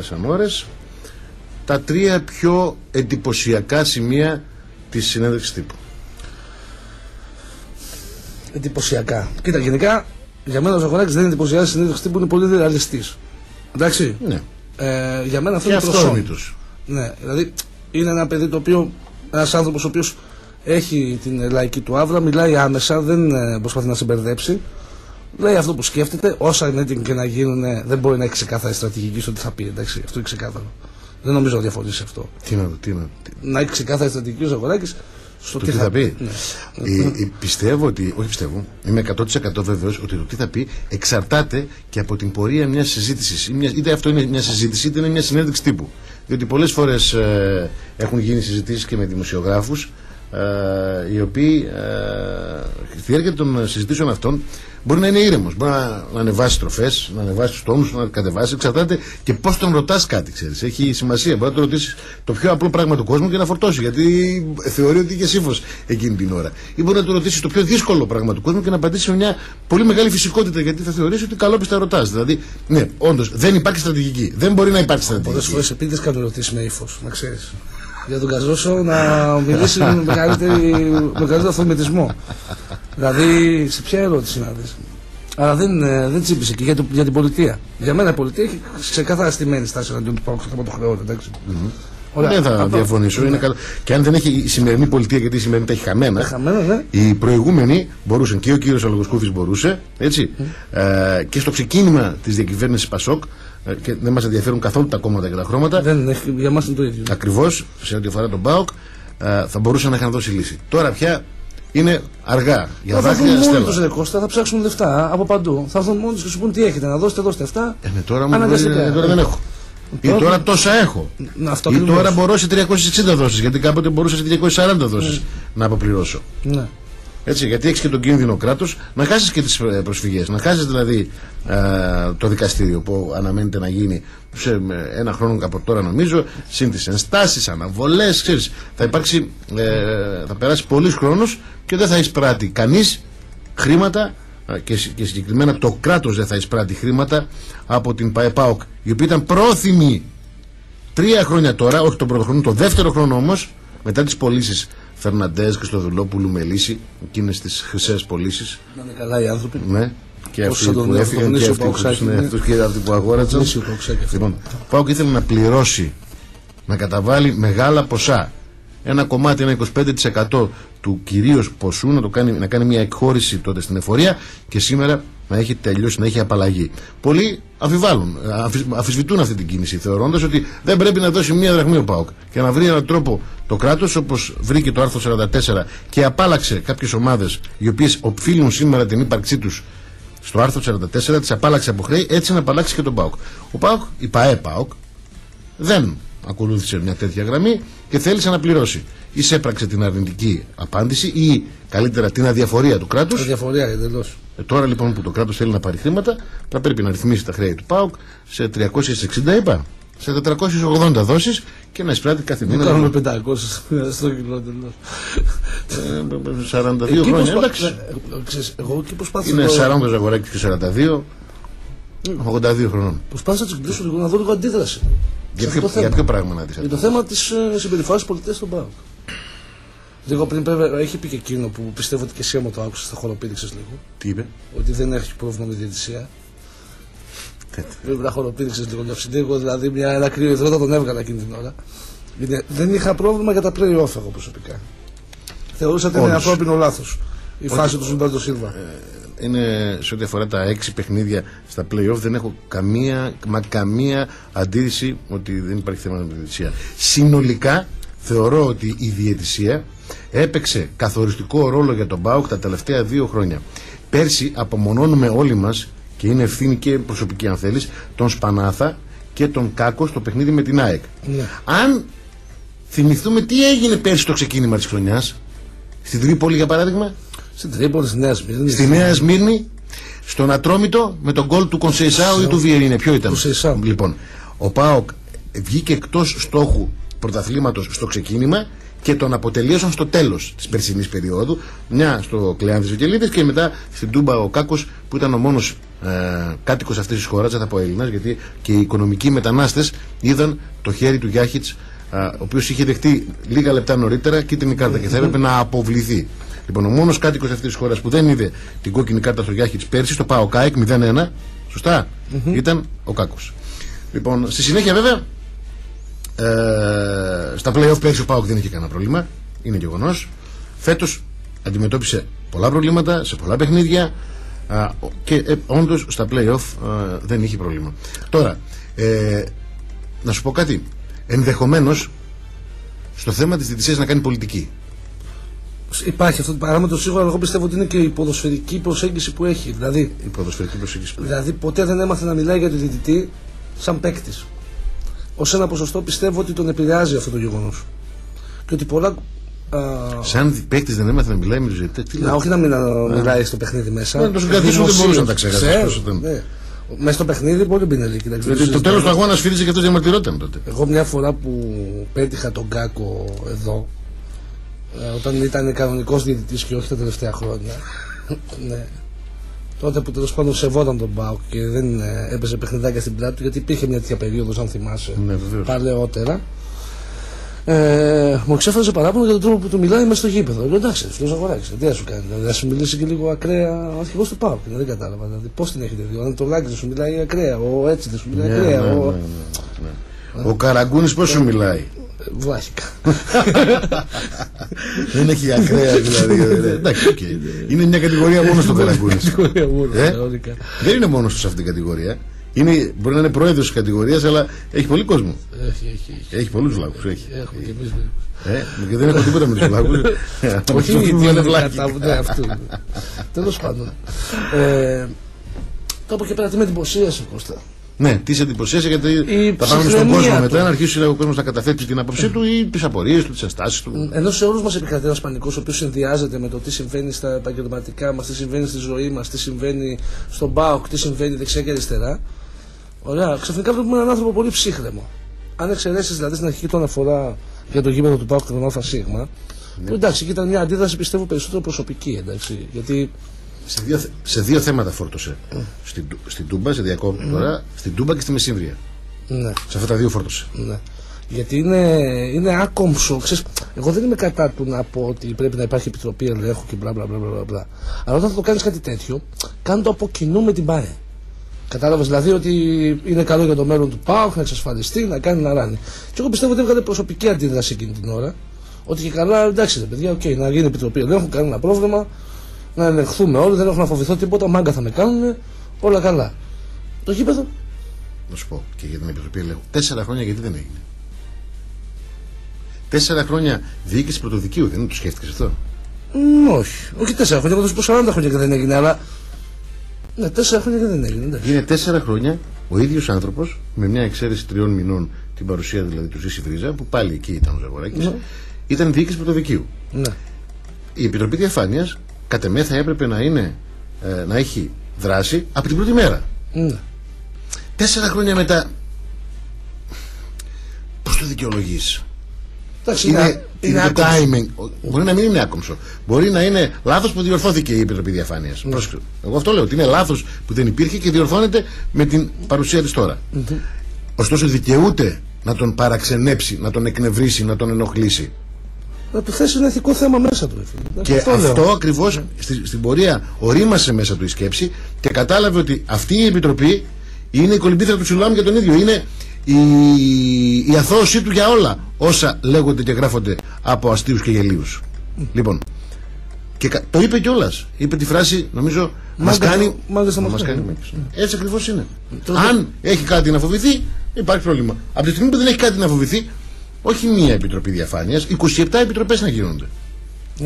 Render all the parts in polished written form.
πέρασαν ώρες, τα 3 πιο εντυπωσιακά σημεία της συνέντευξης τύπου. Εντυπωσιακά. Κοίτα, γενικά για μένα ο Ζαγοράκης δεν είναι εντυπωσιάζει συνέντευξη τύπου, είναι πολύ ρεαλιστής. Εντάξει. Ναι. Για μένα αυτό και είναι προσόν. Ναι, δηλαδή είναι ένα παιδί το οποίο, ένας άνθρωπος ο οποίος έχει την λαϊκή του άβρα, μιλάει άμεσα, δεν προσπαθεί να συμπερδέψει. Λέει αυτό που σκέφτεται, όσα είναι έτοιμοι και να γίνουν, δεν μπορεί να έχει ξεκάθαρη στρατηγική στο τι θα πει. Εντάξει, αυτό είναι ξεκάθαρο. Δεν νομίζω να διαφωνήσει αυτό. Να έχει ξεκάθαρη στρατηγική ο Ζαγοράκης στο τι θα πει. Ναι. Πιστεύω ότι, όχι πιστεύω, είμαι 100% βέβαιος ότι το τι θα πει εξαρτάται και από την πορεία μιας συζήτησης. Είτε αυτό είναι μια συζήτηση, είτε είναι μια συνέντευξη τύπου. Διότι πολλές φορές έχουν γίνει συζητήσεις και με δημοσιογράφους, οι οποίοι στη διάρκεια των συζητήσεων αυτών μπορεί να είναι ήρεμος, μπορεί να ανεβάσει στροφές, να ανεβάσει τους τόνους, να κατεβάσει. Εξαρτάται και πώς τον ρωτάς κάτι, ξέρεις. Έχει σημασία. Μπορεί να τον ρωτήσεις το πιο απλό πράγμα του κόσμου και να φορτώσει, γιατί θεωρεί ότι είχε σύμφος εκείνη την ώρα. Ή μπορεί να τον ρωτήσεις το πιο δύσκολο πράγμα του κόσμου και να απαντήσει με μια πολύ μεγάλη φυσικότητα, γιατί θα θεωρήσει ότι καλόπιστα ρωτάς. Δηλαδή, ναι, όντως δεν υπάρχει στρατηγική. Δεν μπορεί να υπάρχει στρατηγική. Πολλές φορές επίτηδες κάνουν ερωτήσεις με ύφος, να ξέρεις. Για τον Καζόσο να μιλήσει με μεγαλύτερο αυθορμητισμό. Δηλαδή, σε ποια ερώτηση να δεις. Αλλά δεν τσίπησε και για την πολιτεία. Για μένα η πολιτεία έχει ξεκάθαρα στημένη στάση εναντίον του ΠΑΟΚ από το χρεώνει. Δεν θα διαφωνήσω. Είναι καλό. Και αν δεν έχει η σημερινή πολιτεία, γιατί η σημερινή τα έχει χαμένα, ναι. Οι προηγούμενοι μπορούσαν, και ο κύριος Αλογοσκούφης μπορούσε, έτσι, και στο ξεκίνημα της διακυβέρνησης ΠΑΣΟΚ, και δεν μας ενδιαφέρουν καθόλου τα κόμματα και τα χρώματα. Για μας είναι το ίδιο. Ακριβώς, σε ό,τι αφορά τον ΠΑΟΚ, θα μπορούσαν να είχαν δώσει λύση. Τώρα πια είναι αργά. Για δάκρυα μόνοι τους, ρε Κώστα, θα ψάξουν λεφτά από παντού. Θα έρθουν μόνοι τους και σου πούν τι έχετε να δώσετε αυτά. Τώρα δεν έχω. Ή τώρα τόσα έχω. Ή τώρα μπορώ σε 360 δόσεις, γιατί κάποτε μπορούσα σε 240 δόσεις να αποπληρώσω. Ναι. Έτσι, γιατί έχεις και τον κίνδυνο κράτος να χάσεις και τις προσφυγές. Να χάσεις δηλαδή το δικαστήριο που αναμένεται να γίνει σε ένα χρόνο από τώρα, νομίζω, συν τις ενστάσεις, αναβολές, ξέρεις. Θα περάσει πολύς χρόνος και δεν θα εισπράττει κανείς χρήματα, και συγκεκριμένα το κράτος δεν θα εισπράττει χρήματα από την ΠΑΕΠΑΟΚ, η οποία ήταν πρόθυμη 3 χρόνια τώρα, όχι τον πρώτο χρόνο, το δεύτερο χρόνο όμως, μετά τις πωλήσεις Φερναντέζ, Χριστοδουλόπουλου, Μελίσση, εκείνες τις χρυσές πωλήσεις. Να είναι καλά οι άνθρωποι. Ναι, και αυτοί που έφυγαν και αυτοί που αγόρασαν. Λοιπόν, ο ΠΑΟΚ ήθελε να πληρώσει, να καταβάλει μεγάλα ποσά. Ένα κομμάτι, ένα 25% του κυρίως ποσού να κάνει μια εκχώρηση τότε στην εφορία, και σήμερα να έχει τελειώσει, να έχει απαλλαγή. Πολλοί αμφισβητούν αυτή την κίνηση, θεωρώντας ότι δεν πρέπει να δώσει μία δραχμή ο ΠΑΟΚ και να βρει έναν τρόπο το κράτος, όπως βρήκε το άρθρο 44 και απάλαξε κάποιες ομάδες οι οποίες οφείλουν σήμερα την ύπαρξή τους στο άρθρο 44, τις απάλαξε από χρέη, έτσι να απαλλάξει και τον ΠΑΟΚ. Ο ΠΑΟΚ, η ΠΑΕΠΑΟΚ, δεν ακολούθησε μια τέτοια γραμμή και θέλησε να πληρώσει. Εισέπραξε την αρνητική απάντηση, ή καλύτερα την αδιαφορία του κράτους. Αδιαφορία, εντελώς. Τώρα λοιπόν που το κράτος θέλει να πάρει χρήματα, θα πρέπει να ρυθμίσει τα χρέη του ΠΑΟΚ σε 360, είπα, σε 480 δόσεις και να εισπράττει κάθε μήνα. Δεν κάνουμε 500 στο κιλό, εντελώς. 42 χρόνια, εντάξει. Εγώ εκεί προσπάθησα. Είναι 40 Ζαγοράκης και 42, 82 χρονών. Προσπάθησα να τσιμπήσω λίγο, να δω λίγο αντίδραση. Για ποιο πράγμα να δεις? Για το θέμα της συμπεριφοράς πολιτές στον ΠΑΟΚ. Λίγο πριν έχει πει και εκείνο που πιστεύω ότι και εσύ μου το άκουσες, τα χοροπήδηξες λίγο. Τι είπε? Ότι δεν έχει πρόβλημα με τη διαιτησία. Πρέπει να χοροπήδηξες λίγο ναυσιντήργο, δηλαδή ένα κρύο υδρότα τον έβγαλα εκείνη την ώρα. Δεν είχα πρόβλημα για τα play-off εγώ προσωπικά. Θεωρούσα ότι είναι ανθρώπινο λάθος η φάση του Ζιλμπέρτο Σίλβα. Είναι σε ό,τι αφορά τα 6 παιχνίδια στα play-off, δεν έχω καμία αντίρρηση ότι δεν υπάρχει θέμα με τη διαιτησία. Συνολικά θεωρώ ότι η διαιτησία έπαιξε καθοριστικό ρόλο για τον ΠΑΟΚ τα τελευταία 2 χρόνια. Πέρσι απομονώνουμε όλοι μας, και είναι ευθύνη και προσωπική αν θέλεις, τον Σπανάθα και τον Κάκο στο παιχνίδι με την ΑΕΚ. Ναι. Αν θυμηθούμε τι έγινε πέρσι στο ξεκίνημα της χρονιάς, στην Τρίπολη για παράδειγμα. Στην Τρίπολη, στη Νέα Σμύρνη. Στη Νέα Σμύρνη, στον Ατρόμητο, με τον γκολ του Κονσεϊσάου ή του Βιερίνε. Ποιο ήταν? Λοιπόν, ο ΠΑΟΚ βγήκε εκτός στόχου πρωταθλήματος στο ξεκίνημα και τον αποτελείωσαν στο τέλος της περσινής περίοδου. Μια στο Κλεάνθης Βικελίδης και μετά στην Τούμπα ο Κάκος, που ήταν ο μόνος κάτοικος αυτής της χώρας, δεν θα πω Έλληνας, γιατί και οι οικονομικοί μετανάστες είδαν το χέρι του Γιάχιτς, ο οποίος είχε δεχτεί λίγα λεπτά νωρίτερα κίτρινη κάρτα και θα έπρεπε να αποβληθεί. Λοιπόν, ο μόνος κάτοικος αυτής της χώρας που δεν είδε την κόκκινη κάρτα στο Γιάχιτς πέρσι, στο ΠΑΟΚ 0-1, σωστά, ήταν ο Κάκος. Λοιπόν, στη συνέχεια βέβαια, στα play-off πέρσι ο ΠΑΟΚ δεν είχε κανένα πρόβλημα, είναι γεγονός. Φέτος αντιμετώπισε πολλά προβλήματα σε πολλά παιχνίδια και όντως στα play-off δεν είχε πρόβλημα. Τώρα, να σου πω κάτι, ενδεχομένως στο θέμα της διαιτησίας να κάνει πολιτική. Υπάρχει αυτό το παράμετρο σίγουρα, αλλά εγώ πιστεύω ότι είναι και η ποδοσφαιρική προσέγγιση που έχει. Δηλαδή, δηλαδή ποτέ δεν έμαθε να μιλάει για τον διαιτητή σαν παίκτης. Ως ένα ποσοστό πιστεύω ότι τον επηρεάζει αυτό το γεγονός. Και ότι πολλά. Σαν παίκτης δεν έμαθε να μιλάει με τους διαιτητές. Όχι να μην μιλάει στο παιχνίδι μέσα. Να τον κρατήσουν, δεν μπορούσε να τα ξεχάσει. Μέσα στο παιχνίδι πολύ μπινελίκη. Το τέλος του αγώνα σφύριζε και αυτός διαμαρτυρόταν τότε. Εγώ μια φορά που πέτυχα τον Κάκο εδώ, όταν ήταν κανονικός διαιτητής και όχι τα τελευταία χρόνια, ναι, τότε που τέλος πάντων σεβόταν τον ΠΑΟΚ και δεν έπαιζε παιχνιδάκια στην πλάτη του, γιατί υπήρχε μια τέτοια περίοδος, αν θυμάσαι, παλαιότερα. Μου εξέφραζε παράπονο για τον τρόπο που του μιλάει μέσα στο γήπεδο. Λέω εντάξει, αυτό αγοράκι, τι θα σου κάνει, δηλαδή, θα σου μιλήσει και λίγο ακραία ο αρχηγός του ΠΑΟΚ. Δεν κατάλαβα, δηλαδή, πώς την έχετε δει. Ο Ανατολάκης δεν σου μιλάει ακραία, ο έτσι δεν σου μιλάει ακραία. Ο Καραγκούνης πώς σου μιλάει. Βλάχικα. Δεν έχει ακραία δηλαδή. Εντάξει, είναι μια κατηγορία μόνο στο Καραγκούνης. Δεν είναι μόνο σε αυτήν την κατηγορία. Μπορεί να είναι πρόεδρος της κατηγορίας, αλλά έχει πολύ κόσμο. Έχει πολλούς λάκους. Έχουμε και εμείς. Και δεν έχω τίποτα με τους λάκους. Όχι, είναι βλάχικα. Τέλος πάντων. Κάπου και πέρα τι με εντυπωσίασε, Κώστα. Ναι, τι σε εντυπωσίασε, γιατί θα πάμε στον κόσμο μετά να αρχίσει ο κόσμος να καταθέτει την άποψή του ή τις απορίες του, τις ενστάσεις του. Ενώ σε όλους μας επικρατεί ένας πανικός, ο οποίος συνδυάζεται με το τι συμβαίνει στα επαγγελματικά μας, τι συμβαίνει στη ζωή μας, τι συμβαίνει στον ΠΑΟΚ, τι συμβαίνει δεξιά και αριστερά. Ωραία, ξαφνικά βλέπουμε έναν άνθρωπο πολύ ψύχρεμο. Αν εξαιρέσεις δηλαδή στην αρχική του αναφορά για το γήπεδο του ΠΑΟΚ και τον ΑΣ, που εντάξει, εκεί ήταν μια αντίδραση πιστεύω περισσότερο προσωπική, εντάξει, γιατί. Σε δύο θέματα φόρτωσε. Στην Τούμπα, σε διακόπτω τώρα, στην Τούμπα και στη Μεσσύμβρια. Ναι. Σε αυτά τα δύο φόρτωσε. Ναι. Γιατί είναι άκομψο. Εγώ δεν είμαι κατά του να πω ότι πρέπει να υπάρχει επιτροπή ελέγχου και μπλα μπλα μπλα. Αλλά όταν θα το κάνεις κάτι τέτοιο, κάνε το από κοινού με την ΠΑΕ. Κατάλαβες δηλαδή ότι είναι καλό για το μέλλον του ΠΑΟΚ να εξασφαλιστεί, να κάνει να ράνει. Και εγώ πιστεύω ότι έβγαλε προσωπική αντίδραση εκείνη την ώρα. Ότι και καλά, εντάξει, παιδιά, να γίνει επιτροπή ελέγχου, κανένα πρόβλημα. Να ελεγχθούμε όλοι, δεν έχω να φοβηθώ τίποτα, μάγκα θα με κάνουν, όλα καλά. Το γήπεδο. Να σου πω και για την επιτροπή ελέγχου. 4 χρόνια γιατί δεν έγινε. 4 χρόνια διοίκηση πρωτοδικείου, δεν το σκέφτηκες αυτό. Όχι 4 χρόνια, εγώ θα σου πω 40 χρόνια και δεν έγινε, αλλά. Ναι, 4 χρόνια και δεν έγινε. Είναι 4 χρόνια ο ίδιος άνθρωπος, με μια εξαίρεση 3 μηνών, την παρουσία δηλαδή του Ζήση Βρίζα, που πάλι εκεί ήταν ο Ζαγοράκης, ήταν διοίκηση πρωτοδικείου. Ναι. Η Επιτροπή Διαφάνειας, κατ' εμέ, θα έπρεπε να έχει δράσει από την πρώτη μέρα. 4 χρόνια μετά, πώς το δικαιολογείς? Είναι το timing. Μπορεί να μην είναι άκομψο. Μπορεί να είναι λάθος που διορθώθηκε η Επιτροπή Διαφάνειας. Εγώ αυτό λέω, ότι είναι λάθος που δεν υπήρχε και διορθώνεται με την παρουσία της τώρα. Ωστόσο δικαιούται να τον παραξενέψει, να τον εκνευρίσει, να τον ενοχλήσει. Να του θέσει ένα ηθικό θέμα μέσα του. Και αυτό ακριβώς στην πορεία ορίμασε μέσα του η σκέψη και κατάλαβε ότι αυτή η Επιτροπή είναι η κολυμπήθρα του Σιλουάμ για τον ίδιο. Είναι η αθώωσή του για όλα όσα λέγονται και γράφονται από αστείους και γελίους. Λοιπόν, και το είπε κιόλας. Είπε τη φράση, νομίζω, μας κάνει. Έτσι ακριβώς είναι. Αν έχει κάτι να φοβηθεί, υπάρχει πρόβλημα. Από τη στιγμή που δεν έχει κάτι να φοβηθεί, όχι μία επιτροπή διαφάνειας, 27 επιτροπές να γίνονται.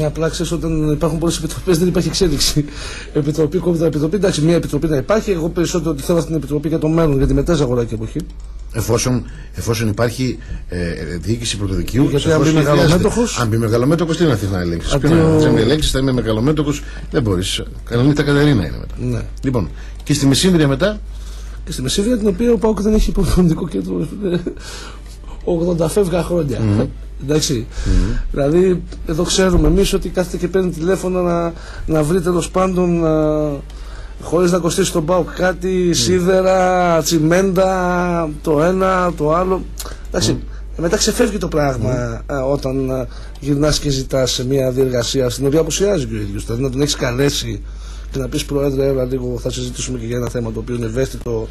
Απλά ξέρεις, όταν υπάρχουν πολλές επιτροπές δεν υπάρχει εξέλιξη. Επιτροπή, κόμματα, επιτροπή. Εντάξει, μία επιτροπή να υπάρχει. Εγώ περισσότερο ότι θέλω αυτή την επιτροπή για το μέλλον, για τη μετά Ζαγοράκη εποχή. Εφόσον υπάρχει διοίκηση πρωτοδικείου. Γιατί αν μπει μεγαλομέτωχος. Αν μπει μεγαλομέτωχος, τι να θέλει να ελέγξει. Αν ελέγξει, θα είμαι μεγαλομέτωχος, δεν μπορεί. Κανονίτα Κατερίνα είναι μετά. Ναι. Λοιπόν, και στη Μεσσύμβρια μετά. Και στη Μεσσύμβρια, την οποία ο ΠΑΟΚ δεν έχει υποδομικό κέντρο 80 φεύγα χρόνια. Εντάξει. Δηλαδή, εδώ ξέρουμε εμείς ότι κάθεται και παίρνει τηλέφωνο να βρει τέλος πάντων, χωρίς να κοστίσει τον ΠΑΟΚ κάτι, σίδερα, τσιμέντα, το ένα, το άλλο. Εντάξει. Μετά ξεφεύγει το πράγμα όταν γυρνάς και ζητάς σε μια διεργασία στην οποία απουσιάζει και ο ίδιος. Δηλαδή, να τον έχεις καλέσει και να πεις, Πρόεδρε, έλα λίγο, θα συζητήσουμε και για ένα θέμα το οποίο είναι ευαίσθητο.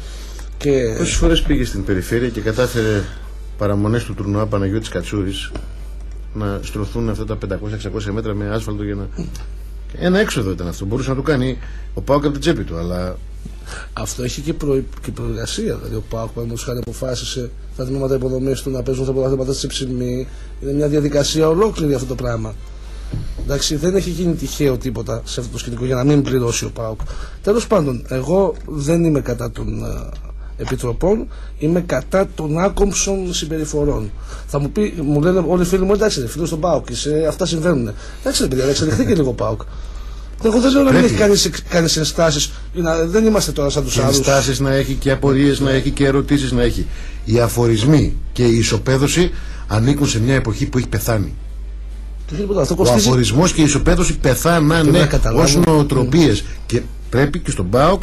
Και... Πόσες φορές πήγε στην περιφέρεια και κατάφερε παραμονές του τουρνουά Παναγιώτης Κατσούρης να στρωθούν αυτά τα 500-600 μέτρα με άσφαλτο για να... Ένα έξοδο ήταν αυτό. Μπορούσε να το κάνει ο ΠΑΟΚ από την τσέπη του, αλλά... Αυτό έχει και προεργασία. Δηλαδή, ο ΠΑΟΚ παραδείγματος χάρη αποφάσισε τα τμήματα υποδομής του να παίζουν τα πρωταθλήματα στη ψημή. Είναι μια διαδικασία ολόκληρη αυτό το πράγμα. Εντάξει, δεν έχει γίνει τυχαίο τίποτα σε αυτό το σκηνικό για να μην πληρώσει ο ΠΑΟΚ. Τέλος πάντων, εγώ δεν είμαι κατά των επιτροπών, είμαι κατά των άκομψων συμπεριφορών. Θα μου λένε όλοι οι φίλοι μου, εντάξει, φίλος στον ΠΑΟΚ, αυτά συμβαίνουν. Εντάξει, παιδιά, εξελιχθεί και λίγο ο ΠΑΟΚ. Εγώ δεν λέω να μην έχει κάνει ενστάσεις, δεν είμαστε τώρα σαν τους άλλους. Ενστάσεις να έχει και απορίες να έχει και ερωτήσεις να έχει. Οι αφορισμοί και η ισοπαίδωση ανήκουν σε μια εποχή που έχει πεθάνει. Ο αφορισμός και η ισοπαίδωση πεθάνανε ως νοοτροπίες. Και πρέπει και στον ΠΑΟΚ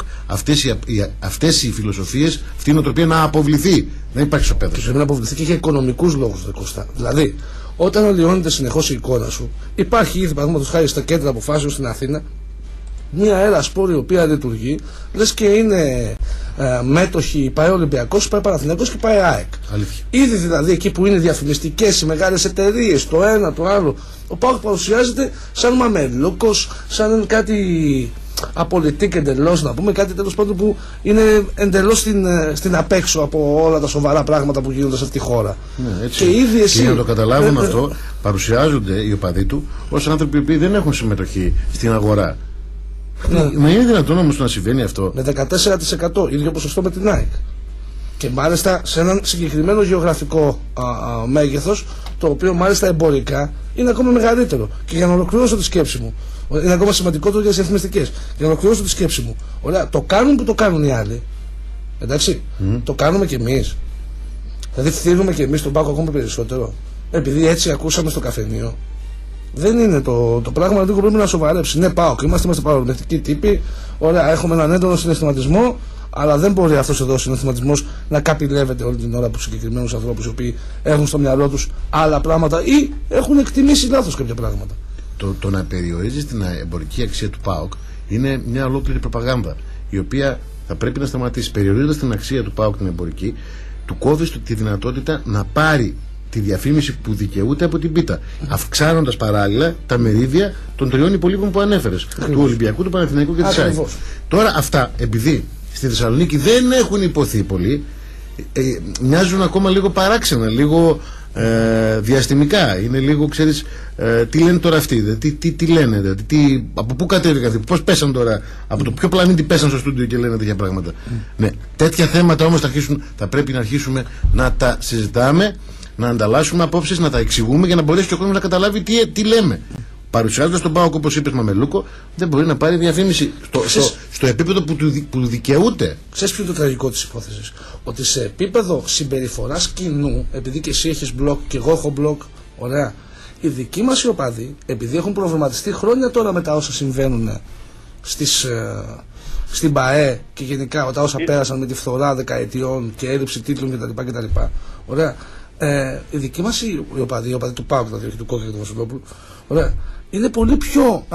αυτές οι φιλοσοφίες, αυτή η νοοτροπία να αποβληθεί. Δεν υπάρχει ισοπαίδωση. Πρέπει να αποβληθεί και για οικονομικούς λόγους, δε Κώστα. Δηλαδή, όταν αλλοιώνεται συνεχώς η εικόνα σου, υπάρχει ήδη παραδείγματος χάρη στα κέντρα αποφάσεων στην Αθήνα μια αέρα σπόρη η οποία λειτουργεί, λες και είναι μέτοχοι, πάει Ολυμπιακός, πάει Παναθηναϊκός και πάει ΑΕΚ. Αλήθεια. Ήδη δηλαδή εκεί που είναι διαφημιστικές οι μεγάλες εταιρείες, το ένα το άλλο, ο ΠΑΟΚ παρουσιάζεται σαν μαμελούκος, σαν κάτι απολυτίκ εντελώς, να πούμε, κάτι τέλος πάντων που είναι εντελώς στην απέξω από όλα τα σοβαρά πράγματα που γίνονται σε αυτή τη χώρα. Ναι, έτσι. Και ήδη εσύ. Και για να το καταλάβουν αυτό, παρουσιάζονται οι οπαδοί του ως άνθρωποι που δεν έχουν συμμετοχή στην αγορά. Ναι. Μα είναι δυνατόν όμως να συμβαίνει αυτό? Με 14% ίδιο ποσοστό με την ΑΕΚ. Και μάλιστα σε έναν συγκεκριμένο γεωγραφικό μέγεθος, το οποίο μάλιστα εμπορικά είναι ακόμα μεγαλύτερο. Και για να ολοκληρώσω τη σκέψη μου, είναι ακόμα σημαντικότερο για τις διαφημιστικές. Για να ολοκληρώσω τη σκέψη μου, ωραία, το κάνουν που το κάνουν οι άλλοι. Εντάξει, το κάνουμε κι εμείς. Δηλαδή φτύνουμε κι εμείς τον ΠΑΟΚ ακόμα περισσότερο. Επειδή έτσι ακούσαμε στο καφενείο. Δεν είναι το πράγμα, λίγο πρέπει να σοβαρέψει. Ναι, ΠΑΟΚ, είμαστε παρορμητικοί τύποι. Ωραία, έχουμε έναν έντονο συναισθηματισμό. Αλλά δεν μπορεί αυτός εδώ ο συναισθηματισμός να καπηλεύεται όλη την ώρα από συγκεκριμένους ανθρώπους οι οποίοι έχουν στο μυαλό τους άλλα πράγματα ή έχουν εκτιμήσει λάθος κάποια πράγματα. Το να περιορίζεις την εμπορική αξία του ΠΑΟΚ είναι μια ολόκληρη προπαγάνδα, η οποία θα πρέπει να σταματήσει. Περιορίζοντας την αξία του ΠΑΟΚ την εμπορική, του κόβεις τη δυνατότητα να πάρει τη διαφήμιση που δικαιούται από την πίτα, αυξάνοντας παράλληλα τα μερίδια των τριών υπολείπων που ανέφερες, του Ολυμπιακού, του Παναθηναϊκού και της ΑΕΚ. Τώρα αυτά, επειδή στη Θεσσαλονίκη δεν έχουν υποθεί πολύ, μοιάζουν ακόμα λίγο παράξενα, λίγο διαστημικά. Είναι λίγο, ξέρεις, τι λένε τώρα αυτοί, τι λένε, από πού κατέβηκαν, πώς πέσαν τώρα, από το ποιο πλανήτη πέσαν στο στούντιο και λένε τέτοια πράγματα. Ναι, τέτοια θέματα όμως θα πρέπει να αρχίσουμε να τα συζητάμε, να ανταλλάσσουμε απόψεις, να τα εξηγούμε για να μπορέσει και ο κόσμος να καταλάβει τι λέμε. Παρουσιάζοντας τον ΠΑΟΚ, όπως είπες, μαμελούκο, δεν μπορεί να πάρει διαφήμιση στο επίπεδο που δικαιούται. Ξέρεις ποιο είναι το τραγικό της υπόθεσης? Ότι σε επίπεδο συμπεριφοράς κοινού, επειδή και εσύ έχεις μπλοκ και εγώ έχω μπλοκ, ωραία, οι δικοί μας οι οπαδοί, επειδή έχουν προβληματιστεί χρόνια τώρα με τα όσα συμβαίνουν στην ΠΑΕ και γενικά τα όσα πέρασαν με τη φθορά δεκαετιών και έλλειψη τίτλων κτλ. Ωραία. Οι δικοί μας οι οπαδοί του ΠΑΟΚ, δηλαδή όχι του Κόκκι και του Βασιλόπουλου, ωραία, είναι πολύ πιο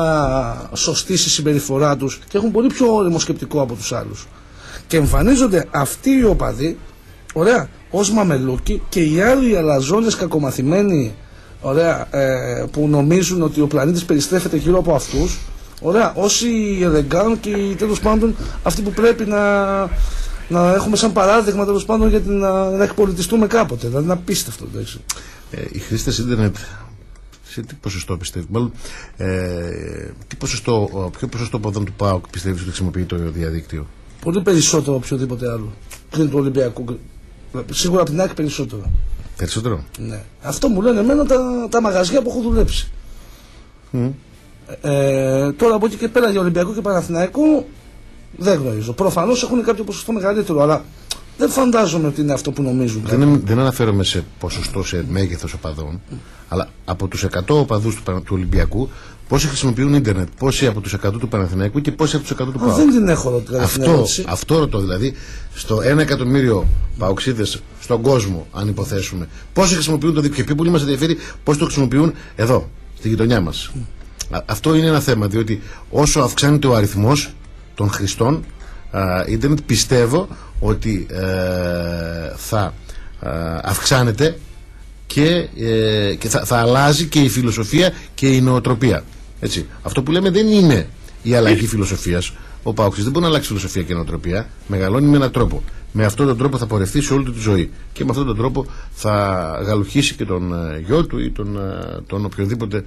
σωστοί στη συμπεριφορά τους και έχουν πολύ πιο όριμο σκεπτικό από τους άλλους. Και εμφανίζονται αυτοί οι οπαδοί, ωραία, ως μαμελούκοι, και οι άλλοι αλαζόνες κακομαθημένοι, ωραία, που νομίζουν ότι ο πλανήτης περιστρέφεται γύρω από αυτούς, ωραία, όσοι ελεγκάν και τέλος πάντων αυτοί που πρέπει να έχουμε σαν παράδειγμα τέλος πάντων για να εκπολιτιστούμε κάποτε. Δηλαδή είναι απίστευτο. Οι χρήστες ίντερνετ σε τι ποσοστό πιστεύει, μάλλον ποιο ποσοστό ποδών του ΠΑΟΚ πιστεύεις ότι χρησιμοποιεί το διαδίκτυο? Πολύ περισσότερο από οποιοδήποτε άλλο πριν του Ολυμπιακού. Σίγουρα από την ΑΕΚ περισσότερο. Περισσότερο? Ναι. Αυτό μου λένε εμένα τα μαγαζιά που έχω δουλέψει. Τώρα από εκεί και πέρα για Ολυμπιακό και Παναθηναϊκό δεν γνωρίζω. Προφανώς έχουν κάποιο ποσοστό μεγαλύτερο, αλλά δεν φαντάζομαι ότι είναι αυτό που νομίζουν. Δεν αναφέρομαι σε ποσοστό, σε μέγεθος οπαδών, αλλά από τους 100 οπαδούς του Ολυμπιακού, πόσοι χρησιμοποιούν ίντερνετ, πόσοι από τους 100 του Παναθηναϊκού και πόσοι από τους 100 του ΠΑΟΚ. Δεν την έχω αυτό ρωτώ, δηλαδή, στο 1 εκατομμύριο παοξίδες στον κόσμο, αν υποθέσουμε, πόσοι χρησιμοποιούν το δίκτυο, και πιο πολύ μας ενδιαφέρει πώς το χρησιμοποιούν εδώ, στη γειτονιά μας. Αυτό είναι ένα θέμα, διότι όσο αυξάνεται ο αριθμός των χρηστών ίντερνετ, πιστεύω ότι θα αυξάνεται και θα αλλάζει και η φιλοσοφία και η νοοτροπία. Έτσι. Αυτό που λέμε δεν είναι η αλλαγή φιλοσοφίας. Ο Παοξής δεν μπορεί να αλλάξει φιλοσοφία και νοοτροπία. Μεγαλώνει με έναν τρόπο. Με αυτόν τον τρόπο θα πορευτεί σε όλη του τη ζωή. Και με αυτόν τον τρόπο θα γαλουχίσει και τον γιο του ή τον οποιοδήποτε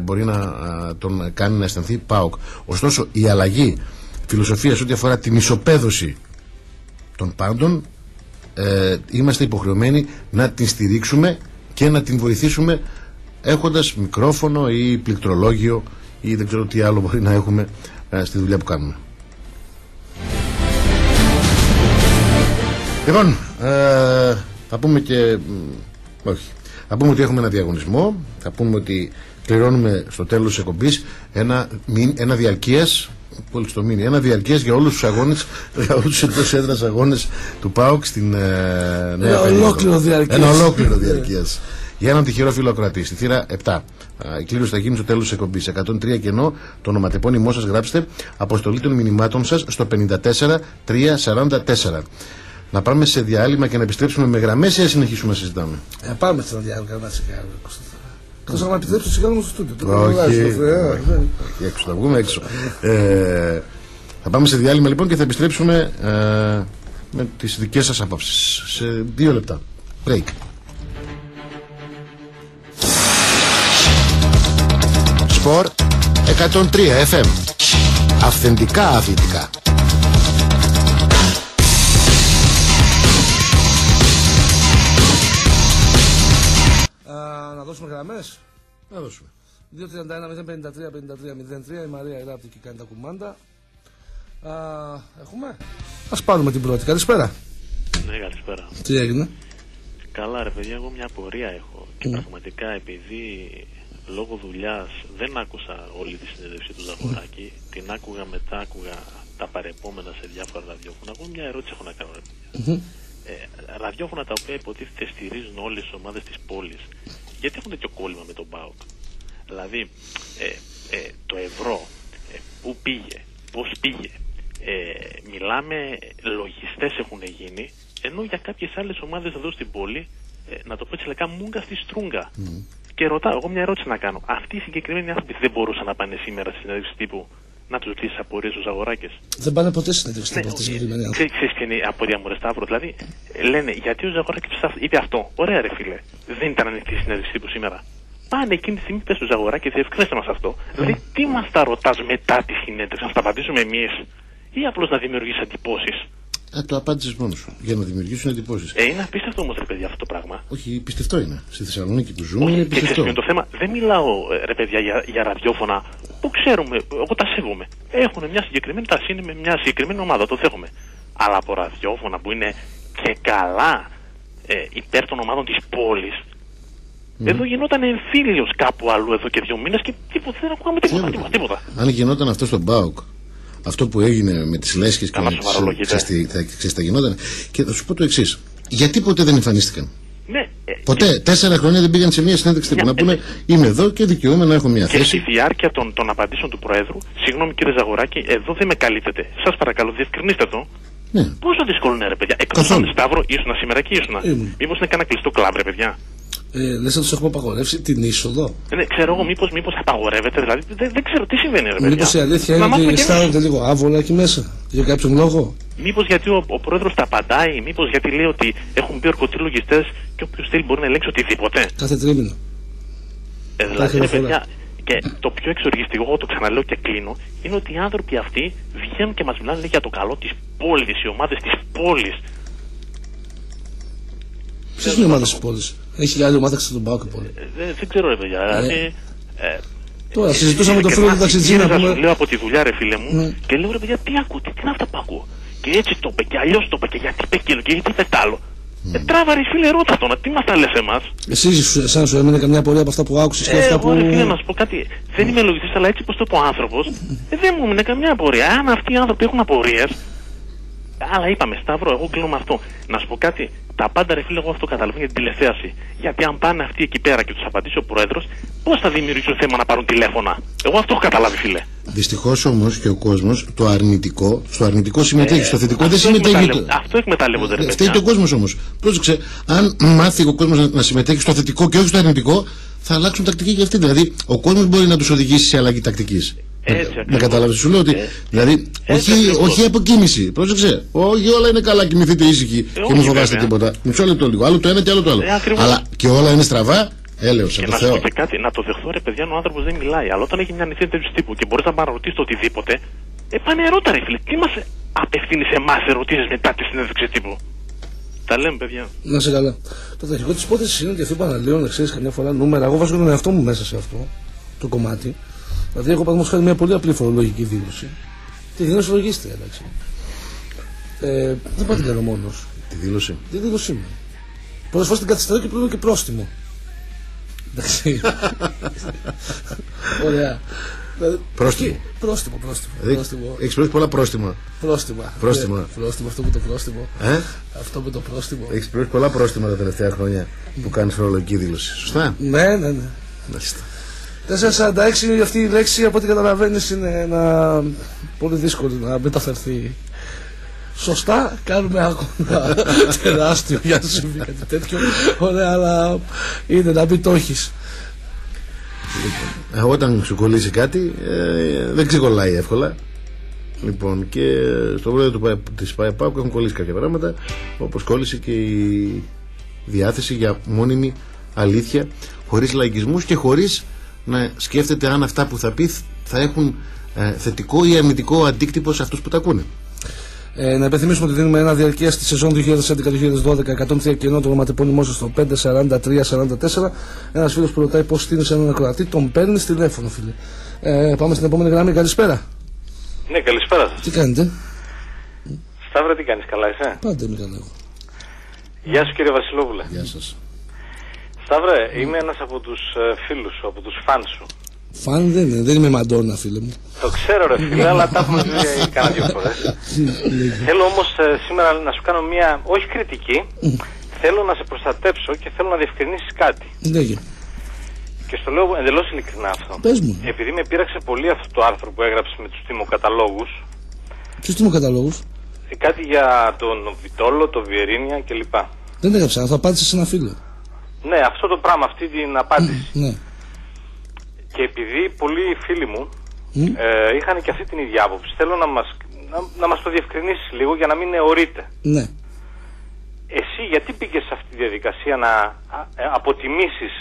μπορεί να τον κάνει να αισθανθεί ΠΑΟΚ. Ωστόσο, η αλλαγή φιλοσοφίας ό,τι αφορά την ισοπαίδωση των πάντων, είμαστε υποχρεωμένοι να την στηρίξουμε και να την βοηθήσουμε έχοντας μικρόφωνο ή πληκτρολόγιο ή δεν ξέρω τι άλλο μπορεί να έχουμε στη δουλειά που κάνουμε. Λοιπόν, θα πούμε και όχι, θα πούμε ότι έχουμε ένα διαγωνισμό, θα πούμε ότι πληρώνουμε στο τέλος της εκπομπής ένα διαρκείας, πολύ το μήνυ, ένα διαρκείας για όλους τους αγώνες, για όλους τους εντός έδρας αγώνες του ΠΑΟΚ στην Νέα Περίοδο. Ένα ολόκληρο διαρκείας. Για έναν τυχερό φίλο ακροατή, στη θύρα 7. Η κλήρωση θα γίνει στο τέλος της εκπομπής. 103 κενό, το ονοματεπώνυμό σας γράψτε, αποστολή των μηνυμάτων σας στο 54344. Να πάμε σε διάλειμμα και να επιστρέψουμε με γραμμές ή να συνεχίσουμε να συζητάμε? Πάμε σε ένα διάλειμμα, να τσιγάρο. Εκτός να επιτρέψει το τσιγάρο μου στο στούντιο. Όχι, έξω, θα βγούμε έξω. Θα πάμε σε διάλειμμα λοιπόν και θα επιστρέψουμε με τις δικές σας απόψεις σε 2 λεπτά. Break. Σπορ 103 FM. Αυθεντικά αθλητικά. Να δώσουμε γραμμές. Να δώσουμε. 231-053-53-03. Η Μαρία Ιράπτη κάνει τα κουμάντα. Έχουμε. Ας πάρουμε την πρώτη. Καλησπέρα. Ναι, καλησπέρα. Τι έγινε? Καλά ρε παιδιά, εγώ μια απορία έχω. Και πραγματικά επειδή λόγω δουλειάς δεν άκουσα όλη τη συνέντευξη του Ζαγοράκη, την άκουγα μετά, άκουγα τα παρεπόμενα σε διάφορα ραδιόφωνα. Εγώ μια ερώτηση έχω να κάνω ρε παιδιά. Ραδιόφωνα τα οποία υποτίθεται στηρίζουν όλες τις ομάδες της πόλης, γιατί έχουν τέτοιο κόλλημα με τον ΠΑΟΚ? Δηλαδή το ευρώ πού πήγε, πώς πήγε, μιλάμε, λογιστές έχουν γίνει, ενώ για κάποιες άλλες ομάδες εδώ στην πόλη, να το πω έτσι λεκά, μούγκα στη στρούγκα. Και ρωτάω εγώ μια ερώτηση να κάνω. Αυτοί οι συγκεκριμένοι άνθρωποι δεν μπορούσαν να πάνε σήμερα στη συνέντευξη τύπου να τους λύσει απορίες στους Ζαγοράκες? Δεν πάνε ποτέ στη συνέντευξη τύπου αυτοί οι συγκεκριμένοι άνθρωποι. Ξέρεις ποια είναι η απορία μου ρε Σταύρο? Δηλαδή λένε γιατί ο Ζαγοράκης είπε αυτό. Ωραία ρε φίλε, δεν ήταν ανοιχτή η συνέντευξη τύπου σήμερα. Πάνε εκείνη τη στιγμή, πες του Ζαγοράκη, διευκρίνησε μας αυτό. Δηλαδή τι μας τα ρωτάς μετά τη συνέντευξη, να στα απαντήσουμε εμείς ή απλώς να δημιουργείς εντυπώσεις? Το απάντησες μόνος σου για να δημιουργήσουν εντυπώσεις. Είναι απίστευτο όμως ρε παιδιά αυτό το πράγμα. Όχι, πιστευτό είναι. Στη Θεσσαλονίκη που ζούμε είναι πιστευτό. Και το θέμα, δεν μιλάω ρε παιδιά για ραδιόφωνα που ξέρουμε, εγώ τα σέβομαι. Έχουν μια συγκεκριμένη τάση, είναι με μια συγκεκριμένη ομάδα, το δέχομαι. Αλλά από ραδιόφωνα που είναι και καλά υπέρ των ομάδων της πόλης. Εδώ γινόταν εμφύλιος κάπου αλλού εδώ και 2 μήνες και τίποτα, δεν ακούγαμε τίποτα. Αν γινόταν αυτό στον ΠΑΟΚ, αυτό που έγινε με τις λέσχες και με τις θα γινόταν. Και θα σου πω το εξής. Γιατί ποτέ δεν εμφανίστηκαν? Ναι, ποτέ. 4 χρόνια δεν πήγαν σε μια συνέντευξη τύπου να πούνε είμαι εδώ και δικαιούμαι να έχω μια θέση. Και στη διάρκεια των απαντήσεων του Προέδρου, συγγνώμη κύριε Ζαγοράκη, εδώ δεν με καλύπτεται. Σας παρακαλώ, διευκρινίστε το. Ναι. Πόσο δύσκολο είναι ρε παιδιά? Εκτός αν Σταύρο, ήσουνα σήμερα και ήσουνα. Μήπως είναι κανένα κλειστό κλαμπ ρε παιδιά? Λες να τους έχουμε απαγορεύσει την είσοδο? Ναι, ξέρω εγώ, μήπως απαγορεύεται, δηλαδή δεν ξέρω τι συμβαίνει ρε παιδιά. Μήπως η αλήθεια είναι ότι αισθάνονται λίγο άβολα εκεί μέσα, για κάποιον λόγο? Μήπως γιατί ο πρόεδρος τα απαντάει, μήπως γιατί λέει ότι έχουν μπει ορκωτοί λογιστές και όποιος θέλει μπορεί να ελέγξει οτιδήποτε? Κάθε τρίμηνο. Δηλαδή ρε παιδιά, και το πιο εξοργιστικό, εγώ το ξαναλέω και κλείνω, είναι ότι οι άνθρωποι αυτοί βγαίνουν και μας μιλάνε για το καλό της πόλης, οι ομάδες της πόλης. Ποιες είναι οι ομάδες της πόλης? Έχει άλλη ομάδα στον ΠΑΟΚ πόλη? Δεν ξέρω ρε παιδιά. Τώρα συζητούσαμε το φίλο του Ταξιτζή να πούμε. Λέω από τη δουλειά ρε φίλε μου και λέω ρε παιδιά τι ακούτε, τι είναι αυτά που ακούω? και έτσι το είπε και αλλιώς το είπε και γιατί είπε εκείνο και γιατί είπε τ' άλλο. Τράβα ρε φίλε, ρώτα τον, τι μας τα λες εμάς. Εσύ σαν σου έμεινε καμιά πορεία από αυτά που άκουσες και αυτά που... Εγώ ρε φίλε να σου πω κάτι, δεν είμαι λογιστής, αλλά έτσι πως το είπε ο άνθρωπος, δεν μου έμεινε καμιά απορία. Αν αυτοί οι άνθρωποι έχουν απορίες, αλλά είπαμε Σταύρο, εγώ κλείνω με αυτό. Να σου πω κάτι, τα πάντα ρε φίλε, εγώ αυτό καταλαβαίνω για την τηλεθέαση. Γιατί αν πάνε αυτοί εκεί πέρα και τους απαντήσει ο πρόεδρος, πώς θα δημιουργήσουν θέμα να πάρουν τηλέφωνα. Εγώ αυτό έχω καταλάβει, φίλε. Δυστυχώς όμως και ο κόσμος το αρνητικό, στο αρνητικό συμμετέχει, στο θετικό δεν συμμετέχει. Αυτό εκμεταλλεύονται, ρε παιδιά. Φταίει και ο κόσμος όμως. Πρόσεξε, αν μάθει ο κόσμος να συμμετέχει στο θετικό και όχι στο αρνητικό, θα αλλάξουν τακτική και αυτοί. Δηλαδή, ο κόσμος μπορεί να τους οδηγήσει σε αλλαγή τακτικής. Με κατάλαβες, σου λέω ότι. Δηλαδή, όχι αποκοίμηση. Πρόσεξε. Όχι όλα είναι καλά, κοιμηθείτε ήσυχοι και μην φοβάστε τίποτα. Μισό λεπτό λίγο. Άλλο το ένα και άλλο το άλλο. Αλλά και όλα είναι στραβά. Έλεος, και να σου πω και κάτι, να το δεχθώ ρε παιδιά, ο άνθρωπος δεν μιλάει. Αλλά όταν έχει μια νησία τέτοιου τύπου και μπορείς να παραρωτήσεις το οτιδήποτε, πάνε ερώτα ρε φίλε. Τι μας απευθύνει σε εμάς ερωτήσεις μετά τη συνέντευξη τύπου. Τα λέμε παιδιά. Να σε καλά. Το αρχικό της υπόθεσης είναι ότι αυτοί που αναλύουν, ξέρεις, καμιά φορά νούμερα. Εγώ βάζω τον εαυτό μου μέσα σε αυτό το κομμάτι. Δηλαδή, έχω παραδείγματος χάρη μια πολύ απλή φορολογική δήλωση. Τη δήλωση λογίστρια, εντάξει. Δεν πάω την κάνω μόνος. Τη δήλωση. Τη δήλωσή μου. Πολλές φορές την καθυστερώ και πληρώνω και πρόστιμο. Εντάξει. Ωραία. Πρόστιμο. Πρόστιμο. Έχεις πληρώσει πολλά πρόστιμα. Πρόστιμα. Αυτό με το πρόστιμο. Αυτό με το πρόστιμο. Έχεις πληρώσει πολλά πρόστιμα τα τελευταία χρόνια που κάνεις φορολογική δήλωση. Σωστά. Ναι. 446 αυτή η λέξη, από ό,τι καταλαβαίνεις, είναι πολύ δύσκολο να μεταφερθεί. Σωστά, κάνουμε αγώνα τεράστιο για να συμβεί κάτι τέτοιο. Ωραία, αλλά είναι να μην το έχεις. Όταν σου κολλήσει κάτι, δεν ξεκολλάει εύκολα. Λοιπόν, και στο πρόεδρο της ΠΑΕΠΑΚ έχουν κολλήσει κάποια πράγματα, όπως κόλλησε και η διάθεση για μόνιμη αλήθεια, χωρίς λαϊκισμούς και χωρίς να σκέφτεται αν αυτά που θα πει θα έχουν θετικό ή αρνητικό αντίκτυπο σε αυτούς που τα ακούνε. Να υπενθυμίσουμε ότι δίνουμε ένα διαρκεία στη σεζόν 2011-2012 103 κενό, το ονοματεπώνυμό σας στο 543-44. Ένας φίλος που ρωτάει πώς στείνει σε έναν ακροατή, τον παίρνει τηλέφωνο, φίλε. Πάμε στην επόμενη γραμμή. Καλησπέρα. Ναι, καλησπέρα σας. Τι κάνετε? Σταύρο, τι κάνεις, καλά είσαι? Πάντα είμαι καλά. Γεια σου κύριε Βασιλόπουλε. Γεια σας. Σταύρε, είμαι ένας από τους φίλους σου, από τους φαν σου. Φαν δεν είμαι Μαντόνα, φίλε μου. Το ξέρω ρε φίλε, αλλά τα έχουμε δει κάνα δύο φορές. Θέλω όμως σήμερα να σου κάνω μια, όχι κριτική, θέλω να σε προστατέψω και θέλω να διευκρινίσεις κάτι. Λέγε. Και στο λέω εντελώς ειλικρινά αυτό. Πες μου. Επειδή με πείραξε πολύ αυτό το άρθρο που έγραψε με τους τιμοκαταλόγους. Ποιους τιμοκαταλόγους? Κάτι για τον Βιτόλο, τον Βιερίνια κλπ. Δεν έγραψα, θα απάντησα σε ένα φίλο. Ναι, αυτό το πράγμα, αυτή την απάντηση. Ναι. Και επειδή πολλοί φίλοι μου είχαν και αυτή την ίδια άποψη, θέλω να μας το διευκρινίσεις λίγο για να μην αιωρείται. Ναι. Εσύ γιατί πήγες σε αυτή τη διαδικασία να αποτιμήσεις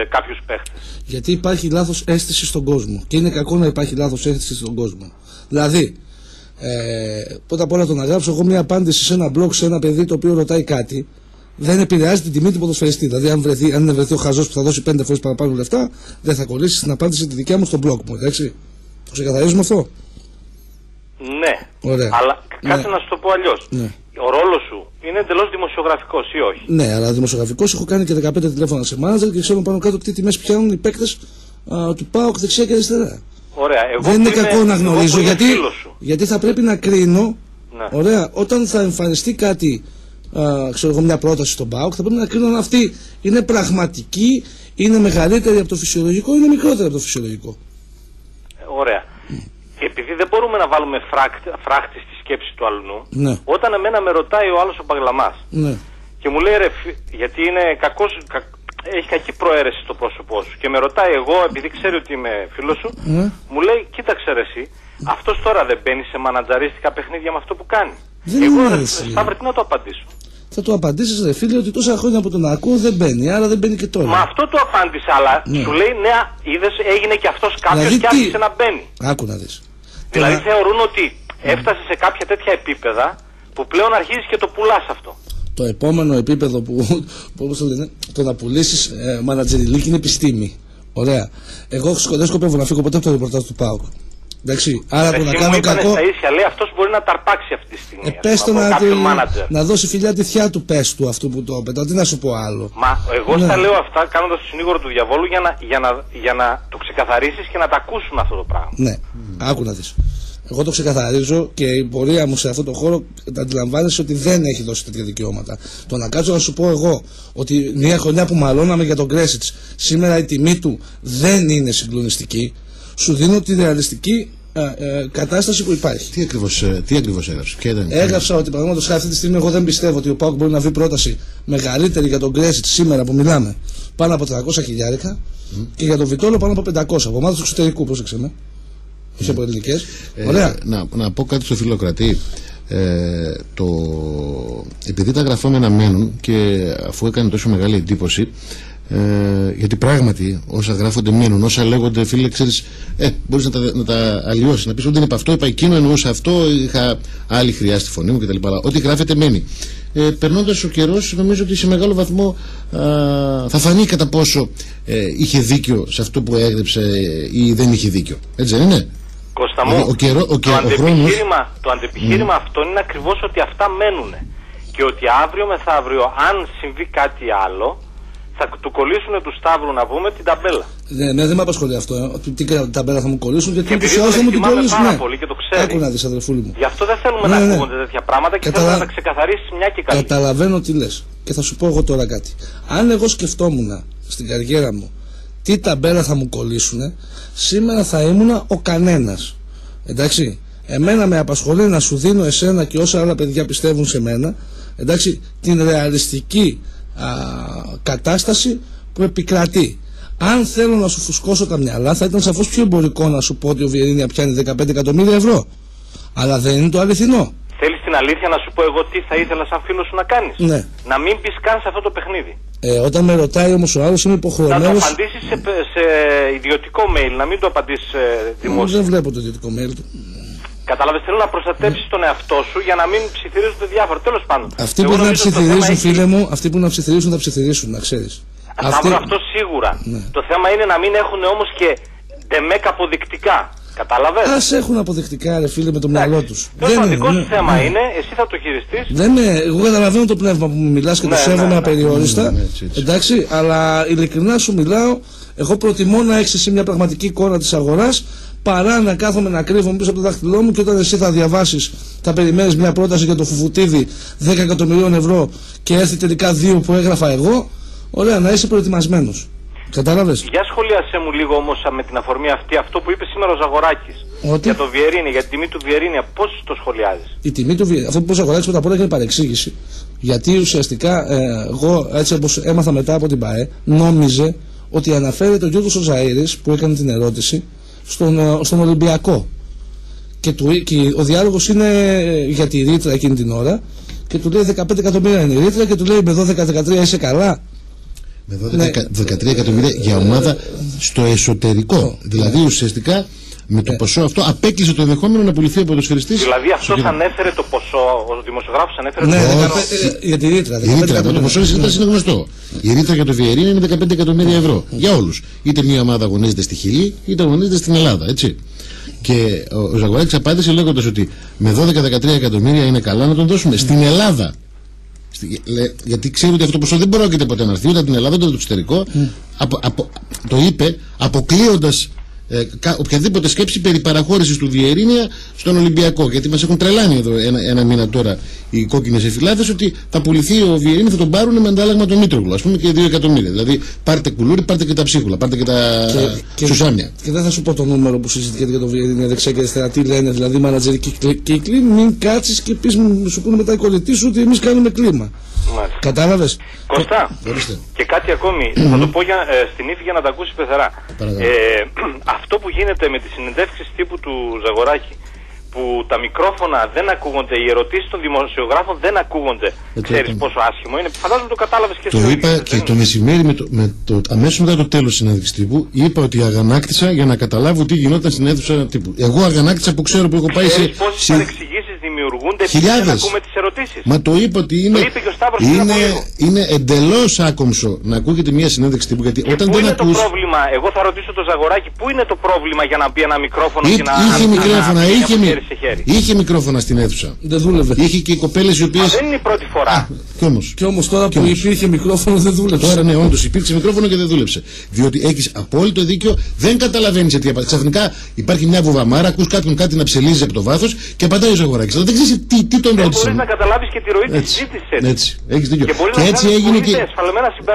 κάποιους παίχτες? Γιατί υπάρχει λάθος αίσθηση στον κόσμο. Και είναι κακό να υπάρχει λάθος αίσθηση στον κόσμο. Δηλαδή, πρώτα απ' όλα το να γράψω εγώ μια απάντηση σε ένα blog σε ένα παιδί το οποίο ρωτάει κάτι, δεν επηρεάζει την τιμή του ποδοσφαιριστή. Δηλαδή, αν βρεθεί ο χαζός που θα δώσει 5 φορές παραπάνω λεφτά, δεν θα κολλήσει στην απάντηση τη δικιά μου στο blog μου. Εντάξει. Το ξεκαθαρίζουμε αυτό? Ναι. Ωραία. Αλλά κάτσε να σου το πω αλλιώς. Ναι. Ο ρόλος σου είναι εντελώς δημοσιογραφικός ή όχι? Ναι, αλλά δημοσιογραφικός έχω κάνει και 15 τηλέφωνα σε μάνατζερ και ξέρω πάνω κάτω τι τιμές πιάνουν οι παίκτες του ΠΑΟΚ δεξιά και αριστερά. Ωραία. Δεν είναι κακό να γνωρίζω γιατί θα πρέπει να κρίνω. Ναι. Ωραία, όταν θα εμφανιστεί κάτι, ξέρω εγώ, μια πρόταση στον ΠΑΟΚ, θα πρέπει να κρίνω αν αυτή είναι πραγματική, είναι μεγαλύτερη από το φυσιολογικό ή είναι μικρότερη από το φυσιολογικό. Ωραία. Επειδή δεν μπορούμε να βάλουμε φράχτη στη σκέψη του αλλού, ναι. Όταν εμένα με ρωτάει ο άλλος ο Παγλαμάς, ναι. Και μου λέει γιατί είναι έχει κακή προαίρεση στο πρόσωπό σου, και με ρωτάει εγώ, επειδή ξέρει ότι είμαι φίλος σου, ναι. Μου λέει, κοίταξε ρε εσύ, αυτός τώρα δεν μπαίνει σε μανατζαρίστικα παιχνίδια με αυτό που κάνει? Δεν εγώ Σταύρο, τι να το απαντήσω? Θα του απαντήσεις ρε φίλε ότι τόσα χρόνια που τον ακούω δεν μπαίνει, άρα δεν μπαίνει και τώρα. Μα αυτό το απάντησα, αλλά ναι. Σου λέει ναι, είδες, έγινε και αυτός κάποιος δηλαδή, και άρχισε να μπαίνει. Άκου να δεις. Δηλαδή θεωρούν ότι έφτασε σε κάποια τέτοια επίπεδα που πλέον αρχίζεις και το πουλάς αυτό. Το επόμενο επίπεδο που όπως το λένε, το να πουλήσεις μανατζεριλίκη είναι επιστήμη. Ωραία. Εγώ δεν σκοπεύω να φύγω ποτέ από το ρεπορτάζ του ΠΑΟΚ. Εντάξει, άρα που να κάνω κακό. Στα ίσια, λέει αυτός μπορεί να ταρπάξει αυτή τη στιγμή. Πες το να δώσει φιλιά τη θιά του, πες του αυτού που το έπαιτα. Τι να σου πω άλλο. Μα εγώ στα λέω αυτά κάνοντας το συνήγορο του διαβόλου για να το ξεκαθαρίσεις και να τα ακούσουν αυτό το πράγμα. Ναι, άκου να δεις. Εγώ το ξεκαθαρίζω και η πορεία μου σε αυτό το χώρο αντιλαμβάνεσαι ότι δεν έχει δώσει τέτοια δικαιώματα. Το να κάτσω να σου πω εγώ ότι μια χρονιά που μαλώναμε για τον Κρέσιτς, σήμερα η τιμή του δεν είναι συγκλονιστική, σου δίνω τη ρεαλιστική κατάσταση που υπάρχει. Τι ακριβώς έγραψε? Έγραψα ότι παραδείγματος χάρη αυτή τη στιγμή εγώ δεν πιστεύω ότι ο ΠΑΟΚ μπορεί να βρει πρόταση μεγαλύτερη για τον Κρέσιτς σήμερα που μιλάμε πάνω από 300 χιλιάρικα και για τον Βιτόλο πάνω από 500 από ομάδες του εξωτερικού, πρόσεξε με. Όχι από ελληνικές. Ωραία. Να πω κάτι στο Φιλοκρατή. Επειδή τα γραφόμενα μένουν και αφού έκανε τόσο μεγάλη εντύπωση, γιατί πράγματι όσα γράφονται μένουν, όσα λέγονται, φίλε, ξέρεις, μπορείς να τα αλλοιώσεις, να πεις ότι δεν είπα αυτό, είπα εκείνο, εννοούσα αυτό, είχα άλλη χρειά στη φωνή μου κτλ. Ό,τι γράφεται μένει. Περνώντας ο καιρός, νομίζω ότι σε μεγάλο βαθμό θα φανεί κατά πόσο είχε δίκιο σε αυτό που έγραψε ή δεν είχε δίκιο. Έτσι δεν είναι? Κώστα μου, το αντεπιχείρημα αυτό είναι ακριβώς ότι αυτά μένουν. Και ότι αύριο μεθαύριο, αν συμβεί κάτι άλλο, θα του κολλήσουν του Σταύρου, να πούμε, την ταμπέλα. Ναι, δεν με απασχολεί αυτό. Τι ταμπέλα θα μου κολλήσουν, γιατί και επειδή θα μου την κολλήσουν. Πάρα πολύ και το ξέρει. Άκου να δεις, αδερφούλη μου. Γι' αυτό δεν θέλουμε να ακούγονται τέτοια πράγματα και θέλουμε να τα ξεκαθαρίσει μια και καλή. Καταλαβαίνω τι λες. Και θα σου πω εγώ τώρα κάτι. Αν εγώ σκεφτόμουν στην καριέρα μου τι ταμπέλα θα μου κολλήσουν, σήμερα θα ήμουν ο κανένας. Εντάξει. Εμένα με απασχολεί να σου δίνω εσένα και όσα άλλα παιδιά πιστεύουν σε μένα, εντάξει, την ρεαλιστική κατάσταση που επικρατεί. Αν θέλω να σου φουσκώσω τα μυαλά, θα ήταν σαφώς πιο εμπορικό να σου πω ότι ο Βιερίνια πιάνει 15 εκατομμύρια ευρώ. Αλλά δεν είναι το αληθινό. Θέλεις την αλήθεια να σου πω εγώ τι θα ήθελα σαν φίλο σου να κάνεις? Ναι. Να μην πεις καν σε αυτό το παιχνίδι. Όταν με ρωτάει όμως ο άλλος, είμαι υποχρεωμένος. Να το απαντήσεις σε ιδιωτικό mail, να μην το απαντήσεις δημόσια. Δεν βλέπω το ιδιωτικό mail του. Κατάλαβες, θέλω να προστατέψεις τον εαυτό σου για να μην ψιθυρίζονται διάφορα. Τέλος πάντων. Αυτοί που να ψιθυρίζουν, φίλε μου, αυτοί που να ψιθυρίζουν θα ψιθυρίσουν, να ξέρεις. Αυτό σίγουρα. Ναι. Το θέμα είναι να μην έχουν όμως και ντεμέκ αποδεικτικά. Κατάλαβες. Ας έχουν αποδεικτικά, ρε φίλε, με το μυαλό τους. Το δικό σου θέμα είναι, εσύ θα το χειριστείς. Εγώ καταλαβαίνω το πνεύμα που μου μιλάς και το σέβομαι απεριόριστα. Εντάξει, αλλά ειλικρινά σου μιλάω, εγώ προτιμώ να έχεις εσύ μια πραγματική εικόνα της αγοράς παρά να κάθομαι να κρύβομαι πίσω από το δάχτυλό μου και όταν εσύ θα διαβάσεις, θα περιμένεις μια πρόταση για το Φουφουτίδι 10 εκατομμυρίων ευρώ και έρθει τελικά 2 που έγραφα εγώ. Ωραία, να είσαι προετοιμασμένος. Κατάλαβες. Για σχολίασέ μου λίγο όμως με την αφορμή αυτή αυτό που είπε σήμερα ο Ζαγοράκης. Για το Βιερίνια, για τη τιμή του Βιερίνια, πώς το σχολιάζεις? Η τιμή του Βιερίνια, αυτό που είπε ο Ζαγοράκης πρώτα απ' όλα είναι παρεξήγηση. Γιατί ουσιαστικά εγώ έτσι όπως έμαθα μετά από την ΠΑΕ, νόμιζε ότι αναφέρεται ο Γιώργος ο Ζαΐρης που έκανε την ερώτηση στον Ολυμπιακό. Και ο διάλογος είναι για τη ρήτρα εκείνη την ώρα και του λέει 15 εκατομμύρια είναι η ρήτρα και του λέει με 12-13 είσαι καλά. Με 12-13 εκατομμύρια για ομάδα στο εσωτερικό. Δηλαδή ουσιαστικά με το ποσό αυτό απέκλεισε το ενδεχόμενο να πουληθεί ο ποδοσφαιριστής. Δηλαδή αυτός ανέφερε το ποσό, ο δημοσιογράφος ανέφερε το ποσό. Για τη ρήτρα. Η ρήτρα, το ποσό της ρήτρας είναι γνωστό. Η ρήτρα για το Βιερίνια είναι 15 εκατομμύρια ευρώ. Για όλους. Είτε μια ομάδα αγωνίζεται στη Χιλή, είτε αγωνίζεται στην Ελλάδα. Έτσι. Και ο Ζαγοράκης απάντησε λέγοντας ότι με 12-13 εκατομμύρια είναι καλά να τον δώσουμε στην Ελλάδα. Γιατί ξέρει ότι αυτό το ποσό δεν πρόκειται ποτέ να έρθει ούτε από την Ελλάδα ούτε από το εξωτερικό. Το είπε αποκλείοντας οποιαδήποτε σκέψη περί παραχώρησης του Βιερίνια στον Ολυμπιακό. Γιατί μας έχουν τρελάνει εδώ ένα μήνα τώρα οι κόκκινες εφηλάδες ότι θα πουληθεί ο Βιερίνια, θα τον πάρουν με αντάλλαγμα τον Μήτρογλου, ας πούμε, και 2 εκατομμύρια. Δηλαδή πάρτε κουλούρι, πάρτε και τα ψίχουλα, πάρτε και τα σουσάμια. Και δεν θα σου πω το νούμερο που συζητιέται για το Βιερίνια δεξιά και αριστερά. Τι λένε δηλαδή μανατζερική κύκλη, μην κάτσεις και πεις, σου πούνε μετά οι κολλητοί σου ότι εμείς κάνουμε κλίμα. Κατάλαβες. Κωστά, και κάτι ακόμη, θα το πω στην ύφη για να τα ακούσει πεθερά. Αυτό που γίνεται με τις συνεντεύξεις τύπου του Ζαγοράκη, που τα μικρόφωνα δεν ακούγονται, οι ερωτήσεις των δημοσιογράφων δεν ακούγονται, ξέρεις πόσο άσχημο είναι? Φαντάζομαι το κατάλαβες και εσύ. Το είπα και το μεσημέρι, αμέσως μετά το τέλος της συνέντευξης τύπου, είπα ότι αγανάκτησα για να καταλάβω τι γινόταν στην αίθουσα τύπου. Εγώ αγανάκτησα που ξέρω που έχω πάει σε. Πόσες παρεξηγήσεις δημιουργούνται δεν ακούμε τις ερωτήσεις? Μα το είπε ότι είναι, το είπε και ο Σταύρος είναι εντελώς άκομψο να ακούγεται μια συνέντευξη τύπου. Γιατί όταν πού δεν είναι ακούς... το πρόβλημα? Εγώ θα ρωτήσω το Ζαγοράκη, πού είναι το πρόβλημα για να μπει ένα μικρόφωνο και να... Είχε μικρόφωνα στην αίθουσα. Δεν δούλευε. Είχε και οι κοπέλες οι οποίες... Μα δεν είναι η πρώτη φορά. Κι όμως τώρα που υπήρχε μικρόφωνο δεν δούλεψε. Τώρα ναι, όντως υπήρξε μικρόφωνο και δεν δούλεψε. Διότι έχεις απόλυτο δίκιο, δεν καταλαβαίνεις γιατί ξαφνικά υπάρχει μια βουβαμάρα, ακούς κάποιον κάτι να ψελίζει από το βάθος και απαντάει ο Ζαγοράκης. Δεν ξέρεις τι τον ρώτησε. Μπορείς να καταλάβεις και τη ροή της συζήτησης. Έτσι, έχεις δίκιο. Και έτσι έγινε και.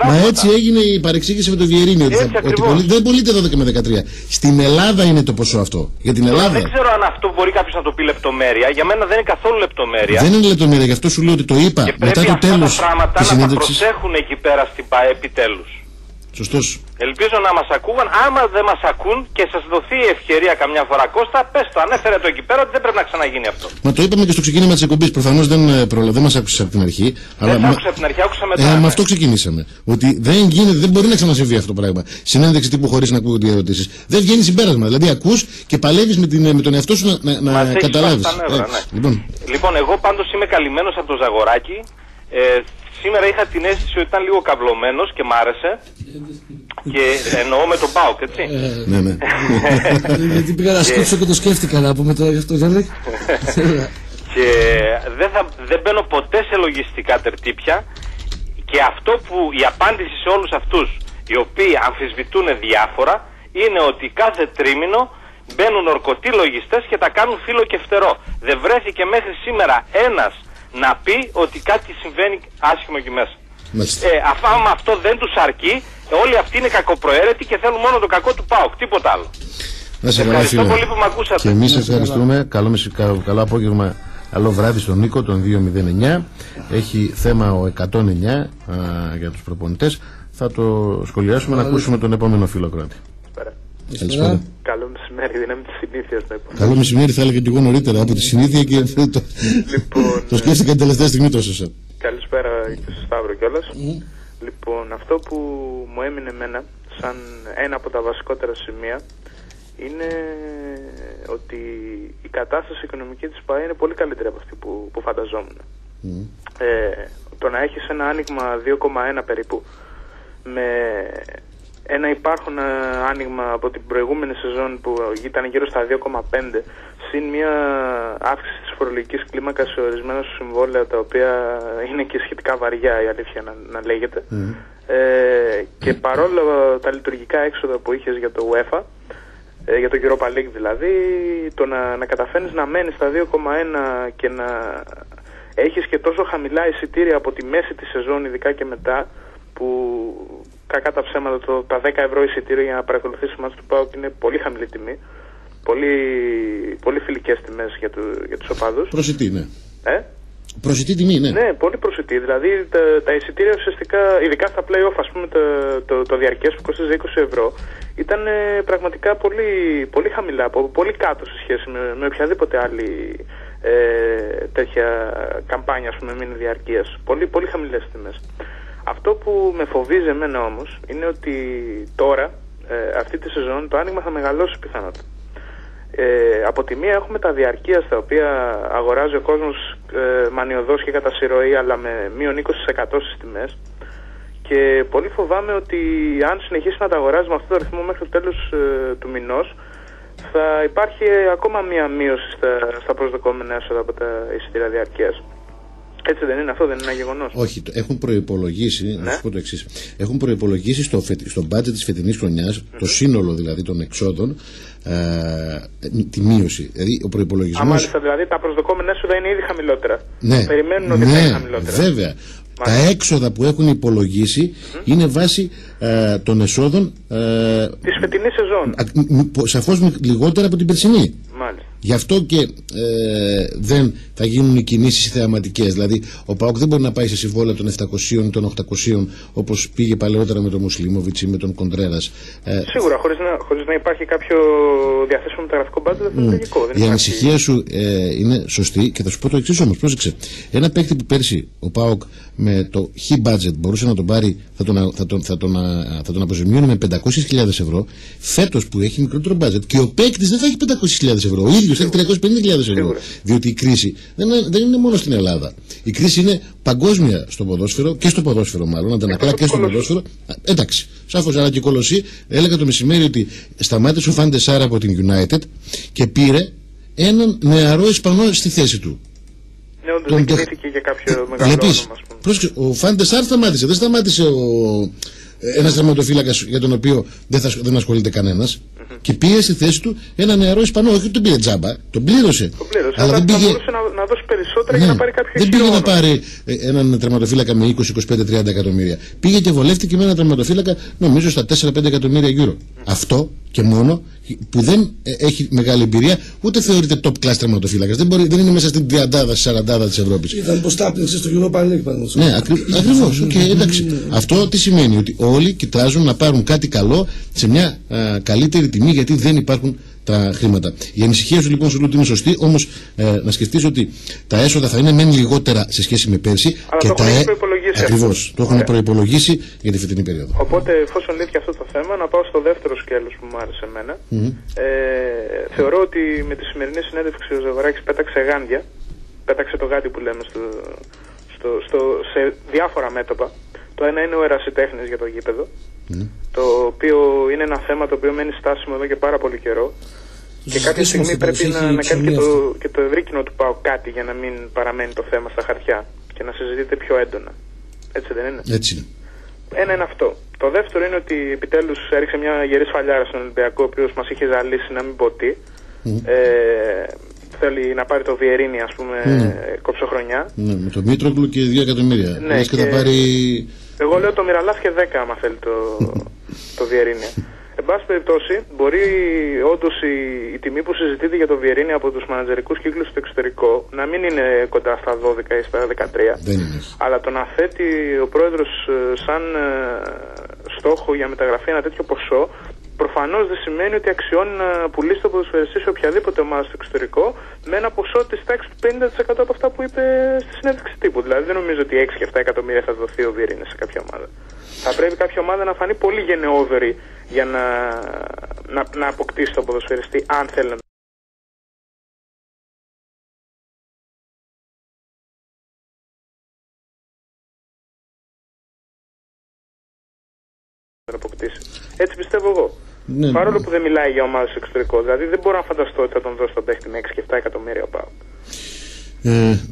Μα έτσι έγινε η παρεξήγηση με το Βιερίνη. Ότι δεν πωλείται 12 με 13. Στην Ελλάδα είναι το ποσό αυτό. Για την Ελλάδα. Δεν ξέρω αν αυτό μπορεί κάποιος να το πει λεπτομέρεια. Για μένα δεν είναι καθόλου λεπτομέρεια. Δεν είναι λεπτομέρεια, γι' αυτό σου λέω ότι το είπα και μετά το τέλος. Αυτά τα πράγματα να τα προσέχουν εκεί πέρα στην ΠΑΕ επιτέλους. Σωστός. Ελπίζω να μας ακούγαν. Άμα δεν μας ακούν και σας δοθεί η ευκαιρία καμιά φορά, Κώστα, πες το, ανέφερε το εκεί πέρα ότι δεν πρέπει να ξαναγίνει αυτό. Μα το είπαμε και στο ξεκίνημα της εκπομπής. Προφανώς δεν μας άκουσες από την αρχή. Δεν άκουσα από την αρχή, άκουσα μετά. Με αυτό ξεκινήσαμε. Ότι δεν μπορεί να ξανασυμβεί αυτό το πράγμα. Συνέντευξη τύπου χωρίς να ακούγονται οι ερωτήσεις. Δεν βγαίνει συμπέρασμα. Δηλαδή ακούς και παλεύεις με τον εαυτό σου να καταλάβεις. Λοιπόν, εγώ πάντως είμαι καλυμμένος από το Ζαγοράκι. Σήμερα είχα την αίσθηση ότι ήταν λίγο καυλωμένος και μ' άρεσε. Και εννοώ με τον ΠΑΟΚ, έτσι. Ναι. Γιατί πήγα να σκέψω και το σκέφτηκα να πούμε τώρα γι' αυτό, Γιάννη. Και δεν μπαίνω ποτέ σε λογιστικά τερτύπια. Και αυτό που η απάντηση σε όλους αυτούς οι οποίοι αμφισβητούν διάφορα είναι ότι κάθε τρίμηνο μπαίνουν ορκωτοί λογιστές και τα κάνουν φύλλο και φτερό. Δεν βρέθηκε μέχρι σήμερα ένας να πει ότι κάτι συμβαίνει άσχημο εκεί μέσα. Άμα αυτό δεν τους αρκεί, όλοι αυτοί είναι κακοπροαίρετοι και θέλουν μόνο το κακό του ΠΑΟΚ, τίποτα άλλο. Ευχαριστώ πολύ που με ακούσατε. Και εμείς ευχαριστούμε. Καλό απόγευμα, καλό βράδυ στον Νίκο, τον 209. Έχει θέμα ο 109 για τους προπονητές. Θα το σχολιάσουμε να ακούσουμε τον επόμενο φίλο Κράτη. Καλησπέρα. Καλό μεσημέρι, δύναμη τη συνήθεια θα είπα. Καλό μεσημέρι, θα έλεγα και εγώ νωρίτερα από τη συνήθεια και το σκέφτηκα την τελευταία στιγμή τόσο σαν. Καλησπέρα και στο Σταύρο κιόλας. Λοιπόν, αυτό που μου έμεινε εμένα σαν ένα από τα βασικότερα σημεία είναι ότι η κατάσταση οικονομική της ΠΑΕ είναι πολύ καλύτερη από αυτή που φανταζόμουν. Το να έχεις ένα άνοιγμα 2,1 περίπου με ένα υπάρχον άνοιγμα από την προηγούμενη σεζόν που ήταν γύρω στα 2,5 συν μια αύξηση της φορολογικής κλίμακας σε ορισμένα συμβόλαια τα οποία είναι και σχετικά βαριά, η αλήθεια να λέγεται, και παρόλο τα λειτουργικά έξοδα που είχες για το UEFA, για το Europa League δηλαδή, το να καταφέρνεις να μένεις στα 2,1 και να έχεις και τόσο χαμηλά εισιτήρια από τη μέση της σεζόν ειδικά και μετά, που κακά τα ψέματα τα 10 ευρώ εισιτήριο για να παρακολουθήσει μάτς του ΠΑΟΚ είναι πολύ χαμηλή τιμή. Πολύ φιλικές τιμές για τους οπαδούς. Προσιτή, ναι. Προσιτή τιμή, ναι. Ναι, πολύ προσιτή. Δηλαδή τα εισιτήρια ουσιαστικά, ειδικά στα play-off, ας πούμε το διαρκές που κόστιζε 20 ευρώ, ήταν πραγματικά πολύ χαμηλά, πολύ κάτω σε σχέση με οποιαδήποτε άλλη τέτοια καμπάνια, ας πούμε, μήνυ διαρκείας. Πολύ χαμηλές τιμές. Αυτό που με φοβίζει εμένα όμως είναι ότι τώρα, αυτή τη σεζόν, το άνοιγμα θα μεγαλώσει πιθανότητα. Από τη μία έχουμε τα διαρκείας τα οποία αγοράζει ο κόσμος μανιωδώς και κατά συρροή, αλλά με μείον 20% στις τιμές, και πολύ φοβάμαι ότι αν συνεχίσει να τα αγοράζει με αυτό το ρυθμό μέχρι το τέλος του μηνός, θα υπάρχει ακόμα μία μείωση στα προσδοκόμενα έσοδα από τα εισιτήρια διαρκείας. Έτσι δεν είναι, αυτό δεν είναι ένα γεγονός? Όχι, έχουν προϋπολογίσει, να σου πω το εξής. Έχουν προϋπολογίσει στο μπάτζετ της φετινής χρονιάς, το σύνολο δηλαδή των εξόδων, τη μείωση. Δηλαδή ο προϋπολογισμός. Μάλιστα, δηλαδή τα προσδοκόμενα έσοδα είναι ήδη χαμηλότερα. Ναι, περιμένουν ότι θα είναι χαμηλότερα. Βέβαια. Τα έξοδα που έχουν υπολογίσει είναι βάση των εσόδων της φετινής σεζόν. Σαφώς λιγότερα από την περσινή. Μάλιστα. Γι' αυτό και δεν θα γίνουν οι κινήσεις θεαματικές. Δηλαδή, ο ΠΑΟΚ δεν μπορεί να πάει σε συμβόλαια των 700 ή των 800 όπως πήγε παλαιότερα με τον Μουσλίμοβιτς ή με τον Κοντρέρας. Σίγουρα, χωρίς να υπάρχει κάποιο διαθέσιμο μεταγραφικό μπάτζετ, δεν είναι λογικό. Η ανησυχία σου είναι σωστή και θα σου πω το εξής όμως. Πρόσεξε. Ένα παίκτη που πέρσι ο ΠΑΟΚ με το χι budget μπορούσε να τον πάρει, θα τον αποζημιώνει με 500.000 ευρώ. Φέτος που έχει μικρότερο budget και ο παίκτης δεν θα έχει 500.000 ευρώ. Ο ίδιος ίδιος θέλει 350.000 ευρώ. Διότι η κρίση δεν είναι μόνο στην Ελλάδα. Η κρίση είναι παγκόσμια στο ποδόσφαιρο και στο ποδόσφαιρο, μάλλον. Αντανακλά και στο ποδόσφαιρο. Εντάξει, σαφώς, αλλά και η Κολοσσή. Έλεγα το μεσημέρι ότι σταμάτησε ο Φαν ντε Σάρ από την United και πήρε έναν νεαρό Ισπανό στη θέση του. Ναι, όντως δεν κινήθηκε για κάποιο μεγάλο όνομα. Ο Φαν ντε Σάρ σταμάτησε. Δεν σταμάτησε ένας τερματοφύλακας για τον οποίο δεν ασχολείται κανένας. Και πήρε στη θέση του ένα νεαρό Ισπανό. Όχι ότι τον πήρε τζάμπα, τον πλήρωσε. Αλλά δεν πήγε... μπορούσε να δώσει περισσότερα για να πάρει κάποιο δεν πήγε να πάρει έναν τερματοφύλακα με 20, 25, 30 εκατομμύρια. Πήγε και βολεύτηκε με έναν τερματοφύλακα, νομίζω, στα 4-5 εκατομμύρια euro. Αυτό και μόνο, που δεν έχει μεγάλη εμπειρία, ούτε θεωρείται top class τερματοφύλακας. Δεν είναι μέσα στην 30-40 της Ευρώπης. Ήταν πως τάπνιξε στο Europa League, πάντως. Ναι, ακριβώς. Εντάξει. Αυτό τι σημαίνει? Ότι όλοι κοιτάζουν να πάρουν κάτι καλό σε μια καλύτερη τιμή, γιατί δεν υπάρχουν τα χρήματα. Η ανησυχία σου λοιπόν, Σουλούτη, είναι σωστή, όμως να σκεφτείς ότι τα έσοδα θα είναι μεν λιγότερα σε σχέση με πέρσι. Αλλά και το έχουν προϋπολογίσει. Ακριβώς, το έχουν προϋπολογίσει για τη φετινή περίοδο. Οπότε, εφόσον λύθηκε αυτό το θέμα, να πάω στο δεύτερο σκέλος που μου άρεσε εμένα. Θεωρώ ότι με τη σημερινή συνέντευξη ο Ζαγοράκης πέταξε γάντια. Πέταξε το γάντι που λέμε σε διάφορα μέτωπα. Το ένα είναι ο ερασιτέχνης για το γήπεδο, το οποίο είναι ένα θέμα το οποίο μένει στάσιμο εδώ και πάρα πολύ καιρό. Και κάποια στιγμή πρέπει να κάνει και το ευρύ κοινό του ΠΑΟΚ κάτι για να μην παραμένει το θέμα στα χαρτιά και να συζητείται πιο έντονα. Έτσι δεν είναι? Έτσι είναι. Ένα είναι αυτό. Το δεύτερο είναι ότι επιτέλους έριξε μια γερή σφαλιάρα στον Ολυμπιακό, ο οποίος μας είχε ζαλίσει να μην πω τι. Θέλει να πάρει το Βιερίνι, ας πούμε, κοψοχρονιά. Ναι, με το Μήτροκλου και 2 εκατομμύρια. Ναι, και θα πάρει... Εγώ λέω το Μιραλάς και 10 άμα θέλει το Βιερίνι. Εν πάση περιπτώσει, μπορεί όντως η τιμή που συζητείται για το Βιερίνι από τους μανατζερικούς κύκλους στο εξωτερικό να μην είναι κοντά στα 12 ή στα 13. Δεν είναι. Αλλά το να θέτει ο πρόεδρος σαν στόχο για μεταγραφή ένα τέτοιο ποσό, προφανώς δεν σημαίνει ότι αξιώνει να πουλήσει το ποδοσφαιριστή σε οποιαδήποτε ομάδα στο εξωτερικό με ένα ποσό της τάξης του 50% από αυτά που είπε στη συνέντευξη τύπου. Δηλαδή δεν νομίζω ότι 6 και 7 εκατομμύρια θα δοθεί ο Βιερίνη σε κάποια ομάδα. Θα πρέπει κάποια ομάδα να φανεί πολύ γενναιόδορη για να αποκτήσει το ποδοσφαιριστή, αν θέλει να αποκτήσει. Έτσι πιστεύω εγώ. Ναι, παρόλο που δεν μιλάει για ομάδα στο εξωτερικό. Δηλαδή δεν μπορώ να φανταστώ ότι θα τον δώσει τον παίχτη με 6 και 7 εκατομμύρια ο ΠΑΟΚ.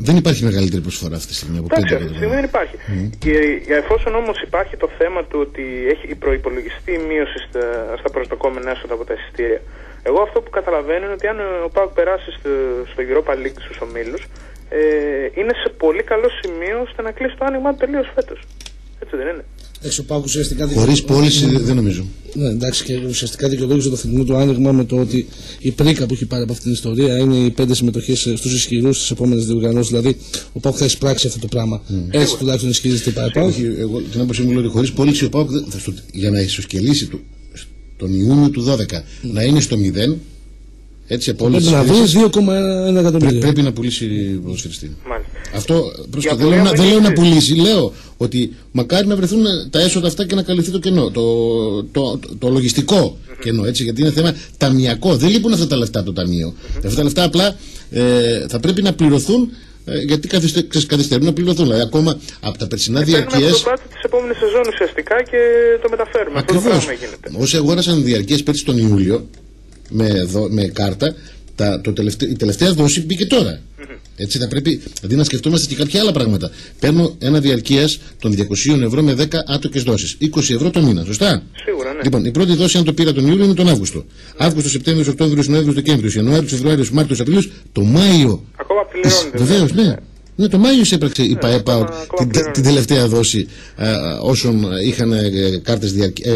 Δεν υπάρχει μεγαλύτερη προσφορά αυτή τη στιγμή από 5 εκατομμύρια. Αυτή τη στιγμή δεν υπάρχει. Και εφόσον όμως υπάρχει το θέμα του ότι έχει προϋπολογιστεί η μείωση στα προσδοκόμενα έσοδα από τα εισιτήρια, εγώ αυτό που καταλαβαίνω είναι ότι αν ο ΠΑΟΚ περάσει στο Europa League στους ομίλους, είναι σε πολύ καλό σημείο ώστε να κλείσει το άνοιγμα του τελείως φέτος. Έτσι δεν είναι? Χωρίς πώληση δεν νομίζω. Ναι, εντάξει, και ουσιαστικά δικαιολόγησε το φετινό του άνοιγμα με το ότι η πρίκα που έχει πάρει από αυτήν την ιστορία είναι οι 5 συμμετοχές στους ισχυρούς στις επόμενες διοργανώσεις. Δηλαδή, ο ΠΑΟΚ θα εισπράξει αυτό το πράγμα. Έτσι τουλάχιστον ισχυρίζεται η ΠΑΟΚ. Εγώ την άποψή μου λέω ότι χωρίς πώληση ο ΠΑΟΚ για να ισοσκελίσει τον Ιούνιο του 12 να είναι στο 0. Έτσι, πρέπει να βρει 2,1 εκατομμύρια. Πρέπει να πουλήσει ποδοσφαιριστή. Αυτό δεν λέω να πουλήσει. Λέω ότι μακάρι να βρεθούν τα έσοδα αυτά και να καλυφθεί το κενό. Το λογιστικό κενό. Έτσι, γιατί είναι θέμα ταμιακό. Δεν λείπουν αυτά τα λεφτά από το ταμείο. Αυτά τα λεφτά απλά θα πρέπει να πληρωθούν. Γιατί καθυστερούν να πληρωθούν. Δηλαδή, ακόμα από τα περσινά διαρκείας. Παίρνουμε το πλάτη της επόμενης σεζόν ουσιαστικά και το μεταφέρουμε. Ακριβώς. Όσοι αγόρασαν διαρκείας πέρσι τον Ιούλιο με κάρτα, η τελευταία δόση μπήκε τώρα. Έτσι θα πρέπει αντί να σκεφτόμαστε και κάποια άλλα πράγματα. Παίρνω ένα διαρκείας των 200 ευρώ με 10 άτοκες δόσεις. 20 ευρώ το μήνα, σωστά? Σίγουρα, ναι. Λοιπόν, η πρώτη δόση, αν το πήρα τον Ιούλιο, είναι τον Αύγουστο. Αύγουστο, Σεπτέμβριο, Οκτώβριο, Νοέμβριο, Δεκέμβριο, Ιανουάριο, Φεβρουάριο, Μάρτιο, Απρίλιο, το Μάιο. Ακόμα πληρώνεται. Βεβαίως, ναι. Ναι, το Μάιο έπραξε η ΠΑΕΠΑΟΚ την τελευταία δώση όσων είχαν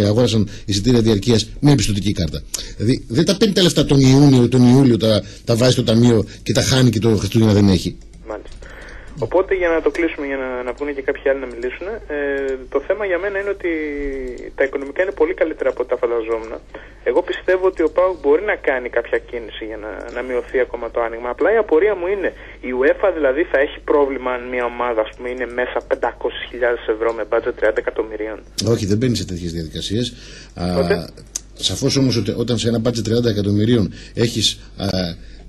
αγόρασαν εισιτήρια διαρκείας με επιστοτική κάρτα. Δηλαδή δεν τα παίρνει τα λεφτά τον Ιούλιο, τα βάζει στο ταμείο και τα χάνει και το Χριστούγεννα δεν έχει. Μάλιστα. Οπότε για να το κλείσουμε, για να πούνε και κάποιοι άλλοι να μιλήσουν, το θέμα για μένα είναι ότι τα οικονομικά είναι πολύ καλύτερα από ό,τι τα φανταζόμουν. Εγώ πιστεύω ότι ο ΠΑΟΚ μπορεί να κάνει κάποια κίνηση για να μειωθεί ακόμα το άνοιγμα. Απλά η απορία μου είναι, η UEFA δηλαδή θα έχει πρόβλημα αν μια ομάδα, ας πούμε, είναι μέσα 500.000 ευρώ με μπάτζετ 30 εκατομμυρίων? Όχι, δεν μπαίνει σε τέτοιες διαδικασίες. Σαφώς όμως ότι όταν σε ένα μπάτζετ 30 εκατομμυρίων έχεις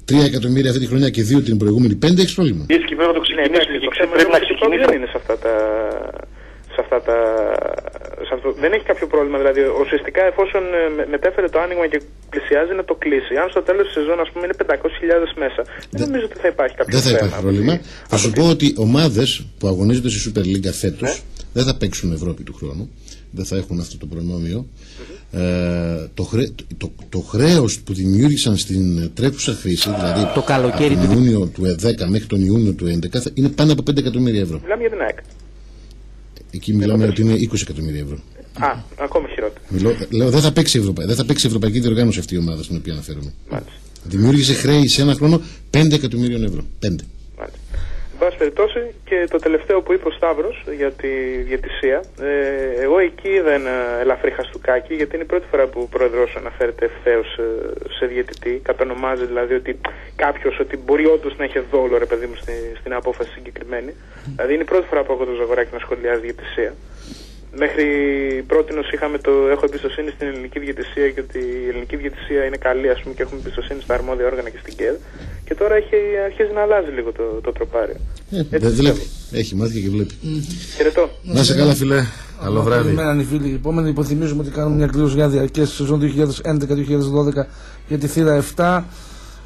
3 εκατομμύρια αυτή τη χρονιά και 2 την προηγούμενη, 5 έχεις πρόβλημα. Και πρέπει να το ξεκινήσουμε και πρέπει να ξεκινήσουμε. Δεν είναι σε αυτά τα... δεν έχει κάποιο πρόβλημα, δηλαδή ουσιαστικά εφόσον μετέφερε το άνοιγμα και πλησιάζει να το κλείσει, αν στο τέλος της σεζόν ας πούμε είναι 500.000 μέσα, δεν νομίζω ότι θα υπάρχει κάποιο πρόβλημα. Δεν θα υπάρχει πρόβλημα. Θα σου πω ότι ομάδες που αγωνίζονται στη Super League φέτος δεν θα παίξουν Ευρώπη του χρόνου, δεν θα έχουν αυτό το προνόμιο. Το χρέος που δημιούργησαν στην τρέχουσα φύση, δηλαδή το καλοκαίρι από τον Ιούνιο του 2010 μέχρι τον Ιούνιο του 2011, είναι πάνω από 5 εκατομμύρια ευρώ. Μιλάμε για την ΑΕΚ. Εκεί μιλάμε ότι είναι 20 εκατομμύρια ευρώ. Ακόμα χειρότερα. Λέω δεν θα παίξει ευρωπαϊκή διοργάνωση αυτή η ομάδα στην οποία αναφέρομαι. Μάλιστα. Δημιούργησε χρέη σε ένα χρόνο 5 εκατομμυρίων ευρώ. 5. Μάλιστα. Εν πάση περιπτώσει, και το τελευταίο που είπε ο Σταύρος για τη διαιτησία, εγώ εκεί είδα ένα ελαφρύ χαστούκάκι, γιατί είναι η πρώτη φορά που ο πρόεδρος αναφέρεται ευθέως σε διαιτητή, κατονομάζει δηλαδή ότι κάποιος ότι μπορεί όντως να έχει δόλο, ρε παιδί μου, στην απόφαση συγκεκριμένη. Δηλαδή είναι η πρώτη φορά που έχω το Ζαγοράκη να σχολιάζει διαιτησία. Μέχρι πρότινος έχω εμπιστοσύνη στην ελληνική διαιτησία και ότι η ελληνική διαιτησία είναι καλή, ας πούμε, και έχουμε εμπιστοσύνη στα αρμόδια όργανα και στην ΚΕΔ. Και τώρα αρχίζει να αλλάζει λίγο το τροπάριο. Έχει μάτια και βλέπει. Χαιρετώ. Να είσαι καλά, φίλε. Καλό βράδυ. Καλημέρα, οι φίλοι. Επόμενοι, υποθυμίζουμε ότι κάνουμε μια κλήρωση για διαρκές σεζόν 2011-2012 για τη θύρα 7.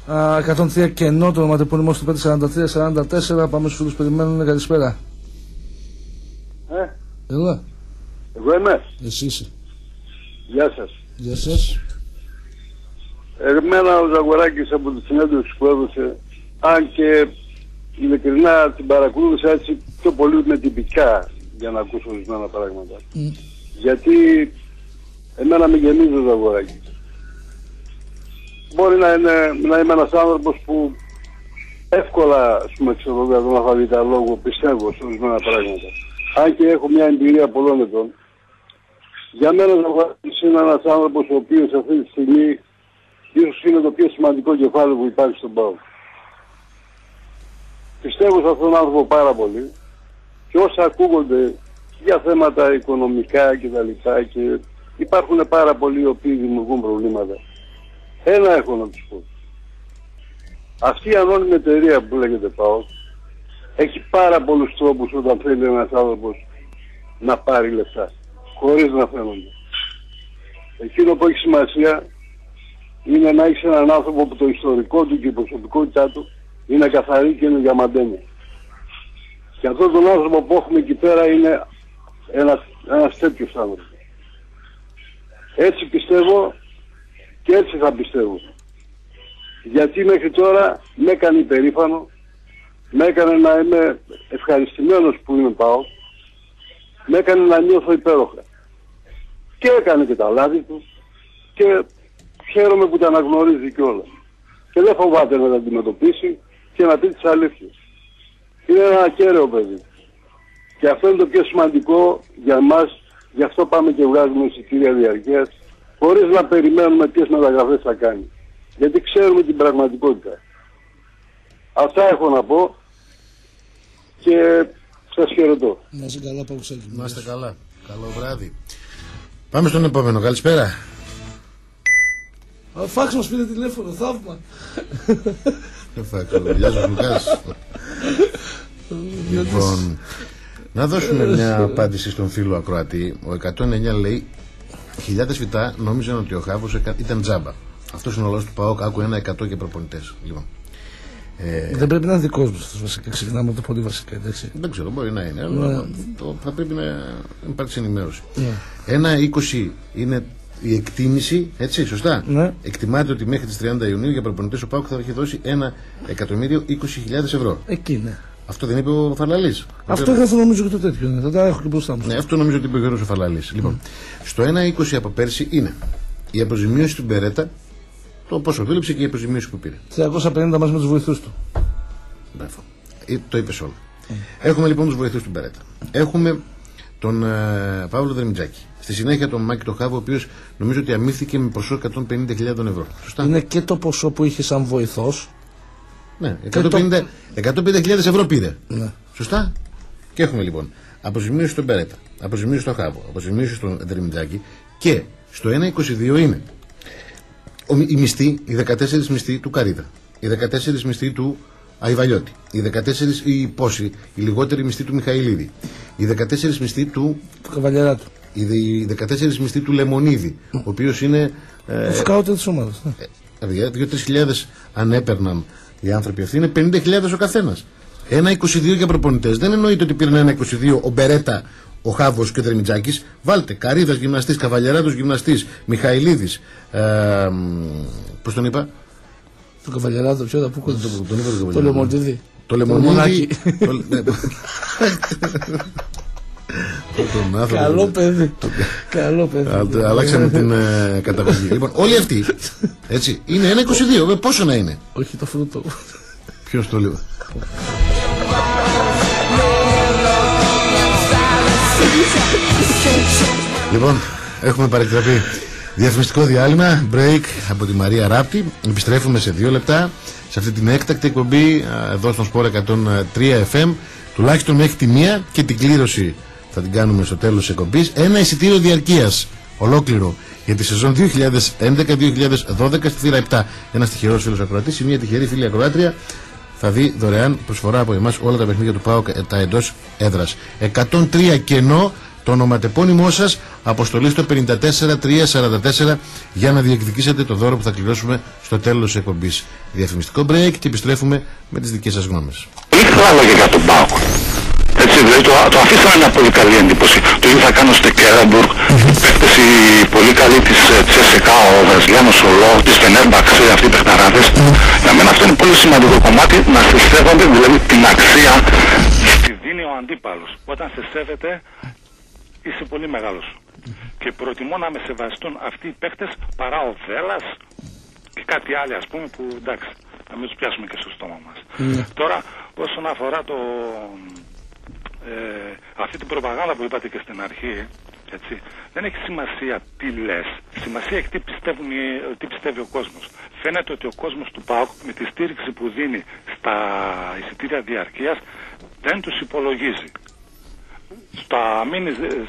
103 κενό, το ονοματεπώνυμό του 543-44. Πάμε στους φίλους που περιμένουν. Καλησπέρα. Έλα. Εγώ είμαι. Εσύ είσαι. Γεια σας. Γεια σας. Εμένα ο Ζαγοράκης από τη συνέντευξη που έδωσε, αν και ειλικρινά την παρακολούθησα έτσι πιο πολύ με τυπικά για να ακούσω ορισμένα πράγματα. Γιατί εμένα με γεμίζει ο Ζαγοράκης. Μπορεί να είμαι ένας άνθρωπος που εύκολα, ας πούμε, ξέρω για τον αλφαβήτα λόγο πιστεύω σε ορισμένα πράγματα. Αν και έχω μια εμπειρία πολλών ετών, για μένα ο Ζαγοράκης είναι ένας άνθρωπος ο οποίος αυτή τη στιγμή ίσως είναι το πιο σημαντικό κεφάλαιο που υπάρχει στον ΠΑΟΚ. Πιστεύω σε αυτόν τον άνθρωπο πάρα πολύ και όσα ακούγονται για θέματα οικονομικά κτλ. Και υπάρχουν πάρα πολλοί οι οποίοι δημιουργούν προβλήματα. Ένα έχω να τους πω. Αυτή η ανώνυμη εταιρεία που λέγεται ΠΑΟΚ έχει πάρα πολλούς τρόπους όταν θέλει ένας άνθρωπος να πάρει λεφτά, χωρίς να φαίνονται. Εκείνο που έχει σημασία είναι να έχεις έναν άνθρωπο που το ιστορικό του και η προσωπικότητά του είναι καθαρή και είναι διαμαντένια. Και αυτόν τον άνθρωπο που έχουμε εκεί πέρα είναι ένας τέτοιος άνθρωπος. Έτσι πιστεύω και έτσι θα πιστεύω. Γιατί μέχρι τώρα με έκανε υπερήφανο, με έκανε να είμαι ευχαριστημένος που είμαι ΠΑΟΚ, με έκανε να νιώθω υπέροχα. Και έκανε και τα λάθη του και χαίρομαι που τα αναγνωρίζει κιόλας. Και δεν φοβάται να τα αντιμετωπίσει και να πει τις αλήθειες. Είναι ένα ακέραιο παιδί. Και αυτό είναι το πιο σημαντικό για εμάς, γι' αυτό πάμε και βγάζουμε εισιτήρια διαρκείας, χωρίς να περιμένουμε ποιες μεταγραφές θα κάνει. Γιατί ξέρουμε την πραγματικότητα. Αυτά έχω να πω και σας χαιρετώ. Να είστε καλά, Παουξάκη. Να είστε καλά. Καλό βράδυ. Πάμε στον επόμενο. Καλησπέρα. Φάξ μας πήρε τηλέφωνο, θαύμα. Φάξ, ο Λιάζος Λουκάς. Λοιπόν, να δώσουμε μια απάντηση στον φίλο ακροατή. Ο 109 λέει: χιλιάδες φυτά νόμιζαν ότι ο Χάβος ήταν τζάμπα. Αυτός είναι ο λόγος του ΠΑΟΚ. Άκου 1% και προπονητές. Λοιπόν. Δεν πρέπει να είναι δικός μας βασικά. Ξεκινάμε από το πολύ βασικά. Εντάξει. Δεν ξέρω, μπορεί να είναι. Αλλά θα πρέπει να υπάρξει ενημέρωση. 1,20 είναι η εκτίμηση, έτσι, σωστά. Ναι. Εκτιμάται ότι μέχρι τις 30 Ιουνίου για προπονητές ο ΠΑΟΚ θα έχει δώσει 1.020.000 ευρώ. Εκεί, ναι. Αυτό δεν είπε ο Φαρλαλής? Αυτό έγραφε νομίζω και το τέτοιο. Ναι. Θα τα έχω και μπροστά μου. Ναι, αυτό νομίζω ότι είπε ο Γιώργος Φαρλαλής. Λοιπόν, στο 1,20 από πέρσι είναι η αποζημίωση του Μπερέτα, το πόσο δούλεψε και η αποζημίωση που πήρε. 350 μαζί με τους βοηθούς του. Μπράβο. Το είπες όλο. Έχουμε λοιπόν τους βοηθούς του Μπερέτα. Έχουμε τον Παύλο Δερμιτζάκη. Στη συνέχεια τον Μάκη το Χάβο, ο οποίος νομίζω ότι αμύθηκε με ποσό 150.000 ευρώ. Σωστά. Είναι και το ποσό που είχε σαν βοηθός. Ναι, 150.000 ευρώ πήρε. Ναι. Σωστά. Και έχουμε λοιπόν αποζημίωση στον Μπερέτα, αποζημίωση στον Χάβο, αποζημίωση στον Δερμιτζάκη και στο 1,22 είναι οι μισθοί, οι 14 μισθοί του Καρίδα. οι 14 μισθοί του Αϊβαλιώτη, οι 14 οι λιγότεροι μισθοί του Μιχαηλίδη, οι 14 μισθοί του Καβαλιαράτου, οι 14 μισθοί του Λεμονίδη, ο οποίος είναι ο σκάουτερ της ομάδας. 2-3 αν έπαιρναν οι άνθρωποι αυτοί, είναι 50.000 ο καθένας. 1,22 για προπονητές. Δεν εννοείται ότι πήραν 1,22 ο Μπερέτα, ο Χάβος και ο Δερμιτζάκης. Βάλτε Καρίδας γυμναστής, Καβαλιαράτος γυμναστής, Μιχαηλίδης, πώς τον είπα? Το Καβαλιαράτο, ποιο θα πω? Το Λεμονίδη. Το Λεμονίδη. Καλό παιδί. Καλό παιδί. Αλλάξαμε την καταγωγή. Λοιπόν, όλοι αυτοί έτσι είναι 1,22. Πόσο να είναι? Όχι το φρούτο. Ποιος το λέει? Λοιπόν, έχουμε παρεκτραπεί διαφημιστικό διάλειμμα, break από τη Μαρία Ράπτη. Επιστρέφουμε σε 2 λεπτά σε αυτή την έκτακτη εκπομπή εδώ στον Σπορ 103 FM. Τουλάχιστον μέχρι τη 1 και την κλήρωση θα την κάνουμε στο τέλος της εκπομπής. Ένα εισιτήριο διαρκείας ολόκληρο για τη σεζόν 2011-2012 στη θύρα 7. Ένας τυχερός φίλος ακροατής ή μια τυχερή φίλη ακροάτρια θα δει δωρεάν προσφορά από εμάς όλα τα παιχνίδια του ΠΑΟΚ τα εντός έδρας. 103 κενό, το ονοματεπώνυμό σας, αποστολή στο 54344 για να διεκδικήσετε το δώρο που θα κληρώσουμε στο τέλος της εκπομπής. Διαφημιστικό break και επιστρέφουμε με τις δικές σας γνώμες. Ήθελα λόγια για τον ΠΑΟΚ. Έτσι, δηλαδή το αφήσαμε μια πολύ καλή εντύπωση. Το ίδιο θα κάνω στο Κέρεμπουργκ. Παίχτες οι πολύ καλοί της Τσέσεκα, ο Βραζιλιάνος, ο Λό, της Φενέρμπαξ, αυτοί οι παιχταράδες. Για μένα αυτό είναι πολύ σημαντικό κομμάτι, να σε σέβονται, δηλαδή την αξία στη δίνει ο αντίπαλος. Όταν σε σέβεται είσαι πολύ μεγάλος. Και προτιμώ να με σεβαστούν αυτοί οι παίχτες παρά ο Βέλλας και κάτι άλλο, ας πούμε, που εντάξει, να μην τους πιάσουμε και στο στόμα μας. Τώρα, όσον αφορά αυτή την προπαγάνδα που είπατε και στην αρχή, έτσι, δεν έχει σημασία τι λες. Σημασία έχει τι πιστεύει ο κόσμος. Φαίνεται ότι ο κόσμος του ΠΑΟΚ με τη στήριξη που δίνει στα εισιτήρια διαρκείας δεν τους υπολογίζει.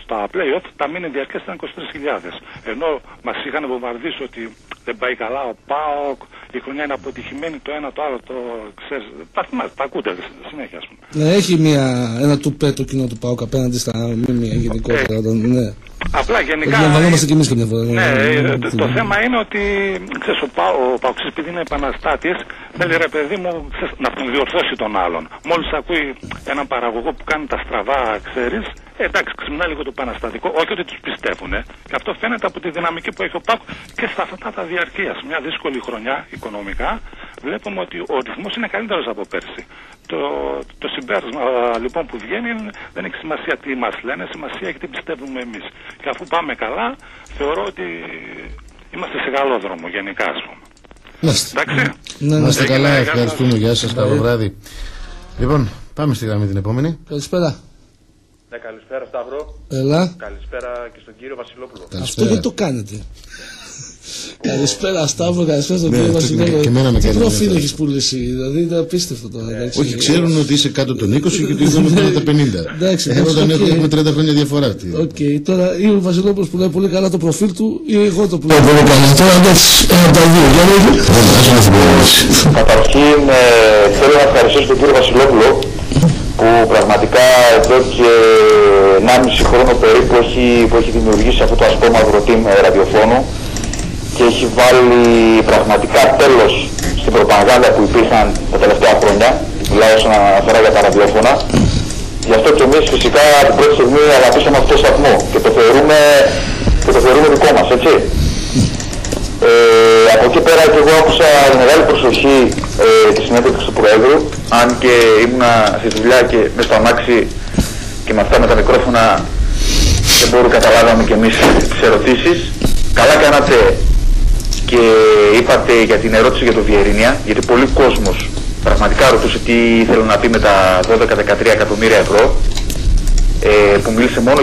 Στα play-off τα μήνυ διαρκείας ήταν 23.000. Ενώ μας είχαν βομβαρδίσει ότι δεν πάει καλά ο ΠΑΟΚ, η χρονιά είναι αποτυχημένη, το ένα το άλλο, το ξέρεις. Τα ακούτε συνέχεια, ας πούμε. Ναι, έχει ένα τουπέ το κοινό του ΠΑΟΚ απέναντι στα μήμια γενικότερα. Ναι. Απλά γενικά. Αντιλαμβανόμαστε κι εμείς καμιά φορά. Ναι, το θέμα είναι ότι ξέρεις, ο ΠΑΟΚ επειδή είναι επαναστάτης, θέλει ρε παιδί μου να τον διορθώσει τον άλλον. Μόλις ακούει έναν παραγωγό που κάνει τα στραβά, ξέρεις, εντάξει, ξυπνά λίγο το επαναστατικό. Όχι ότι τους πιστεύουν. Και αυτό φαίνεται από τη δυναμική που έχει ο ΠΑΟΚ και στα αυτά τα διαρκείας. Μια δύσκολη χρονιά οικονομικά, βλέπουμε ότι ο ρυθμός είναι καλύτερος από πέρσι. Το συμπέρασμα λοιπόν που βγαίνει δεν έχει σημασία τι μας λένε, σημασία έχει τι πιστεύουμε εμείς. Και αφού πάμε καλά, θεωρώ ότι είμαστε σε καλό δρόμο γενικά, ας πούμε. Εντάξει. Να είστε καλά, ευχαριστούμε, γεια σας, καλό βράδυ. Λοιπόν, πάμε στη γραμμή την επόμενη. Καλησπέρα. Ναι, καλησπέρα Σταύρο. Έλα. Καλησπέρα και στον κύριο Βασιλόπουλο. Αυτό δεν το κάνετε. Καλησπέρα Σταύρο, καλησπέρα στον κύριο Βασιλόπουλο. Τι προφίλ έχεις πουλήσει, δηλαδή είναι απίστευτο τώρα. Όχι, ξέρουν ότι είσαι κάτω των 20 και ότι εγώ είμαι τα 50. Εντάξει, όταν έχουμε 30 χρόνια διαφορά αυτή. Οκ, τώρα ή ο Βασιλόπουλος που λέει πολύ καλά το προφίλ του ή εγώ το που λέω πολύ καλά. Τώρα εντάξει, ένα τα δύο. Καταρχήν θέλω να ευχαριστήσω τον κύριο Βασιλόπουλο που πραγματικά εδώ και 1,5 χρόνο περίπου έχει δημιουργήσει αυτό το ασπρόμαυρο team ραδιοφώνου και έχει βάλει πραγματικά τέλος στην προπαγάνδα που υπήρχαν τα τελευταία χρόνια, μιλάω όσον αφορά για τα ραδιόφωνα. Γι' αυτό και εμείς φυσικά την πρώτη στιγμή αγαπήσαμε αυτό το σταθμό και το θεωρούμε δικό μας, έτσι. Από εκεί πέρα και εγώ άκουσα με μεγάλη προσοχή τη συνέντευξη του Προέδρου, αν και ήμουνα στη δουλειά και μες στο αμάξι και με αυτά με τα μικρόφωνα δεν μπορούμε καταλάβαμε και εμείς τις ερωτήσεις. Καλά κάνατε και είπατε για την ερώτηση για το Βιερίνια, γιατί πολλοί κόσμος πραγματικά ρωτούσε τι ήθελε να πει με τα 12-13 εκατομμύρια ευρώ, που μίλησε μόνο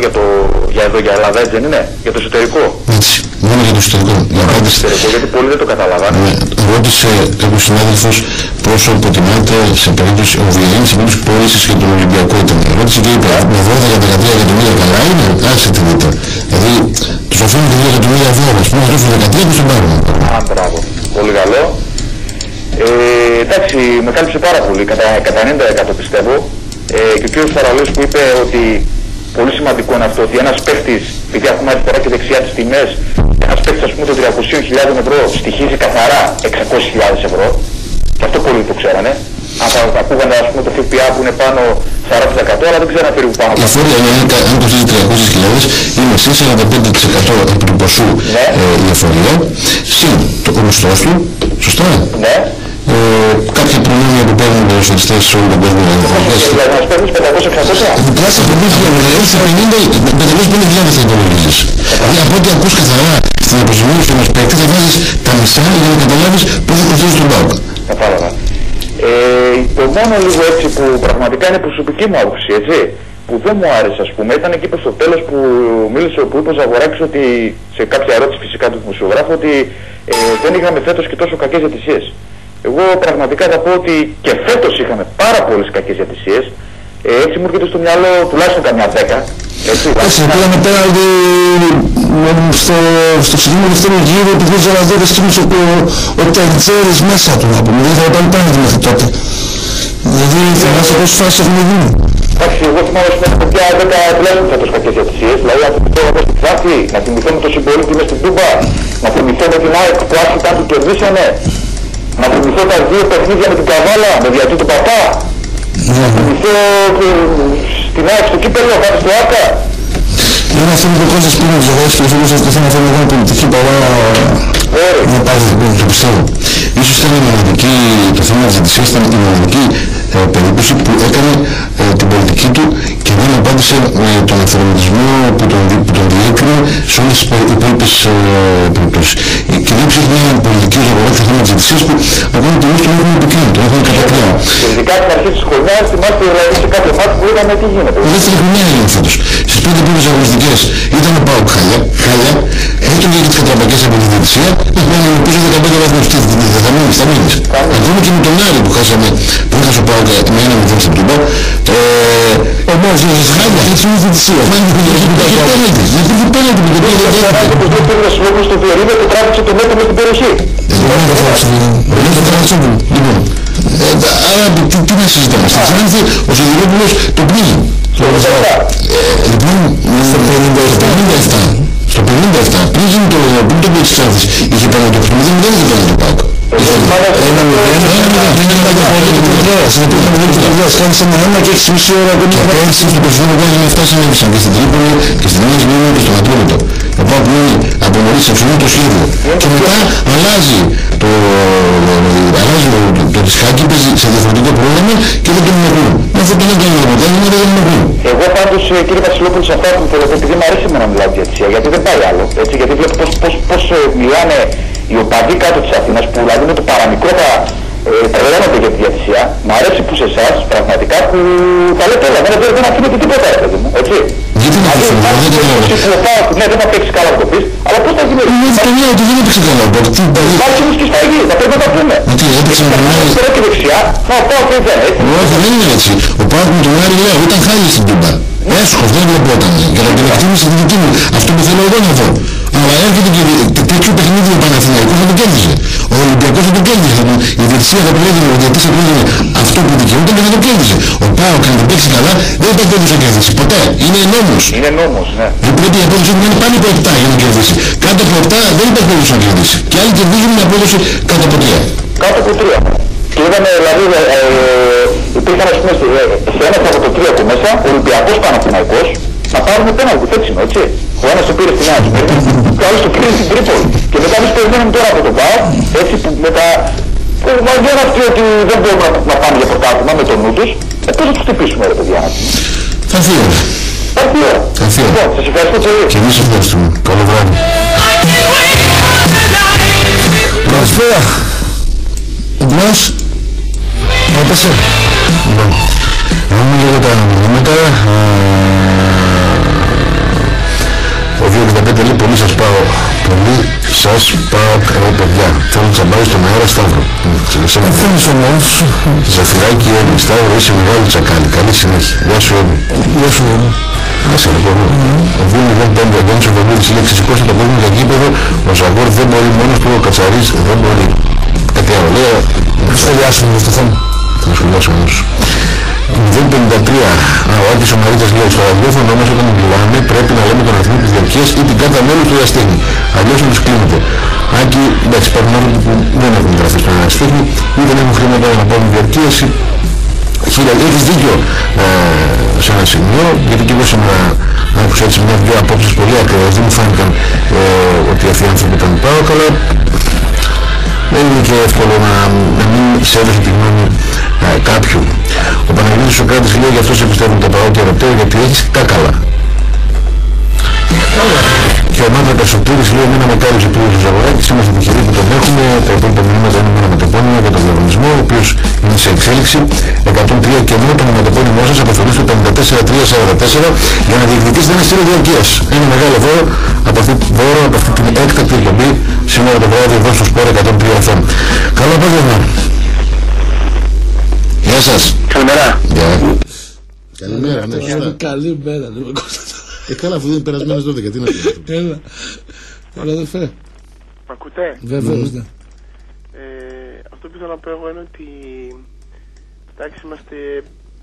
για Ελλάδα, έτσι δεν είναι, για το εσωτερικό. Έτσι, μόνο για το εσωτερικό. Γιατί πολλοί δεν το καταλάβανε. Ρώτησε κάποιος συνάδελφος πόσο αποτιμάται σε περίπτωση ο Βιερίνης, σε περίπτωση πώλησης για τον Ολυμπιακό ήταν. Ρώτησε και είπε, με 12-13 εκατομμύρια καλά είναι, άσε τη δείτε. Δηλαδή, τους οφείλουν 2 εκατομμύρια ευρώ, ας πούμε, τους 13 και στον πάρουν. Α, μπράβο. Πολύ καλό. Εντάξει, με κάλυψε πάρα πολύ, κατά 90% πιστεύω. Και ο κ. Φαραλέος που είπε ότι πολύ σημαντικό είναι αυτό, ότι ένας παίκτης, επειδή έχουμε αριστερά και δεξιά τις τιμές, ένας παίκτης ας πούμε των 300.000 ευρώ στοιχίζει καθαρά 600.000 ευρώ. Και αυτό πολλοί το ξέρανε. Αν θα ακούγανε ας πούμε το ΦΠΑ που είναι πάνω 40%, αλλά δεν ξέρανε περίπου πάνω. Η φόρια αν κοστίζει 300.000 είναι σε 45% επί του ποσού η εφορία, συν το μισθός του, σωστά. Ναι. Κάποια προνόμια που παίρνουν οι ποδοσφαιριστές σε όλο τον κόσμο. Δηλαδή να παίρνεις 500-600. Πλάσα 50.000 θα υπολογίζεις. Δηλαδή από ό,τι ακούς καθαρά στην αποζημίωση ενός παίκτη θα βάζεις τα μισά για να καταλάβεις πώς θα κοστίζει τον ΠΑΟΚ. Κατάλαβα. Το μόνο λίγο έτσι που πραγματικά είναι προσωπική μου άποψη, έτσι, που δεν μου άρεσε ας πούμε, ήταν εκεί στο τέλος που μίλησε, που είπε ο Ζαγοράκης ότι, σε κάποια ερώτηση φυσικά του δημοσιογράφου, ότι δεν είχαμε φέτος και τόσο κακές διαιτησίες. Εγώ πραγματικά θα πω ότι και φέτος είχαμε πάρα πολλές κακές διαιτησίες. Έτσι μου έρχεται στο μυαλό τουλάχιστον καμιά 10. Έτσι, πήγαμε πέρα στο ξεκίνημα του δεύτερου γύρου, επειδή ο Ζαραδόρης θύμισε ο Τερτζέρης μέσα του, να πούμε, δεν θα πάνε πάνω μέχρι τότε. Δηλαδή θυμάσαι πόσες φάσεις έχουμε γίνει. Εντάξει, εγώ θυμάμαι ότι έχουμε πια 10 τουλάχιστον φέτος κακές διαιτησίες. Δηλαδή να θυμηθώ εγώ στην Ξάφη, να θυμηθώ με τον συμπολίτη μες στην Τούμπα, να θυμηθώ με την ΑΕΚ που άρχιταν του κερδίσανε, να θυμηθώ τα 2 παιχνίδια με την Καβάλα, με διατή του Παπά. Να θυμηθώ στην ΑΕΚ στο κύπελλο, κάτι στο ΆΚΑ. Είναι αυτό που ο Κώστας πριν ο Ζαγοράκης και ο φίλος αυτό θέλει να φέρει μεγάλη πολιτική παρά να πάρει το πιστεύω. Ίσως ήταν η μοναδική, το θέμα της διαιτησίας ήταν η μοναδική περίπτωση που έκανε την πολιτική του και δεν απάντησε με τον αυθορμητισμό που τον διέκρινε σε όλες τις υπόλοιπες περιπτώσεις. Και δεν ξέρει μια πολιτική ο Ζαγοράκης στο θέμα της διαιτησίας που ακόμα τελείως τον έχουν επικρίνει, τον έχουν κατακρίνει. Ειδικά στην αρχή της χρονιάς θυμάστε δηλαδή σε κάποιο μάτι που είδαμε τι γίνεται. Η δεύτερη χρονιά έγινε φέτος. Στις 5 πρώτες αγωνιστικές ήταν ο ΠΑΟΚ χάλια, έτρωγε για τις κατραπακές από τη διαιτησία, έχουμε πίσω 15 βαθμούς, θα μείνεις. Ακόμα και με τον Άρη που χάσαμε, που έχασε ο ΠΑΟΚ με 1-0 στην Τούμπα, ο Μόρς είναι χάλια, έτσι είναι η διαιτησία. Γιατί δεν πέναλτι που δεν πέναλτι. Όπως δεν πήρε λόγω στο Βιερίνο και τράβηξε το μέτρο μες στην περιοχή. Λοιπόν, άρα τι να συζητάμε. Στην Ξάνθη ο Σιδηρόπουλος το πνίγει. Λοιπόν, στο 57, πριν γίνει το πλούτο της Ξάνθης, είχε πάνω το παιχνίδι, δεν είχε πάνω το ΠΑΟΚ. Κάνεις ένα και έχεις μισή ώρα και πέρυσι στο προσφυγικό βγάζει με 7 συνέβησαν και στην Τρίπολη και στην Νέα Σμύρνη και στο Ατρόμητο. Ο ΠΑΟΚ μείνει από νωρίς σε το σχέδιο και μετά αλλάζει το δισκάκι, παίζει σε διαφορετικό πρόγραμμα και δεν τον ενεργούν. Αυτό το δεν κάνει αποτέλεσμα, δεν ενεργούν. Εγώ πάντως κύριε Βασιλόπουλο σε αυτά που θέλω, επειδή μου αρέσει να μιλάω για διαιτησία, γιατί δεν πάει άλλο, έτσι, γιατί βλέπω πώς μιλάνε οι οπαδοί κάτω της Αθήνας, που δηλαδή με το παραμικρό θα τρελαίνονται για τη διαιτησία. Μ' αρέσει που σε εσάς πραγματικά που τα λέτε όλα, δεν αφήνετε τίποτα, παιδί μου, έτσι. Γιατί να αφήνετε, ναι, δεν θα παίξει καλά να το πεις, αλλά πώς θα γίνει. Είναι ότι δεν έπαιξε καλά, υπάρχει όμως και σφαγή, θα πρέπει να τα πούμε. Τι έπαιξε με τον Άρη. Αριστερά και δεξιά, θα πάω και δεν, έτσι. Όχι, δεν είναι έτσι. Ο ΠΑΟΚ με τον Άρη λέω, ήταν χάλια στην Τούμπα. Έσχος, δεν βλεπόταν. Κατά την εκτίμηση τη δική μου, αυτό που θέλω εγώ να δω. Αλλά έρχεται και τέτοιο παιχνίδι ο Παναθηναϊκός θα το κέρδιζε. Ο Ολυμπιακός θα το κέρδιζε. Η διαιτησία θα πλέγει, ο διαιτής θα πλέγει αυτό που δικαιούται και θα το κέρδιζε. Ο ΠΑΟΚ αν το παίξει καλά δεν θα κέρδιζε να κερδίσει. Ποτέ. Είναι νόμος. Είναι νόμος, ναι. Δεν πρέπει η απόδοση να είναι πάνω από 7 για να κερδίσει. Κάτω από 7 δεν υπάρχει περίπτωση να κερδίσει. Και άλλοι κερδίζουν με απόδοση κάτω από 3. Κάτω από 3. Και είδαμε, δηλαδή, υπήρχαν ας πούμε σε ένα από το 3 από μέσα, Ολυμπιακός Παναθηναϊκός, να πάρουμε πέναλτι, έτσι είναι, έτσι. Ο ένας το πήρε στην Νέα Σμύρνη, και ο άλλος το πήρε στην Τρίπολη. Και μετά εμείς περιμένουμε τώρα από τον ΠΑΟΚ, έτσι που μετά μας λένε αυτοί ότι δεν μπορούμε να πάμε για πρωτάθλημα με το νου τους, πώς θα τους χτυπήσουμε ρε παιδιά. Θα έρθει η ώρα. Θα έρθει η ώρα. Λοιπόν, σας ευχαριστώ πολύ. Και εμείς ευχαριστούμε. Καλό βράδυ. Καλησπέρα. Εντός. Έπεσε. Λοιπόν, έχουμε λίγο τα νούμερα. Ο 265 λέει πολύ σας πάω. Πολύ σας πάω καλό παιδιά. Θέλω να τσαμπάρει στον αέρα Σταύρο. Θέλει στον αέρα. Ζαφυράκι Έμι. Σταύρο είσαι μεγάλο τσακάλι. Καλή συνέχεια. Γεια σου Έμι. Γεια σου Έμι. Άσε ρε παιδί. Ο 205 Αντώνης ο Βαγγέλης λέει ξεσηκώστε το κόσμο για γήπεδο. Ο Ζαγόρ δεν μπορεί μόνος του, ο Κατσαρής δεν μπορεί. Κάτι άλλο λέω. Να σχολιάσουμε αυτό το θέμα. Θα σχολιάσουμε όμως. 053. Ο Άκης ο Μαρίτας λέει: στο ραδιόφωνο όμως όταν μιλάμε πρέπει να λέμε τον αριθμό της διαρκείας ή την κάθε μέλος του διαστήνη. Αλλιώς να τους κλείνεται. Άκη, εντάξει, υπάρχουν άνθρωποι που δεν έχουν γραφεί στον διαστήνη ή δεν έχουν χρήματα να πάρουν διαρκείας. Έχεις δίκιο σε ένα σημείο, γιατί και εγώ σήμερα άκουσα έτσι μια-δυο απόψεις πολύ ακραίες. Δεν μου φάνηκαν ότι αυτοί οι άνθρωποι ήταν πάω, αλλά δεν είναι και εύκολο να μην σέβεσαι τη γνώμη κάποιου. Ο Παναγιώτης Σοκράτης λέει: γι' αυτό σε πιστεύουν τα παγόκια ερωτέω, γιατί έχεις κάκαλα. Και ο Μάτρα Κασοπτήρης λέει: μην ανακάλυψε πλήρως ο Ζαγοράκης, είμαστε τυχεροί που τον έχουμε. Τα υπόλοιπα μηνύματα είναι μόνο μετεπώνυμα για τον διαγωνισμό, ο οποίος είναι σε εξέλιξη. 103 και μόνο το μετεπώνυμό σας αποφορεί στο 54344 για να διεκδικήσετε ένα στήριο διαρκείας. Ένα μεγάλο δώρο από αυτή την έκτακτη εκπομπή σήμερα το βράδυ εδώ στο Σπορ 103 FM. Καλό απόγευμα. Γεια σας. Καλημέρα. Καλημέρα, ναι, σωστά. Καλημέρα, καλά, αφού δεν είναι περασμένες 12, τι να πούμε. Έλα. Έλα, αδερφέ. Μ' ακούτε? Βεβαίως, ναι. Αυτό που ήθελα να πω εγώ είναι ότι εντάξει, είμαστε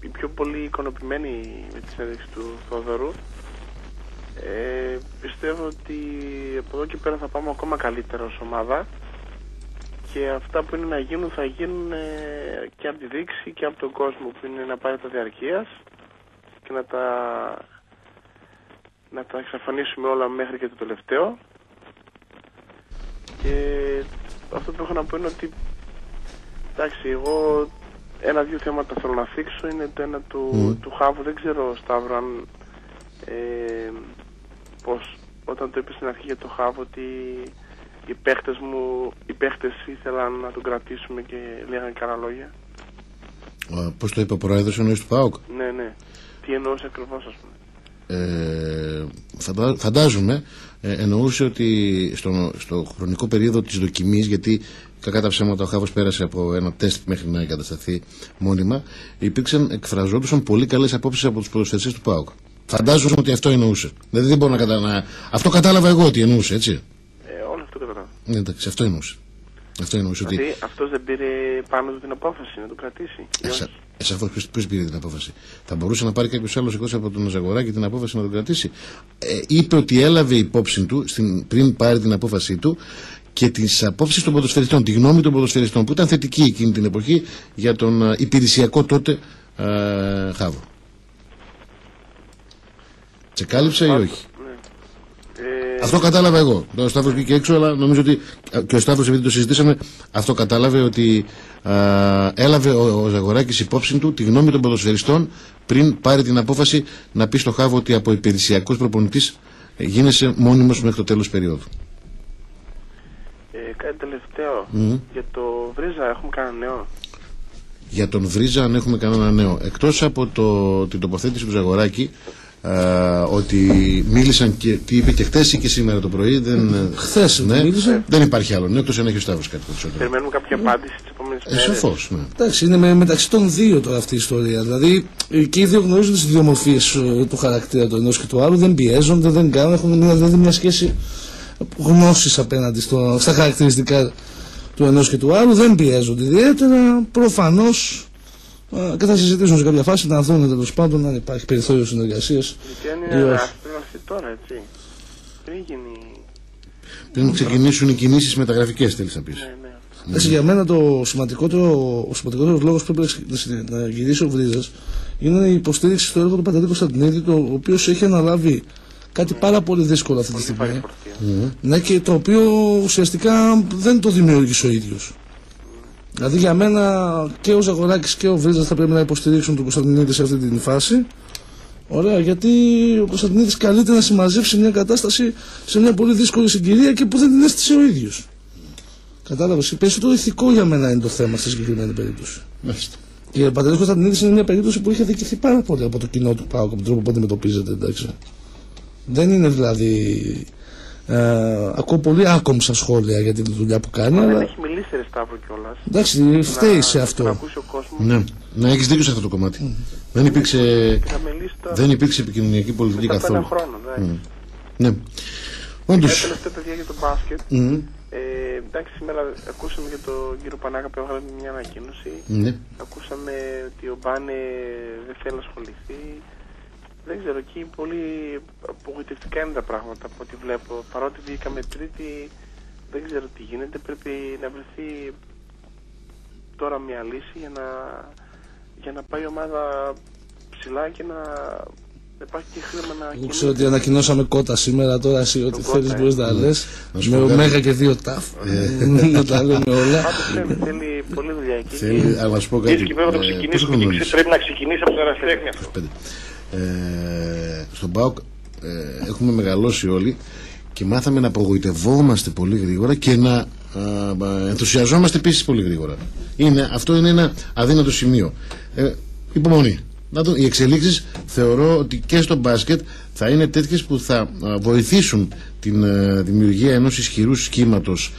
οι πιο πολύ ικανοποιημένοι με τη συνέντευξη του Θόδωρου. Πιστεύω ότι από εδώ και πέρα θα πάμε ακόμα καλύτερα ως ομάδα και αυτά που είναι να γίνουν θα γίνουν και από τη δείξη και από τον κόσμο που είναι να πάρει τα διαρκείας και να τα εξαφανίσουμε όλα μέχρι και το τελευταίο. Και αυτό που έχω να πω είναι ότι εντάξει, εγώ ένα-δύο θέματα θέλω να θίξω. Είναι το ένα του Χάβου. Δεν ξέρω, Σταύρο, αν πως όταν το είπε στην αρχή για το Χάβου ότι οι παίχτες ήθελαν να τον κρατήσουμε και λέγανε κανένα λόγια. Πώς το είπε ο πρόεδρος, εννοείς του ΠΑΟΚ? Ναι. Τι εννοούσε ακριβώς, ας πούμε? Φαντάζομαι εννοούσε ότι στο χρονικό περίοδο της δοκιμής, γιατί κακά τα ψέματα ο Χάβος πέρασε από ένα τεστ μέχρι να εγκατασταθεί μόνιμα, εκφραζόντουσαν πολύ καλές απόψεις από τους ποδοσφαιριστές του ΠΑΟΚ. Φαντάζομαι ότι αυτό εννοούσε. Δηλαδή δεν μπορώ να αυτό κατάλαβα εγώ ότι εννοούσε, έτσι. Όλο αυτό κατάλαβα. Εντάξει, αυτό εννοούσε. Δηλαδή αυτός δεν πήρε πάνω του την απόφαση να το κρατήσει? Σαφώς, ποιος πήρε την απόφαση? Θα μπορούσε να πάρει κάποιος άλλος εκτός από τον Ζαγοράκη την απόφαση να τον κρατήσει? Είπε ότι έλαβε υπόψη του πριν πάρει την απόφασή του και τις απόψεις των ποδοσφαιριστών, τη γνώμη των ποδοσφαιριστών που ήταν θετική εκείνη την εποχή για τον υπηρεσιακό τότε Χάβο. Σε κάλυψε ή όχι? Αυτό κατάλαβα εγώ. Ο Σταύρος βγήκε έξω, αλλά νομίζω ότι και ο Σταύρος, επειδή το συζητήσαμε, αυτό κατάλαβε, ότι έλαβε ο Ζαγοράκης υπόψη του τη γνώμη των ποδοσφαιριστών πριν πάρει την απόφαση να πει στο Χάβο ότι από υπηρεσιακός προπονητής γίνεσαι μόνιμος μέχρι το τέλος περίοδου. Κάτι τελευταίο. Για το Βρίζα έχουμε κανένα νέο? Για τον Βρίζα αν έχουμε κανένα νέο? Εκτός από την τοποθέτηση του Ζαγοράκη, ότι μίλησαν και τι είπε και χθες ή και σήμερα το πρωί. Χθες μίλησε. Δεν υπάρχει άλλο. Εκτός αν έχει ο Σταύρος κάτι περισσότερο. Περιμένουμε κάποια απάντηση τις επόμενες μέρες. Σαφώς, ναι. Εντάξει, είναι μεταξύ των δύο τώρα αυτή η ιστορία. Δηλαδή και οι δύο γνωρίζουν τις ιδιομορφίες του χαρακτήρα του ενός και του άλλου. Δεν πιέζονται, δεν κάνουν. Έχουν δηλαδή μια σχέση γνώσης απέναντι στα χαρακτηριστικά του ενός και του άλλου. Δεν πιέζονται ιδιαίτερα. Προφανώς. Και θα συζητήσουν σε κάποια φάση να δουν τέλος πάντων αν υπάρχει περιθώριο συνεργασίας. Γιατί αν είναι αυτή τώρα, έτσι. Πριν ξεκινήσουν οι κινήσεις μεταγραφικές, θέλεις να πεις. Ναι. Για μένα ο σημαντικότερος λόγος που πρέπει να γυρίσει ο Βρίζας είναι η υποστήριξη στο έργο του Παντελή Κωνσταντινίδη, ο οποίος έχει αναλάβει κάτι πάρα πολύ δύσκολο αυτή τη στιγμή. Ναι, και το οποίο ουσιαστικά δεν το δημιούργησε ο ίδιος. Δηλαδή για μένα και ο Ζαγοράκης και ο Βρίζας θα πρέπει να υποστηρίξουν τον Κωνσταντινίδη σε αυτή την φάση. Ωραία, γιατί ο Κωνσταντινίδης καλείται να συμμαζεύσει μια κατάσταση σε μια πολύ δύσκολη συγκυρία και που δεν την αίσθησε ο ίδιος. Κατάλαβες, περισσότερο ηθικό για μένα είναι το θέμα στη συγκεκριμένη περίπτωση. Μάλιστα. Και ο Παντελής Κωνσταντινίδης είναι μια περίπτωση που είχε δικαιωθεί πάρα πολύ από το κοινό του ΠΑΟΚ, από τον τρόπο που αντιμετωπίζεται, εντάξει. Δεν είναι δηλαδή. Ακούω πολύ άκομψα σχόλια για τη δουλειά που κάνει. Αλλά δεν έχει μιλήσει ρε Σταύρο κιόλας. Εντάξει, φταίει σε αυτό. Να ακούσει ο κόσμος. Ναι, να έχεις δίκιο σε αυτό το κομμάτι. Δεν υπήρξε επικοινωνιακή πολιτική καθόλου. Ένα χρόνο, ναι. Όντως. Τελευταία παιδιά για το μπάσκετ. εντάξει, σήμερα ακούσαμε για τον κύριο Πανάκα που έβγαλε μια ανακοίνωση. Ναι. Ακούσαμε ότι ο Μπάνε δεν θέλει να ασχοληθεί. Δεν ξέρω, εκεί πολύ απογοητευτικά είναι τα πράγματα από ό,τι βλέπω. Παρότι βγήκαμε Τρίτη, δεν ξέρω τι γίνεται. Πρέπει να βρεθεί τώρα μια λύση για να πάει η ομάδα ψηλά και να υπάρχει και χρήμα να κινήσει. Ξέρω ότι ανακοινώσαμε κότα σήμερα, τώρα εσύ ό,τι θέλεις μπορείς να λες. Με ωμέγα και 2 τάφ. Να τα λέμε όλα. Θέλει πολλή δουλειά εκεί. Θέλει, αλλά να σου πω κάτι. Και πρέπει να ξεκινήσουμε. Πρέπει να ξεκινήσει από το ερασιτέχνη αυτό. Στον ΠΑΟΚ έχουμε μεγαλώσει όλοι και μάθαμε να απογοητευόμαστε πολύ γρήγορα και να ενθουσιαζόμαστε επίσης πολύ γρήγορα. Αυτό είναι ένα αδύνατο σημείο. Υπομονή. Οι εξελίξεις θεωρώ ότι και στο μπάσκετ θα είναι τέτοιες που θα βοηθήσουν την δημιουργία ενός ισχυρού σχήματος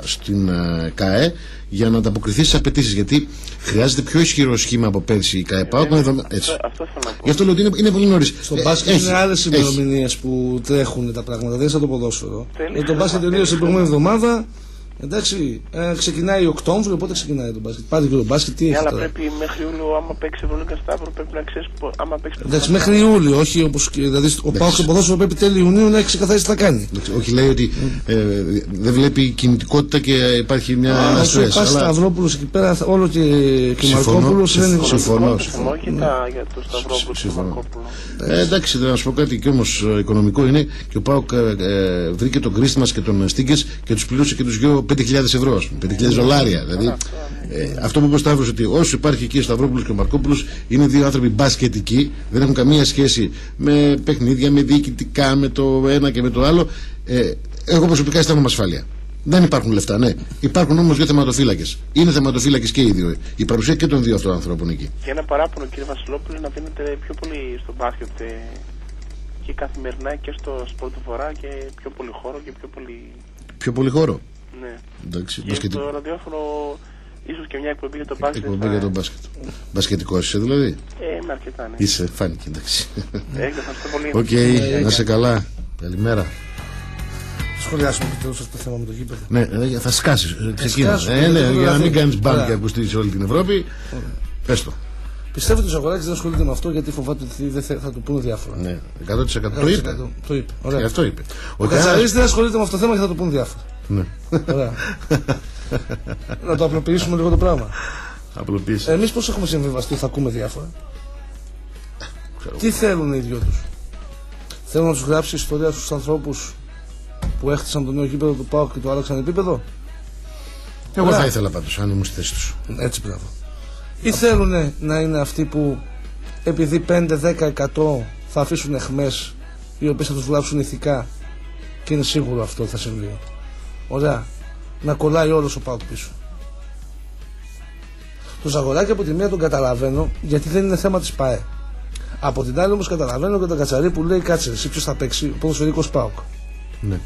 στην ΚΑΕ για να ανταποκριθεί στις απαιτήσεις, γιατί χρειάζεται πιο ισχυρό σχήμα από πέρσι η ΚΑΕ ΠΑΟΚ. Γι' αυτό λέω ότι είναι πολύ νωρίς. Στο μπάσκετ είναι άλλες ημερομηνίες που τρέχουν τα πράγματα, δεν είναι σαν το ποδόσφαιρο. Το μπάσκετ τελείωσε την προηγούμενη εβδομάδα. Εντάξει, ξεκινάει Οκτώβριο, οπότε ξεκινάει το μπάσκετ. Πάτε και το μπάσκετ, τι έχει αλλά τώρα. πρέπει μέχρι Ιούλιο, άμα παίξει Ευρωλίγκα Σταύρο, πρέπει να ξέρει άμα παίξει. Εντάξει, μέχρι Ιούλιο, όχι όπως. Δηλαδή, ο ΠΑΟΚ στο ποδόσφαιρο πρέπει τέλη Ιουνίου να έχει ξεκαθαρίσει τι θα κάνει. Όχι, λέει ότι δεν βλέπει κινητικότητα και υπάρχει μια στρες. Υπάρχει Σταυρόπουλος εκεί πέρα, όλο και ο Μαρκόπουλος είναι. Συμφωνώ. Όχι για το Σταυρόπουλο και τον Μαρκόπουλο. Εντάξει, να σου πω κάτι και όμως οικονομικό είναι και ο ΠΑΟΚ βρήκε τον Κρίστμας και τον Στίγκες και τους πλήρωσε και τους δυο 5.000 ευρώ, 5.000 δολάρια. Δηλαδή, αυτό που είπε ο Σταύρος, ότι όσο υπάρχει εκεί ο Σταυρόπουλος και ο Μαρκόπουλος είναι δύο άνθρωποι μπασκετικοί, δεν έχουν καμία σχέση με παιχνίδια, με διοικητικά, με το ένα και με το άλλο. Εγώ προσωπικά αισθάνομαι ασφάλεια. Δεν υπάρχουν λεφτά, ναι. Υπάρχουν όμως δύο θεματοφύλακες. Είναι θεματοφύλακες και οι δύο. Η παρουσία και των δύο αυτών ανθρώπων εκεί. Και ένα παράπονο, κύριε Βασιλόπουλο, να δίνετε πιο πολύ στο μπάσκετ και καθημερινά και στο σπορτοφορά και πιο πολύ χώρο και πιο πολύ. Πιο πολύ χώρο. Ναι. Εντάξει, και στο ραδιόφωνο ίσως και μια εκπομπή για το μπάσκετ. Εκπομπή για το μπάσκετ. Μπασκετικός είσαι δηλαδή. Με αρκετά, ναι. Είσαι, φάνηκε, εντάξει. Ευχαριστώ πολύ. Οκ, να σε καλά. Καλημέρα. Σχολιάσουμε και το θέμα με το γήπεδο. Ναι, θα σκάσεις. Για να μην κάνεις μπαν και ακουστεί σε όλη την Ευρώπη. Πες το. Πιστεύω ότι ο Ζαγοράκης δεν ασχολείται με αυτό γιατί φοβάται ότι δεν θα του πούνε διάφορα. Ναι, 100%. Το είπε. Ωραία. Αυτό είπε. Ο Κατσαρής δεν ασχολείται με αυτό το θέμα και θα του πούνε διάφορα. Ναι. Ωραία. Να το απλοποιήσουμε λίγο το πράγμα. Απλοποίηση. Εμείς πώς έχουμε συμβιβαστεί, θα ακούμε διάφορα. Τι θέλουν οι δυο τους. Θέλουν να τους γράψει ιστορία στους ανθρώπους που έχτισαν το νέο γήπεδο του ΠΑΟΚ και το άλλαξαν επίπεδο. Εγώ θα ήθελα πάντως, αν ήμουν στη θέση τους. Έτσι, μπράβο. Ή θέλουν να είναι αυτοί που επειδή 5-10% θα αφήσουν αιχμές οι οποίες θα τους βλάψουν ηθικά και είναι σίγουρο αυτό θα συμβεί. Ωραία. Να κολλάει όλος ο ΠΑΟΚ πίσω. Το Ζαγοράκη από τη μία τον καταλαβαίνω γιατί δεν είναι θέμα της ΠΑΕ. Από την άλλη όμως καταλαβαίνω και τον Κατσαρή που λέει κάτσε εσύ ποιος θα παίξει, ο ποδοσφαιρικός ΠΑΟΚ. Ναι.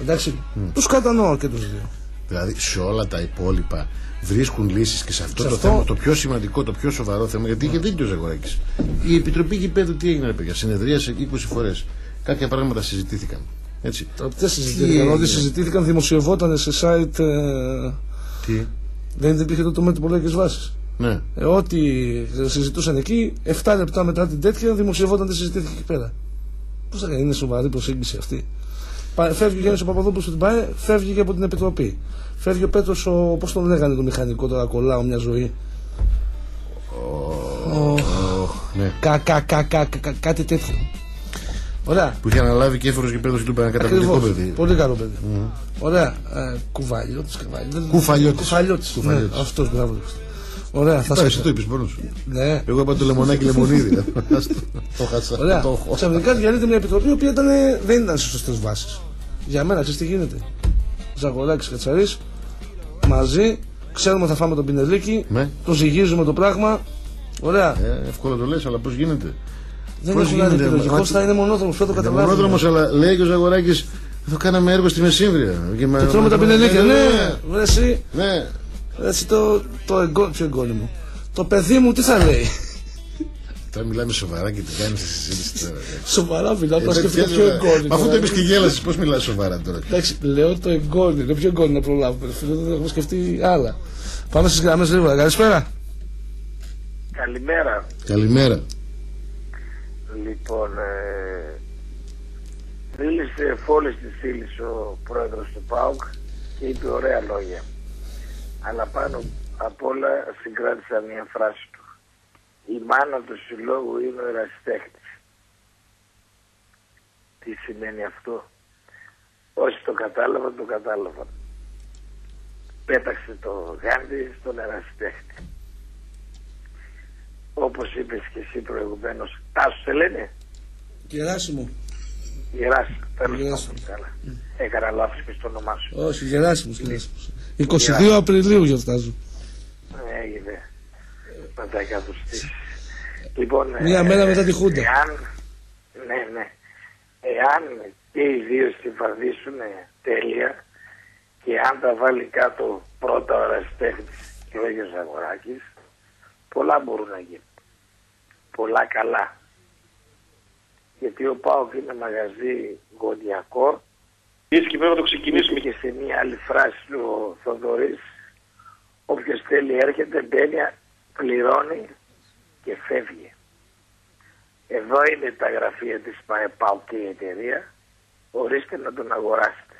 Εντάξει. Τους κατανοώ και τους δύο. Δηλαδή σε όλα τα υπόλοιπα βρίσκουν λύσεις και σε αυτό το θέμα, το πιο σημαντικό, το πιο σοβαρό θέμα, γιατί είχε δίκιο ο Ζαγοράκης. Η Επιτροπή Γηπέδου τι έγινε, παιδιά, συνεδρίασε 20 φορές. Κάποια πράγματα συζητήθηκαν. Έτσι. Τι συζητήθηκαν, ότι συζητήθηκαν, δημοσιευόταν σε site. Τι. Δεν υπήρχε το μέτρο πολλές βάσεις. Ναι. Ό,τι συζητούσαν εκεί, 7 λεπτά μετά την τέτοια δημοσιευόταν τι συζητήθηκε εκεί πέρα. Πώς θα είναι σοβαρή προσέγγιση αυτή. Φεύγει ο Γιάννης Παπαδόπουλος από την ΠΑΕ, φεύγει και από την Επιτροπή. Φεύγει ο Πέτρος, πώς τον λέγανε το μηχανικό, τώρα κολλάω μια ζωή. Ναι. Κάτι τέτοιο. Ωραία. Που είχε αναλάβει και έφερος και Πέτρος και του είπε ένα καταπληκτικό παιδί. Πολύ καλό παιδί. Ωραία. Κουφαλιώτης. Αυτός, μπράβο. Ωραία, θα σας το είπες μόνο σου. Ναι. Εγώ είπα το λεμονάκι λεμονίδι. Το χάσα. Ωραία. Ξαφνικά διαλύεται μια επιτροπή η οποία δεν ήταν σε σωστές βάσεις. Για μένα, ξέρεις τι γίνεται. Ζαγοράκης, Κατσαρής, μαζί, ξέρουμε θα φάμε τον Πινελίκη, το ζυγίζουμε το πράγμα. Ωραία. Εύκολο το λες, αλλά πώς γίνεται. Δεν έχουν άλλη επιλογή. Πώς θα είναι μονόδρομος, θα το καταλάβουμε. Είναι μονόδρομος, αλλά λέει και ο Ζαγοράκης, θα κάναμε έργο στη Μεσήμβρια. Και τρώμε τα Πινελίκια. Ναι, εσύ. Έτσι το εγκόλυμο. Το παιδί μου τι θα λέει. Τώρα μιλάμε σοβαρά και τι κάνει στη συζήτηση τώρα. Σοβαρά μιλάω, να σκεφτεί πιο εγγόνι. Αφού το είπε και γέλασε, πώ μιλά σοβαρά τώρα. Εντάξει, λέω το εγγόνι, είναι πιο εγγόνι να προλάβουμε. Δεν έχουμε σκεφτεί άλλα. Πάμε στις γραμμές λίγο. Καλησπέρα. Καλημέρα. Καλημέρα. Λοιπόν, μίλησε φόλες της φίλης ο πρόεδρος του ΠΑΟΚ και είπε ωραία λόγια. Αλλά πάνω απ' όλα συγκράτησα μια φράση του. Η μάνα του συλλόγου είναι ο ερασιτέχνης. Τι σημαίνει αυτό? Όσοι το κατάλαβαν, το κατάλαβαν. Πέταξε το Γάντι στον ερασιτέχνη. Όπως είπες και εσύ προηγουμένως, Τάσο σε λένε? Γεράσιμο. Γεράσιμο, τέλος πάντων, καλά. Έκανα λάθος και στο όνομά σου. Όχι, Γεράσιμος. 22 Απριλίου γιορτάζω. Έγινε. Να τα εκατοστήσεις. Λοιπόν, μία μέρα μετά τη Χούντα. Ναι. Εάν και οι δύο συμβαδίσουν τέλεια και αν τα βάλει κάτω πρώτα ο ερασιτέχνης και ο Άγιος Ζαγοράκης, πολλά μπορούν να γίνουν. Πολλά καλά. Γιατί ο ΠΑΟΚ είναι μαγαζί γωνιακό. Και πρέπει να το ξεκινήσουμε. Και σε μια άλλη φράση του Θοδωρής, όποιος θέλει έρχεται, μπαίνει, πληρώνει και φεύγει. Εδώ είναι τα γραφεία της ΠΑΟΚ και η εταιρεία. Ορίστε να τον αγοράσετε.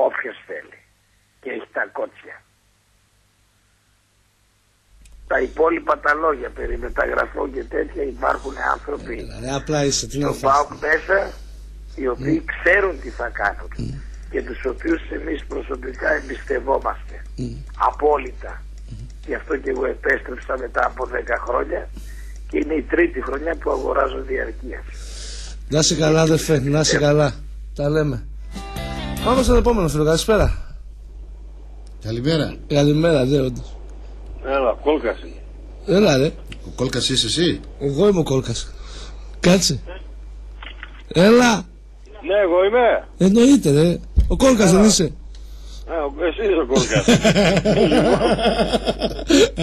Όποιος θέλει. Και έχει τα κότσια. Τα υπόλοιπα τα λόγια περί μεταγραφών και τέτοια υπάρχουν άνθρωποι στο ΠΑΟΚ μέσα οι οποίοι ξέρουν τι θα κάνουν και τους οποίους εμείς προσωπικά εμπιστευόμαστε απόλυτα. Γι' αυτό και εγώ επέστρεψα μετά από 10 χρόνια και είναι η τρίτη χρονιά που αγοράζω διαρκείας. Να είσαι καλά αδερφέ, να είσαι καλά. Τα λέμε. Πάμε στον επόμενο φίλο, καλησπέρα. Καλημέρα. Καλημέρα, ναι, όντως. Έλα, Κόλκας είναι. Έλα ρε. Ο Κόλκας είσαι εσύ? Εγώ είμαι ο Κόλκας. Κάτσε. Έλα. Ναι, εγώ είμαι. Εννοείται ρε. Ο Κόλκας δεν είσαι? Εσύ είσαι ο Κόλκας.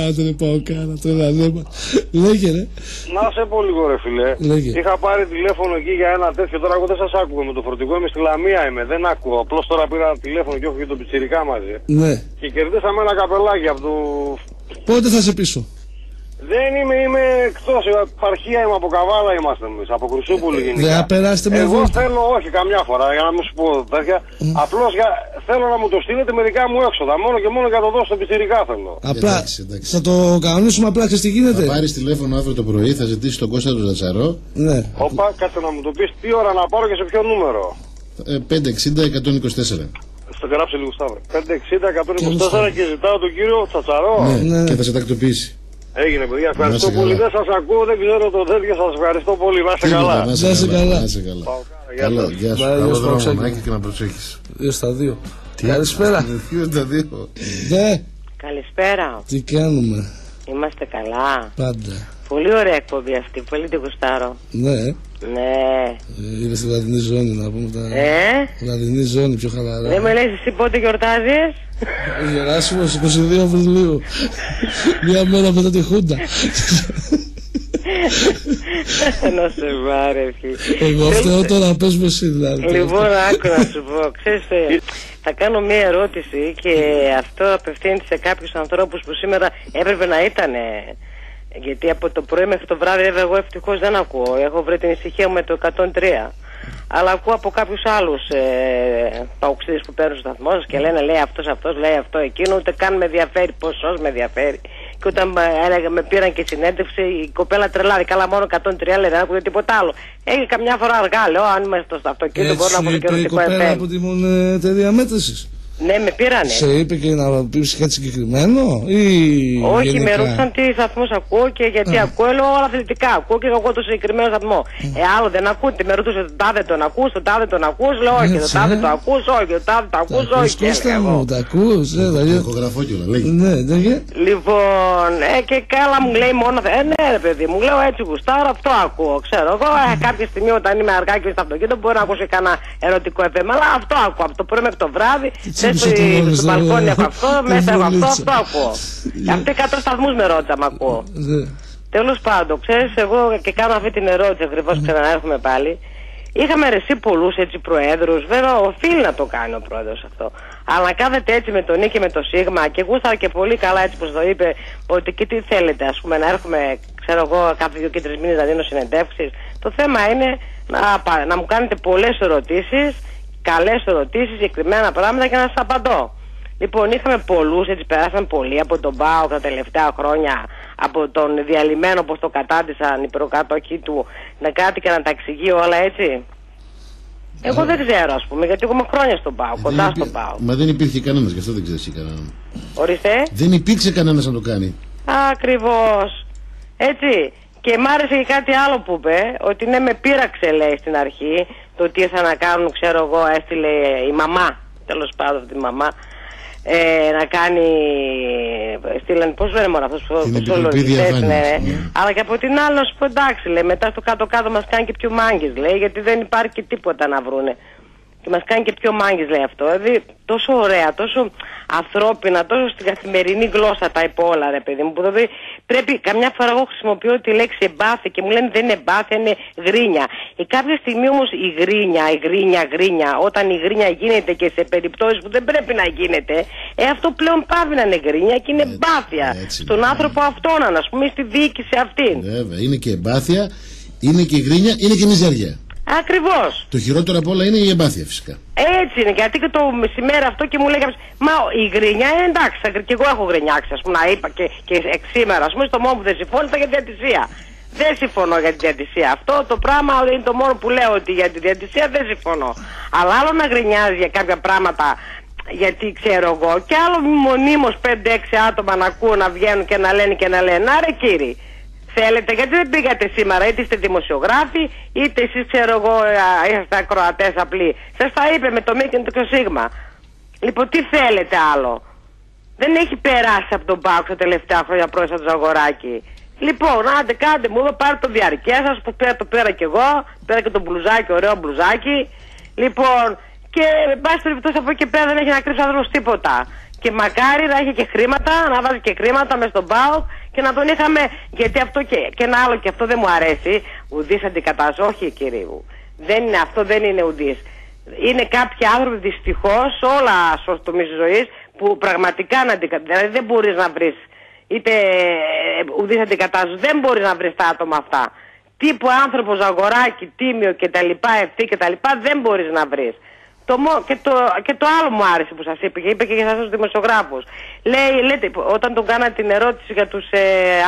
Άντε ρε πάω κάνα τώρα λέμα. Λέγε ρε. Να σε πω λίγο ρε φίλε. Λέγε. Είχα πάρει τηλέφωνο εκεί για ένα τέτοιο. Τώρα εγώ δεν σας άκουγα με το φορτηγό. Είμαι στη Λαμία είμαι. Δεν ακούω. Απλώς τώρα πήρα τηλέφωνο και έχω και τον πιτσιρικά μαζί. Ναι. Και κερδίσαμε ένα καπελάκι από το... Πότε θα σε πείσω? Δεν είμαι εκτός, επαρχία είμαι, από Καβάλα είμαστε εμείς, από Χρυσούπολη γενικά. Δεν περάσετε με εγώ θέλω, όχι καμιά φορά, για να μην σου πω τέτοια, απλώς θέλω να μου το στείλετε μερικά μου έξοδα, μόνο και μόνο για να το δώσω πιτσιρικά θέλω. Απλά, θα το κανονίσουμε απλά, ξέρεις τι γίνεται? Θα πάρεις τηλέφωνο αύριο το πρωί, θα ζητήσεις τον Κώστα του Ζατσαρό. Ναι. Όπα, κάτσε να μου το πεις τι ώρα να πάρω και σε ποιο νούμερο. 560-124. Στο γράψε λίγο Σταύρο. 560-124 και ζητάω τον κύριο Τσατσαρό. Ναι. Και θα σε τακτοποιήσει. Έγινε παιδιά, ευχαριστώ πολύ. Δεν σας ακούω, δεν ξέρω το τέτοιο, σας ευχαριστώ πολύ. Να είστε καλά. Να είστε καλά. Καλό, γεια σου. Καλό δρόμο, Μάκη, και να προσέχεις. 2 Καλησπέρα. Ναι. Καλησπέρα. Τι κάνουμε? Είμαστε καλά. Πάντα. Πολύ ωραία εκπομπή αυτή, πολύ την γουστάρω. Ναι. Ναι. Είναι στη βραδινή ζώνη να πούμε τα... Βραδινή ζώνη πιο χαλαρά. Δεν με λες εσύ πότε γιορτάζεις? Γεράσιμος 22 Απριλίου. Μια μέρα μετά τη Χούντα. Να σε βάρεσει. Εγώ φταίω τώρα, πες μου εσύ δηλαδή. Λοιπόν, άκου να σου πω. Ξέρεις, θα κάνω μια ερώτηση και αυτό απευθύνεται σε κάποιους ανθρώπους που σήμερα έπρεπε να ήτανε. Γιατί από το πρωί μέχρι το βράδυ εγώ ευτυχώς δεν ακούω. Έχω βρει την ησυχία μου με το 103. Αλλά ακούω από κάποιους άλλους παουξίδες που παίρνουν στο σταθμό σας και λένε λέει αυτός λέει αυτό εκείνο, ούτε καν με ενδιαφέρει ποσός με ενδιαφέρει. Και όταν με πήραν και συνέντευξη η κοπέλα τρελάδη, καλά μόνο 103 λέει δεν ακούγεται τίποτα άλλο. Έχει καμιά φορά αργά, λέω αν είμαι στο αυτοκίνητο μπορώ να πω και η κοπέλα από την εταιρεία μέτρησης. Ναι, με πήρανε. Σε είπε και να πεις κάτι συγκεκριμένο ή όχι, γενικά? με ρώτησαν τι σταθμούς ακούω και γιατί ακούω, λέω όλα αθλητικά. Ακούω και εγώ το συγκεκριμένο σταθμό. Άλλο δεν ακούτε, με ρωτούσε τον τάδε τον ακούς, τον τάδε τον ακούς, λέω όχι, τον τάδε τον ακούς, όχι, τον τάδε τον ακούς, όχι. Κώστα μου, τα ακούς, ηχογραφώ κιόλα, λέγει. Ναι, λοιπόν, και καλά μου λέει μόνο, ναι ρε παιδί μου, λέω έτσι γουστάρω, αυτό ακούω, ξέρω εγώ, κάποια στιγμή όταν είμαι αργά και στο αυτοκίνητο μπορεί να ακούσει κανένα ερωτικό FM, αλλά αυτό ακούω, από το πρωί μέχρι το βράδυ. Στο μπαλκόνι έχω αυτό, μέσα έχω αυτό ακούω. Αυτοί 100 σταθμούς με ρώτησα, μ' ακούω. Τέλος πάντων, ξέρεις, εγώ και κάνω αυτή την ερώτηση ακριβώς, ξαναέρχομαι πάλι. Είχαμε ρεσί πολλούς έτσι προέδρους, βέβαια οφείλει να το κάνει ο πρόεδρος αυτό. Αλλά να κάθεται έτσι με τον Ι και με το Σίγμα και γούσταρα και πολύ καλά έτσι πως το είπε, ότι και τι θέλετε, ας πούμε, να έρχομαι, ξέρω εγώ, κάθε 2 και 3 μήνες να δίνω συνεντεύξεις. Το θέμα είναι να μου κάνετε πολλές ερωτήσεις, καλές ερωτήσεις, συγκεκριμένα πράγματα και να σας απαντώ. Λοιπόν, είχαμε πολλούς, έτσι περάσαν πολλοί από τον ΠΑΟΚ τα τελευταία χρόνια, από τον διαλυμένο όπως το κατάντησαν οι προκάτοχοι του, να κάτι και να τα εξηγεί όλα έτσι. Εγώ δεν ξέρω, ας πούμε, γιατί εγώ είμαι χρόνια στον ΠΑΟΚ, κοντά στον ΠΑΟΚ. Μα δεν υπήρχε κανένας, γι' αυτό δεν ξέρεις κανέναν. Ορίστε. Δεν υπήρξε κανένας να το κάνει. Ακριβώς. Έτσι. Και μ' άρεσε και κάτι άλλο που είπε, ότι ναι, με πείραξε, λέει, στην αρχή, το τι ήθελα να κάνουν, ξέρω εγώ, έστειλε η μαμά, τέλος πάντων τη μαμά, να κάνει, στείλαν, πώς λένε μόνο αυτός, αλλά και από την άλλη να σου πω, εντάξει, λέει, μετά στο κάτω-κάτω μας κάνει και πιο μάγκες, λέει, γιατί δεν υπάρχει και τίποτα να βρούνε. Και μας κάνει και πιο μάγκες, λέει αυτό. Δηλαδή τόσο ωραία, τόσο ανθρώπινα, τόσο στην καθημερινή γλώσσα τα είπε όλα, ρε παιδί μου. Που δηλαδή πρέπει, καμιά φορά εγώ χρησιμοποιώ τη λέξη εμπάθεια και μου λένε δεν είναι εμπάθεια, είναι γρίνια. Κάποια στιγμή όμως η γρίνια, όταν η γρίνια γίνεται και σε περιπτώσεις που δεν πρέπει να γίνεται, αυτό πλέον πάβει να είναι γρίνια και είναι εμπάθεια. Στον άνθρωπο αυτόν, ας πούμε, στη διοίκηση αυτήν. Βέβαια, είναι και εμπάθεια, είναι και γρίνια, είναι και μιζεριά. Ακριβώς. Το χειρότερο απ' όλα είναι η εμπάθεια, φυσικά. Έτσι είναι, γιατί και το μεσημέρι αυτό και μου λέγανε, μα η γκρινιά είναι εντάξει, και εγώ έχω γκρινιάξει, ας πούμε, να είπα και σήμερα, ας πούμε, στο μόνο που δεν συμφώνησα για τη διατησία. Δεν συμφωνώ για τη διατησία. Αυτό το πράγμα είναι το μόνο που λέω, ότι για τη διατησία δεν συμφωνώ. Αλλά άλλο να γκρινιάζει για κάποια πράγματα, γιατί ξέρω εγώ, και άλλο μονίμως 5-6 άτομα να ακούω να βγαίνουν και να λένε, άρε κύριοι. Θέλετε, γιατί δεν πήγατε σήμερα, είτε είστε δημοσιογράφοι, είτε εσείς, ξέρω εγώ, είσαστε ακροατές απλοί. Σας τα είπε με το Μ και το Σίγμα. Λοιπόν, τι θέλετε άλλο. Δεν έχει περάσει από τον ΠΑΟΚ τα τελευταία χρόνια πρόεδρος του Ζαγοράκη. Λοιπόν, κάντε μου εδώ, πάρε το διαρκές σας που το πήρα κι εγώ, πήρα και το μπλουζάκι, ωραίο μπλουζάκι. Λοιπόν, και πάση περιπτώσει από εκεί πέρα δεν έχει να κρύψει άνθρωπος τίποτα. Και μακάρι να έχει και χρήματα, να βάζει και χρήματα μες στον ΠΑΟΚ και να τον είχαμε, γιατί αυτό και ένα άλλο και αυτό δεν μου αρέσει, ουδής αντικατάσταση, όχι κύριε μου, αυτό δεν είναι ουδής. Είναι κάποιοι άνθρωποι δυστυχώς σε όλα στους τομείς της ζωής που πραγματικά δηλαδή δεν μπορείς να βρεις είτε ουδής αντικατάσταση, δεν μπορείς να βρεις τα άτομα αυτά. Τύπου άνθρωπο, Ζαγοράκη, Τίμιο κτλ, Ευθύ κτλ, δεν μπορείς να βρεις. Και το άλλο μου άρεσε που σας είπε και για σας τους δημοσιογράφους. Λέτε, όταν τον κάνατε την ερώτηση για τους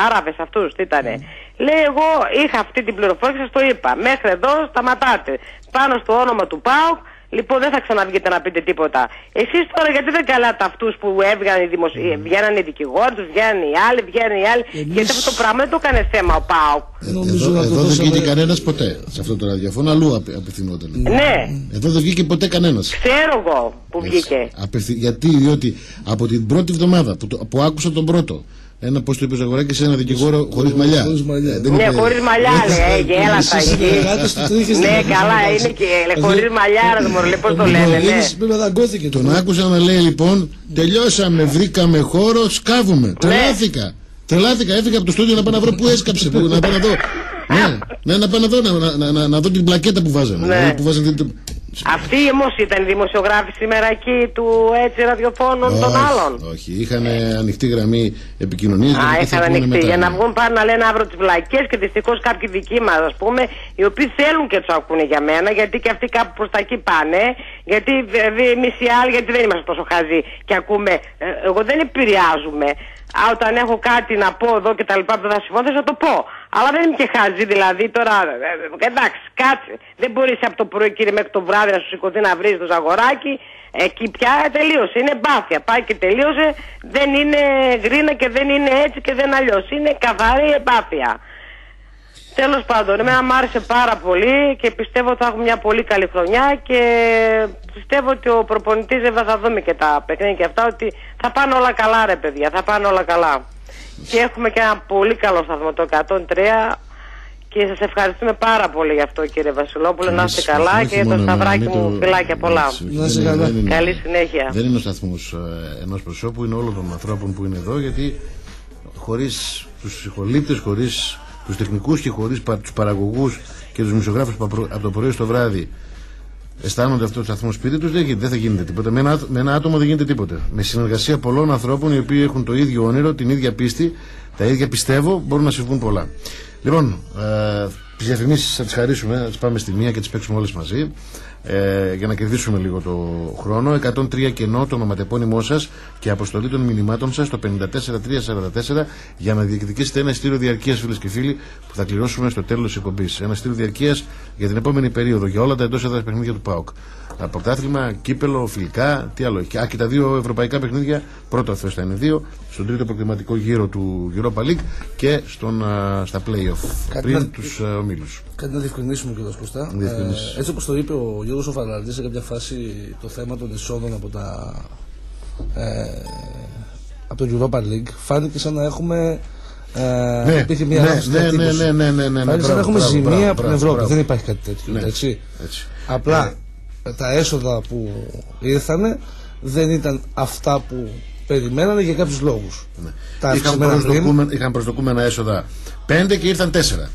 Άραβες αυτούς, τι ήτανε. Λέει, εγώ είχα αυτή την πληροφόρηση, σας το είπα. Μέχρι εδώ σταματάτε. Πάνω στο όνομα του ΠΑΟΚ, λοιπόν δεν θα ξαναβγείτε να πείτε τίποτα. Εσείς τώρα γιατί δεν καλάτε αυτούς που βγαίνανε οι δικηγόροι τους, βγαίνανε οι άλλοι, γιατί αυτό το πράγμα δεν το έκανε θέμα ο ΠΑΟΚ. Εδώ δεν βγήκε κανένας ποτέ σε αυτό το ραδιοφώνο, αλλού απευθυνόταν. Ναι. Εδώ δεν βγήκε ποτέ κανένας. Ξέρω εγώ που βγήκε. Διότι από την πρώτη εβδομάδα που άκουσα τον πρώτο, πώς το είπε ο Ζαγοράκης, ένα δικηγόρο χωρίς μαλλιά. Ναι, χωρίς μαλλιά, λέει, γέλασα εκεί. Ναι, καλά, είναι και χωρίς μαλλιά, πώς το λένε, ναι. Τον άκουσα να λέει, λοιπόν, τελειώσαμε, βρήκαμε χώρο, σκάβουμε. Τρελάθηκα, έφυγα από το στούντιο να πάω να βρω πού έσκαψε, να πάω να δω. Ναι, να πάω να δω, να δω την πλακέτα που βάζανε. Αυτοί όμως ήταν οι δημοσιογράφοι σήμερα εκεί του έτσι ραδιοφώνων των άλλων. Όχι, είχαν ανοιχτή γραμμή επικοινωνίας. Είχαν ανοιχτή για να βγουν πάνε να λένε αύριο τις βλακές και δυστυχώς κάποιοι δικοί μας, ας πούμε, οι οποίοι θέλουν και τους ακούνε για μένα, γιατί και αυτοί κάπου προς τα εκεί πάνε. Γιατί εμείς οι άλλοι, γιατί δεν είμαστε τόσο χαζοί και ακούμε. Εγώ δεν επηρεάζουμε. Όταν έχω κάτι να πω εδώ και τα λοιπά που δεν θα συμφωνήσω θα το πω. Αλλά δεν είμαι και χαζή, δηλαδή τώρα. Εντάξει, κάτσε. Δεν μπορείς από το πρωί, κύριε, μέχρι το βράδυ να σου σηκωθεί να βρεις το Ζαγοράκι. Εκεί πια τελείωσε. Είναι εμπάθεια. Πάει και τελείωσε. Δεν είναι γρίνα και δεν είναι έτσι και δεν αλλιώς. Είναι καθαρή εμπάθεια. Τέλος πάντων, εμένα μου άρεσε πάρα πολύ και πιστεύω ότι θα έχουμε μια πολύ καλή χρονιά και πιστεύω ότι ο προπονητής θα δούμε και τα παιχνίδια και αυτά, ότι θα πάνε όλα καλά, ρε παιδιά, θα πάνε όλα καλά. Και έχουμε και ένα πολύ καλό σταθμό, το 103, και σας ευχαριστούμε πάρα πολύ γι' αυτό, κύριε Βασιλόπουλο. Να είστε καλά και το Σταυράκι μου, φιλάκια πολλά. Καλή συνέχεια. Δεν είναι ο σταθμός ενός προσώπου, είναι όλων των ανθρώπων που είναι εδώ, γιατί χωρίς τους ψυχολήπτες, χωρίς τους τεχνικούς και χωρίς τους παραγωγούς και τους δημοσιογράφους που από το πρωί στο βράδυ αισθάνονται αυτό το σταθμό σπίτι τους, δεν θα γίνεται τίποτα. Με ένα άτομο δεν γίνεται τίποτα. Με συνεργασία πολλών ανθρώπων οι οποίοι έχουν το ίδιο όνειρο, την ίδια πίστη, τα ίδια πιστεύω, μπορούν να συμβούν πολλά. Λοιπόν, τις διαφημίσεις θα τις χαρίσουμε, θα τις πάμε στη μία και τις παίξουμε όλες μαζί, για να κερδίσουμε λίγο το χρόνο. 103 κενό το ονοματεπώνυμό σας και αποστολή των μηνυμάτων σας στο 54344 για να διεκδικήσετε ένα ειστήριο διαρκείας, φίλες και φίλοι, που θα κληρώσουμε στο τέλος της εκπομπής. Ένα ειστήριο διαρκείας για την επόμενη περίοδο, για όλα τα εντός έδρας παιχνίδια του ΠΑΟΚ. Πρωτάθλημα, κύπελο, φιλικά, τι άλλο έχει. Και τα δύο ευρωπαϊκά παιχνίδια, πρώτο αυτός θα είναι δύο, στον τρίτο προκριματικό γύρο του Europa League και στα play-off πριν τους ομίλους. Κάτι να διευκρινίσουμε κιόλας, Κωστά. Έτσι όπως το είπε ο Γιώργος ο Φαραλαντής σε κάποια φάση, το θέμα των εισόδων από το Europa League φάνηκε σαν να έχουμε υπήρχε μια φάνηκε σαν να έχουμε ζημία από την Ευρώπη. Δεν υπάρχει κάτι τέτοιο. Έτσι. Απλά τα έσοδα που ήρθανε δεν ήταν αυτά που περιμένανε για κάποιους λόγους. Είχαν προσδοκούμενα έσοδα 5 και ήρθαν 4.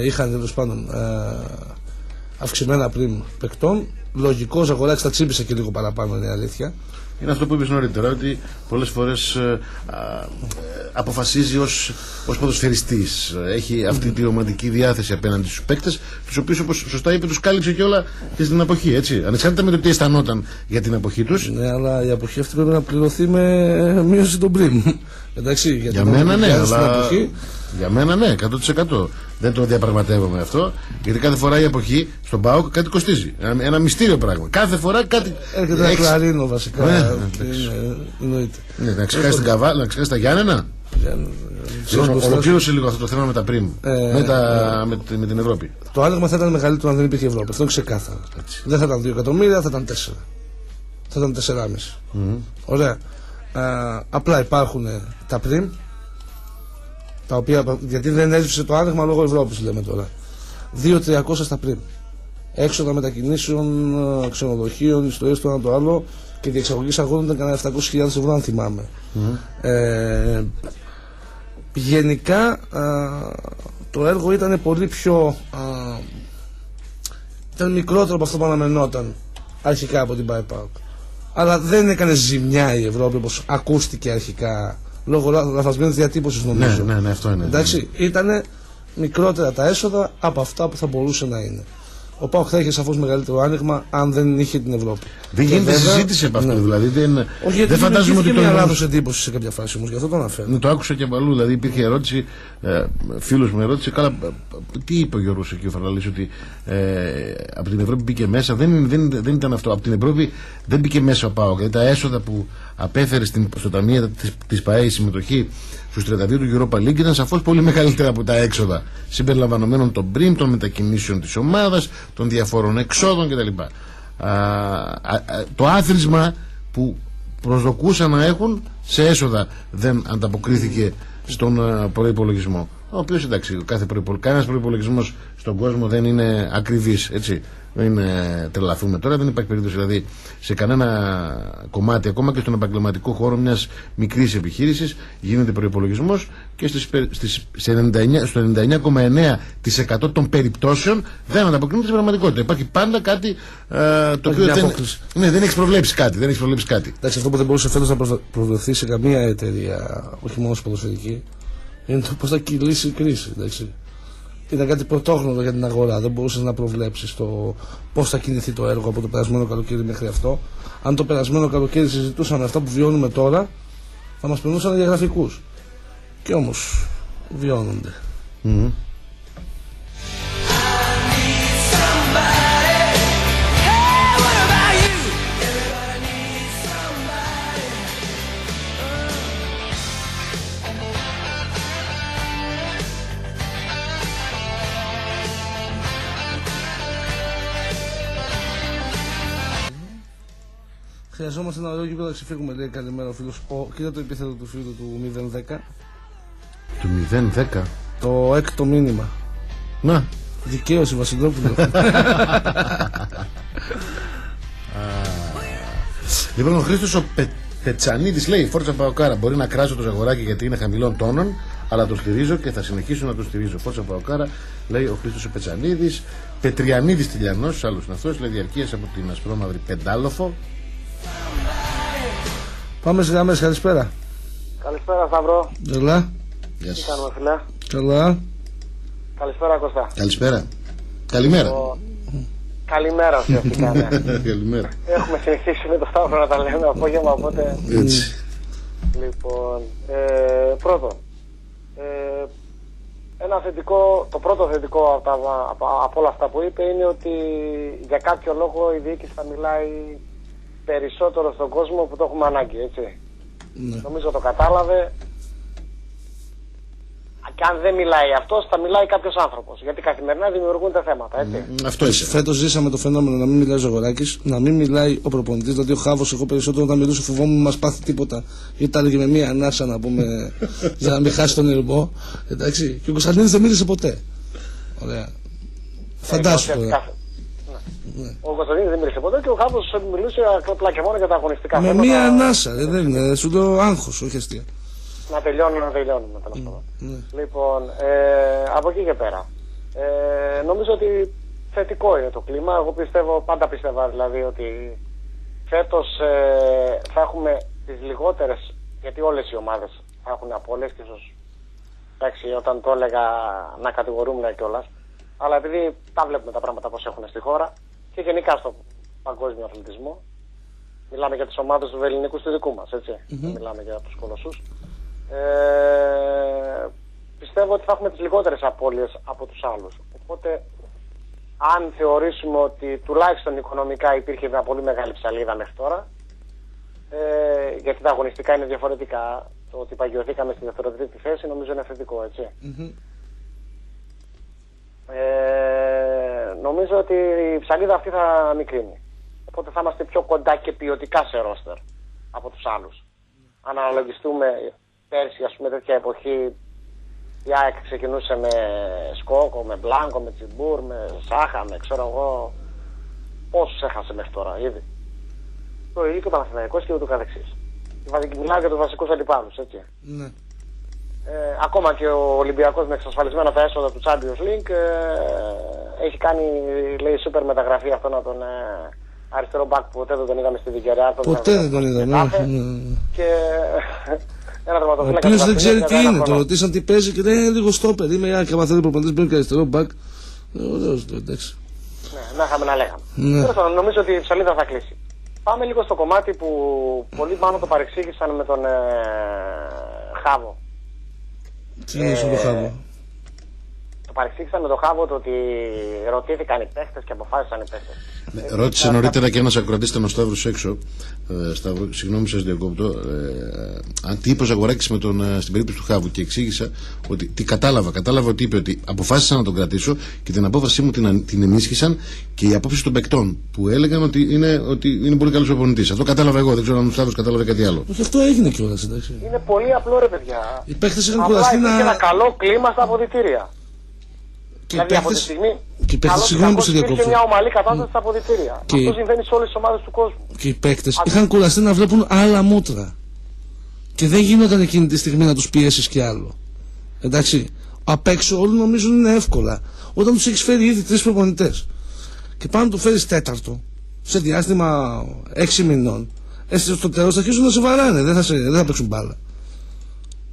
Είχαν τέλος πάντων αυξημένα πριν παικτών. Λογικό, Ζαγοράκης τα τσίπησε και λίγο παραπάνω, είναι η αλήθεια. Είναι αυτό που είπες νωρίτερα, ότι πολλές φορές αποφασίζει ως ποδοσφαιριστής. Έχει αυτή τη ρομαντική διάθεση απέναντι στους παίκτες, τους οποίους, όπως σωστά είπε, τους κάλυψε και όλα και στην αποχή, έτσι. Ανεξάρτητα με το τι αισθανόταν για την αποχή τους. Ναι, αλλά η αποχή αυτή πρέπει να πληρωθεί με μείωση των πριμ. Εντάξει, για μένα ναι, αλλά για μένα ναι, 100%. Δεν το διαπραγματεύομαι αυτό, γιατί κάθε φορά η αποχή στον ΠΑΟΚ κάτι κοστίζει. Ένα μυστήριο πράγμα. Κάθε φορά κάτι. Έρχεται ένα κλαρίνο βασικά. Να ξεχάσει τα Γιάννενα. Ολοκλήρωσε λίγο αυτό το θέμα με τα πριμ. Με την Ευρώπη. Το άνοιγμα θα ήταν μεγαλύτερο αν δεν υπήρχε Ευρώπη. Αυτό είναι ξεκάθαρο. Δεν θα ήταν 2 εκατομμύρια, θα ήταν 4. Θα ήταν 4,5. Ωραία. Απλά υπάρχουν τα πριμ, τα οποία, γιατί δεν έσβησε το άνοιγμα λόγω Ευρώπης, λέμε τώρα. 2.300 στα πριμ. Έξοδα μετακινήσεων, ξενοδοχείων, ιστορίες το ένα το άλλο, και διεξαγωγής αγώνων ήταν κανένα 700.000 ευρώ, αν θυμάμαι. Γενικά το έργο ήταν πολύ πιο ήταν μικρότερο από αυτό που αναμενόταν αρχικά από την ΠΑΟΚ. Αλλά δεν έκανε ζημιά η Ευρώπη όπως ακούστηκε αρχικά, λόγω λαθασμένης διατύπωσης, νομίζω. Ναι, αυτό είναι. Εντάξει, ήτανε μικρότερα τα έσοδα από αυτά που θα μπορούσε να είναι. Ο ΠΑΟΚ θα είχε σαφώς μεγαλύτερο άνοιγμα αν δεν είχε την Ευρώπη. Δεν γίνεται συζήτηση από αυτό, δηλαδή. Δεν φαντάζομαι ότι το. Μια λάθος εντύπωση σε κάποια φάση όμως, γι' αυτό το αναφέρω. Ναι, το άκουσα και από αλλού. Δηλαδή υπήρχε ερώτηση, φίλος μου ερώτησε, καλά, τι είπε ο Γιώργος εκεί ο Φαραλής, ότι από την Ευρώπη μπήκε μέσα. Δεν ήταν αυτό. Από την Ευρώπη δεν μπήκε μέσα ο ΠΑΟΚ. Δηλαδή τα έσοδα που απέφερε στο ταμείο της ΠΑΕ η συμμετοχή στους 32 του Europa League ήταν σαφώς πολύ μεγαλύτερα από τα έξοδα, συμπεριλαμβανομένων των πριμ, των μετακινήσεων της ομάδας, των διαφόρων εξόδων κτλ. Το άθροισμα που προσδοκούσαν να έχουν σε έσοδα δεν ανταποκρίθηκε στον προϋπολογισμό, ο οποίος, εντάξει, κανένας προϋπολογισμός στον κόσμο δεν είναι ακριβής, έτσι. Δεν τρελαθούμε τώρα, δεν υπάρχει περίπτωση δηλαδή σε κανένα κομμάτι, ακόμα και στον επαγγελματικό χώρο μιας μικρής επιχείρησης, γίνεται προϋπολογισμός και στο 99,9% των περιπτώσεων δεν ανταποκρίνεται στην πραγματικότητα. Υπάρχει πάντα κάτι το οποίο δεν έχει προβλέψει κάτι. Εντάξει, αυτό που δεν μπορούσε φέτος να προβλεφθεί σε καμία εταιρεία, όχι μόνο ποδοσφαιρική, είναι το πώς θα κυλήσει η κρίση. Εντάξει. Ήταν κάτι πρωτόγνωρο για την αγορά. Δεν μπορούσες να προβλέψεις το πώς θα κινηθεί το έργο από το περασμένο καλοκαίρι μέχρι αυτό. Αν το περασμένο καλοκαίρι συζητούσαμε αυτά που βιώνουμε τώρα, θα μας περνούσαν για γραφικούς. Και όμως βιώνονται. Χρειαζόμαστε ένα ωραίο γήπεδο να ξεφύγουμε, λέει. Καλημέρα ο φίλος. Κοίτα το επίθετο του φίλου του 010. Του 010. Το έκτο μήνυμα. Να. Δικαίωση, Βασιλόπουλο. Λοιπόν, ο Χρήστος ο Πετσανίδης λέει: Φόρτσα Παοκάρα, μπορεί να κράσω το Ζαγοράκι γιατί είναι χαμηλών τόνων, αλλά το στηρίζω και θα συνεχίσω να το στηρίζω. Φόρτσα Παοκάρα, λέει ο Χρήστος ο Πετσανίδης. Πετριανίδης Τηλιανός, άλλος είναι αυτός, λέει διαρκείας από την Ασπρόμαυρη Πεντάλοφο. Πάμε στις γραμμές, καλησπέρα. Καλησπέρα Σταυρό. Έλα. Τι κάνουμε φίλε? Καλά. Καλησπέρα Κώστα. Καλησπέρα. Καλημέρα. Καλημέρα ουσιαστικά. Ναι. Καλημέρα. Έχουμε συνηθίσει με το Σταύρο να τα λέμε απόγευμα, οπότε... Έτσι. Λοιπόν, πρώτον, ένα θετικό, το πρώτο θετικό από όλα αυτά που είπε είναι ότι για κάποιο λόγο η διοίκηση θα μιλάει περισσότερο στον κόσμο που το έχουμε ανάγκη, έτσι. Ναι. Νομίζω το κατάλαβε. Και αν δεν μιλάει αυτός, θα μιλάει κάποιος άνθρωπος. Γιατί καθημερινά δημιουργούνται θέματα, έτσι. Αυτό είσαι. Φέτος ζήσαμε το φαινόμενο να μην μιλάει ο Ζαγοράκης, να μην μιλάει ο προπονητής. Δηλαδή, ο Χάβος, εγώ περισσότερο όταν μιλούσε, φοβόμουν μας πάθει τίποτα. Ή τα έλεγε με μία ανάσα να πούμε, για να μην χάσει τον ηρμό. Εντάξει. Και ο Κωνσταντίνης δεν μίλησε ποτέ. Ωραία. Φαντάσου τώρα. Ο Κωνσταντίνης δεν μίλησε ποτέ και ο Χάβος μιλούσε απλά και μόνο για τα αγωνιστικά θέματα. Με μία ανάσα, δεν είναι. Σου το άγχος, όχι αστεία. Να τελειώνουμε τέλος πάντων. Λοιπόν, από εκεί και πέρα. Νομίζω ότι θετικό είναι το κλίμα. Εγώ πιστεύω, πάντα πίστευα δηλαδή ότι φέτος θα έχουμε τις λιγότερες, γιατί όλες οι ομάδες θα έχουν απώλειες και ίσως, εντάξει, όταν το έλεγα να κατηγορούμε κιόλας, αλλά επειδή τα βλέπουμε τα πράγματα πως έχουν στη χώρα και γενικά στο παγκόσμιο αθλητισμό, μιλάμε για τις ομάδες του ελληνικού του δικού μας, έτσι, μιλάμε για τους κολοσσούς. Πιστεύω ότι θα έχουμε τις λιγότερες απώλειες από τους άλλους. Οπότε, αν θεωρήσουμε ότι τουλάχιστον οικονομικά υπήρχε μια πολύ μεγάλη ψαλίδα μέχρι τώρα, γιατί τα αγωνιστικά είναι διαφορετικά, το ότι παγιωθήκαμε στη δευτεροτρίτη θέση νομίζω είναι θετικό, έτσι. Νομίζω ότι η ψαλίδα αυτή θα μικρύνει. Οπότε θα είμαστε πιο κοντά και ποιοτικά σε ρόστερ από τους άλλους. Αν αναλογιστούμε πέρσι, ας πούμε, τέτοια εποχή, η ΑΕΚ ξεκινούσε με Σκόκο, με Μπλάνκο, με Τσιμπούρ, με Σάχα, με ξέρω εγώ πόσους έχασε μέχρι τώρα ήδη. Το ίδιο και ο Παναθηναϊκός και ούτω καθεξής. Μιλάω για τους βασικούς αντιπάλους, έτσι. Ναι. Ακόμα και ο Ολυμπιακός με εξασφαλισμένα τα έσοδα του Champions League έχει κάνει, λέει, σούπερ μεταγραφή αυτόν τον αριστερό μπακ που ποτέ δεν τον είδαμε στη Δικαιρεά. Ποτέ δεν τον είδαμε. Και ένα τερματοφύλακα. Ο οποίος δεν ξέρει τι είναι. Το ρωτήσαν τι παίζει και λέει λίγο στόπερ. Είμαι η και άμα θέλει προπονητής μπαίνει και αριστερό μπακ. Ωραίος το, εντάξει. Ναι, να είχαμε να λέγαμε. Νομίζω ότι η ψαλίδα θα κλείσει. Πάμε λίγο στο κομμάτι που πολλοί μάλλον το παρεξήγησαν με τον Χάβο. Τι είναι το Χάβο? Το παρεξήγησαν με τον Χάβο το ότι ρωτήθηκαν οι παίχτες και αποφάσισαν οι παίχτες. Ρώτησε νωρίτερα και ένας ακροατής, ήταν ο Σταύρος έξω. Συγγνώμη σας διακόπτω. Τι είπε ο Ζαγοράκης στην περίπτωση του Χάβου και εξήγησα ότι τι κατάλαβα ότι είπε ότι αποφάσισα να τον κρατήσω και την απόφασή μου την ενίσχυσαν και οι απόψεις των παικτών που έλεγαν ότι είναι πολύ καλός προπονητής. Αυτό κατάλαβα εγώ, δεν ξέρω αν ο Σταύρος κατάλαβε κάτι άλλο. Όχι, αυτό έγινε κιόλας, εντάξει. Είναι πολύ απλό, ρε παιδιά. Οι παίκτες είχαν κουραστεί να. Ένα καλό κλίμα στα αποδυτήρια. Και δηλαδή από τη στιγμή υπήρχε μια ομαλή κατάσταση στα αποδυτήρια. Αυτό συμβαίνει σε όλες τις ομάδες του κόσμου. Και οι παίκτες είχαν κουραστεί να βλέπουν άλλα μούτρα. Και δεν γίνονταν εκείνη τη στιγμή να τους πιέσεις κι άλλο. Εντάξει. Απ' έξω όλοι νομίζουν είναι εύκολα. Όταν τους έχεις φέρει ήδη 3 προπονητές και πάνω να του φέρεις 4ο σε διάστημα 6 μηνών, στο τέλος θα αρχίσουν να σε βαράνε. Δεν θα παίξουν μπάλα.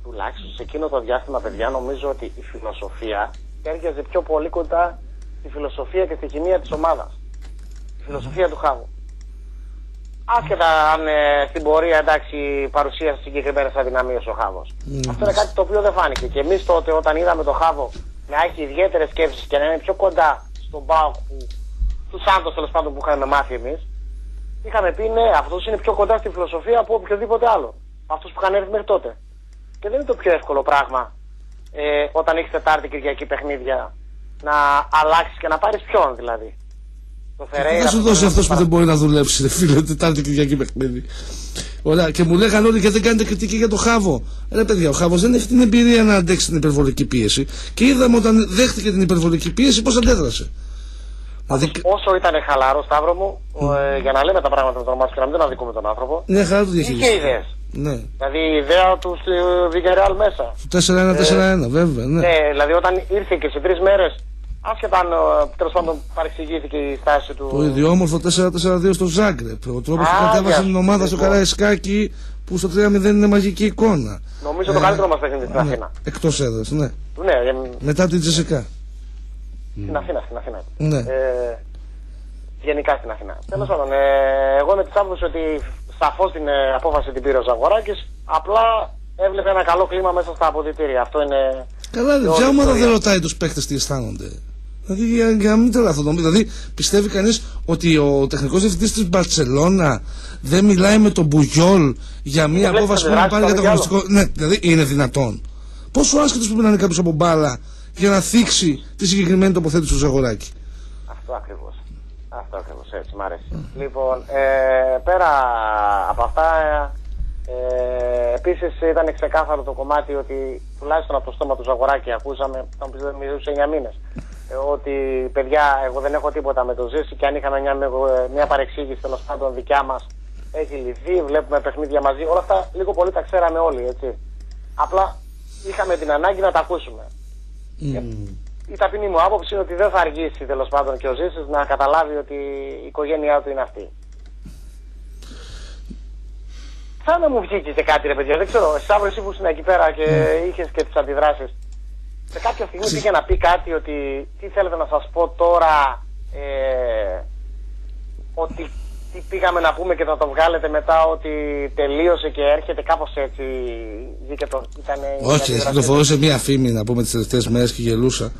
Τουλάχιστον σε εκείνο το διάστημα, παιδιά, νομίζω ότι η φιλοσοφία έργαζε πιο πολύ κοντά στη φιλοσοφία και στη χημεία της ομάδας. Η φιλοσοφία του Χάβου. Άσχετα αν στην πορεία, εντάξει, παρουσίασε συγκεκριμένες αδυναμίες ο Χάβος. Αυτό είναι κάτι το οποίο δεν φάνηκε. Και εμείς τότε, όταν είδαμε τον Χάβο να έχει ιδιαίτερες σκέψεις και να είναι πιο κοντά στον ΠΑΟΚ του Σάντος, τέλος πάντων, που είχαμε μάθει εμείς, είχαμε πει ναι, αυτός είναι πιο κοντά στη φιλοσοφία από οποιοδήποτε άλλο. Αυτούς που είχαν έρθει μέχρι τότε. Και δεν είναι το πιο εύκολο πράγμα. Όταν έχεις Τετάρτη Κυριακή παιχνίδια να αλλάξεις και να πάρεις ποιον δηλαδή. Το Φερέιρα. Θα σου δώσει αυτός που δεν μπορεί να δουλέψει, φίλε, Τετάρτη Κυριακή παιχνίδι. Ωραία, και μου λέγανε όλοι γιατί δεν κάνετε κριτική για το Χάβο. Ρε παιδιά, ο Χάβος δεν έχει την εμπειρία να αντέξει την υπερβολική πίεση. Και είδαμε όταν δέχτηκε την υπερβολική πίεση πώς αντέδρασε. Όσο ήταν χαλαρό, Σταύρο μου, για να λέμε τα πράγματα με το όνομά και να μην τον αδικούμε τον άνθρωπο, ναι, είχε ιδέες. Ναι. Δηλαδή η ιδέα του Villarreal μέσα. Του 4-1-4-1, βέβαια. Ναι. Ναι, δηλαδή όταν ήρθε και σε 3 μέρες, άσχετα αν τέλος πάντων παρεξηγήθηκε η στάση του. Το ιδιόμορφο 4-4-2 στο Ζάγκρεπ. Ο τρόπος που κατέβασε την ομάδα στο Καραϊσκάκι, που στο 3-0 είναι μαγική εικόνα. Νομίζω το καλύτερο μας παιχνίδι στην Αθήνα. Εκτός έδρας, ναι. Ναι, μετά την Τζεσικά. Στην Αθήνα. Ναι. Γενικά στην Αθήνα. Τέλος πάντων, εγώ είμαι της άποψης ότι σαφώς την απόφαση την πήρε ο Ζαγοράκης. Απλά έβλεπε ένα καλό κλίμα μέσα στα αποδυτήρια. Αυτό είναι. Καλά, ποια ομάδα δεν ρωτάει τους παίκτες τι αισθάνονται. Δηλαδή, για να μην τρελαθώ. Δηλαδή, πιστεύει κανείς ότι ο τεχνικός διευθυντής της Μπαρτσελώνα δεν μιλάει με τον Μπουγιόλ για μια απόφαση που να πάρει για το αγωνιστικό. Ναι, δηλαδή, είναι δυνατόν. Πόσο άσχετος πρέπει να είναι κάποιος από μπάλα για να θίξει τη συγκεκριμένη τοποθέτηση του Ζαγοράκη. Αυτό ακριβώς, έτσι μ' αρέσει. Λοιπόν, πέρα από αυτά, επίσης ήταν ξεκάθαρο το κομμάτι ότι τουλάχιστον από το στόμα του Ζαγοράκη ακούσαμε, θα μου πεις δεν μιλούσε 9 μήνες, ότι παιδιά εγώ δεν έχω τίποτα με το Ζήση και αν είχαμε μια παρεξήγηση τέλος πάντων δικιά μας έχει λυθεί, βλέπουμε παιχνίδια μαζί, όλα αυτά λίγο πολύ τα ξέραμε όλοι, έτσι. Απλά είχαμε την ανάγκη να τα ακούσουμε. Η ταπεινή μου άποψη είναι ότι δεν θα αργήσει τέλος πάντων και ο Ζήσης να καταλάβει ότι η οικογένειά του είναι αυτή. Σαν να μου βγήκε και κάτι ρε παιδιά, δεν ξέρω, εσύ αύριο εσύ που ήσουν εκεί πέρα και είχες και τις αντιδράσεις, σε κάποια στιγμή πήγε να πει κάτι ότι τι θέλετε να σας πω τώρα, ότι τι πήγαμε να πούμε και θα το βγάλετε μετά ότι τελείωσε και έρχεται κάπως έτσι. Όχι, κυκλοφορούσε μία φήμη να πούμε τις τελευταίες μέρες και γελούσα.